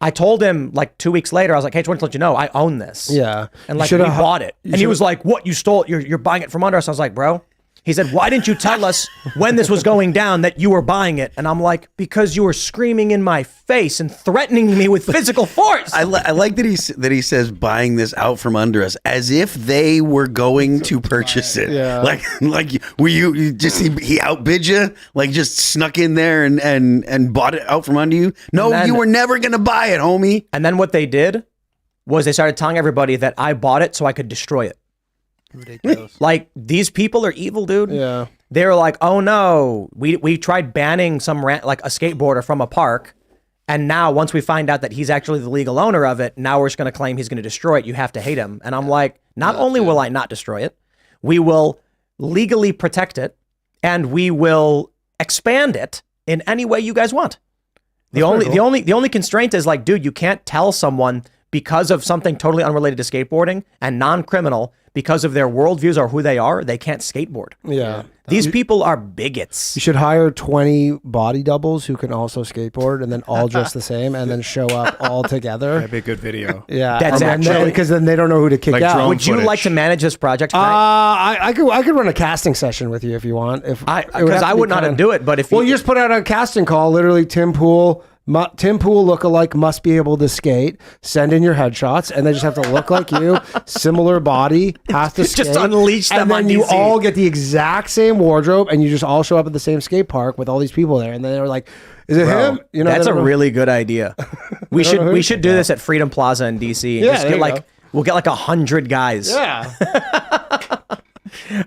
I told him like 2 weeks later, I was like, hey, I just wanted to let you know, I own this. Yeah. And like, we bought it. And he was like, what, you stole it? You're buying it from under us? I was like, bro. He said, why didn't you tell us when this was going down that you were buying it? And I'm like, because you were screaming in my face and threatening me with physical force. I like that he says buying this out from under us as if they were going to purchase it. Yeah. Like were you just he outbid you? Like just snuck in there and bought it out from under you? No, then, you were never gonna buy it, homie. And then what they did was they started telling everybody that I bought it so I could destroy it. Ridiculous. Like, these people are evil, dude. Yeah. They're like, oh no, we tried banning like a skateboarder from a park. And now once we find out that he's actually the legal owner of it, now we're just going to claim he's going to destroy it. You have to hate him. And I'm like, not only will I not destroy it, we will legally protect it and we will expand it in any way you guys want. The only constraint is like, dude, you can't tell someone because of something totally unrelated to skateboarding and non-criminal, because of their worldviews or who they are, they can't skateboard. Yeah. These people are bigots. You should hire 20 body doubles who can also skateboard and then all dress the same and then show up all together. That'd be a good video. Yeah. That's actually... Because then they don't know who to kick Like out. drone Would you footage. like to manage this project? I could run a casting session with you if you want. Because I would not do it, but if you just put out a casting call, literally Tim Pool lookalike must be able to skate. Send in your headshots, and they just have to look like you, similar body, have to skate. Just unleash them and then on you DC. all get the exact same wardrobe, and you just all show up at the same skate park with all these people there, and then they're like, "Is it him?" You know, that's a really. really good idea. We should do this at Freedom Plaza in DC. And just get we'll get like 100 guys. Yeah.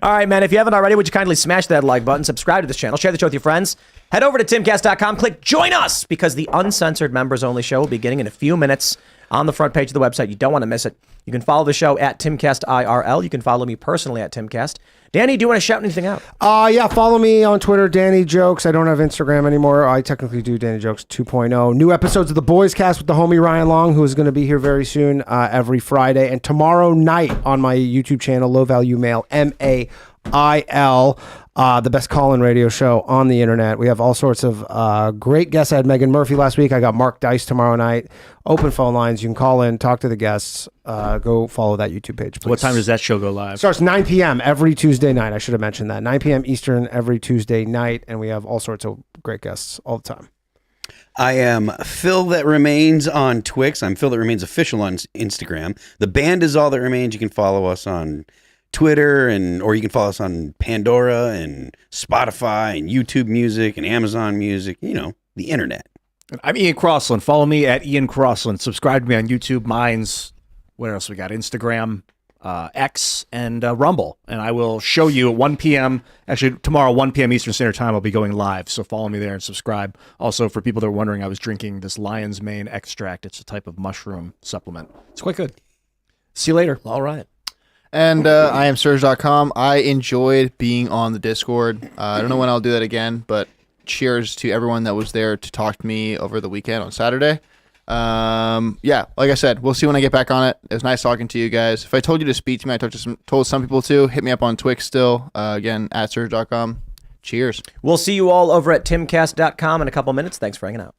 All right, man. If you haven't already, would you kindly smash that like button, subscribe to this channel, share the show with your friends. Head over to timcast.com, click join us, because the uncensored members only show will be beginning in a few minutes on the front page of the website. You don't want to miss it. You can follow the show at Timcast IRL. You can follow me personally at Timcast. Danny, do you want to shout anything out? Yeah, follow me on Twitter, Danny Jokes. I don't have Instagram anymore. I technically do Danny Jokes 2.0. New episodes of The Boys Cast with the homie Ryan Long, who is going to be here very soon, every Friday. And tomorrow night on my YouTube channel, Low Value Mail, MAIL, the best call-in radio show on the internet. We have all sorts of great guests. I had Megan Murphy last week. I got Mark Dice tomorrow night. Open phone lines. You can call in, talk to the guests. Go follow that YouTube page, please. What time does that show go live? Starts 9 p.m. every Tuesday night. I should have mentioned that. 9 p.m. Eastern every Tuesday night, and we have all sorts of great guests all the time. I am Phil That Remains on Twix. I'm Phil That Remains official on Instagram. The band is All That Remains. You can follow us on Twitter, or you can follow us on Pandora and Spotify and YouTube Music and Amazon Music, the internet. I'm Ian Crossland. Follow me at Ian Crossland. Subscribe to me on YouTube. Mine's, what else we got? Instagram, X, and Rumble. And I will show you at 1 p.m. Actually, tomorrow, 1 p.m. Eastern Standard Time, I'll be going live. So follow me there and subscribe. Also, for people that are wondering, I was drinking this lion's mane extract. It's a type of mushroom supplement. It's quite good. See you later. All right. And I am Serge.com. I enjoyed being on the Discord. I don't know when I'll do that again, but cheers to everyone that was there to talk to me over the weekend on Saturday. Yeah, like I said, we'll see when I get back on it. It was nice talking to you guys. If I told you to speak to me, I told some people to. Hit me up on Twix still. Again, at Serge.com. Cheers. We'll see you all over at timcast.com in a couple minutes. Thanks for hanging out.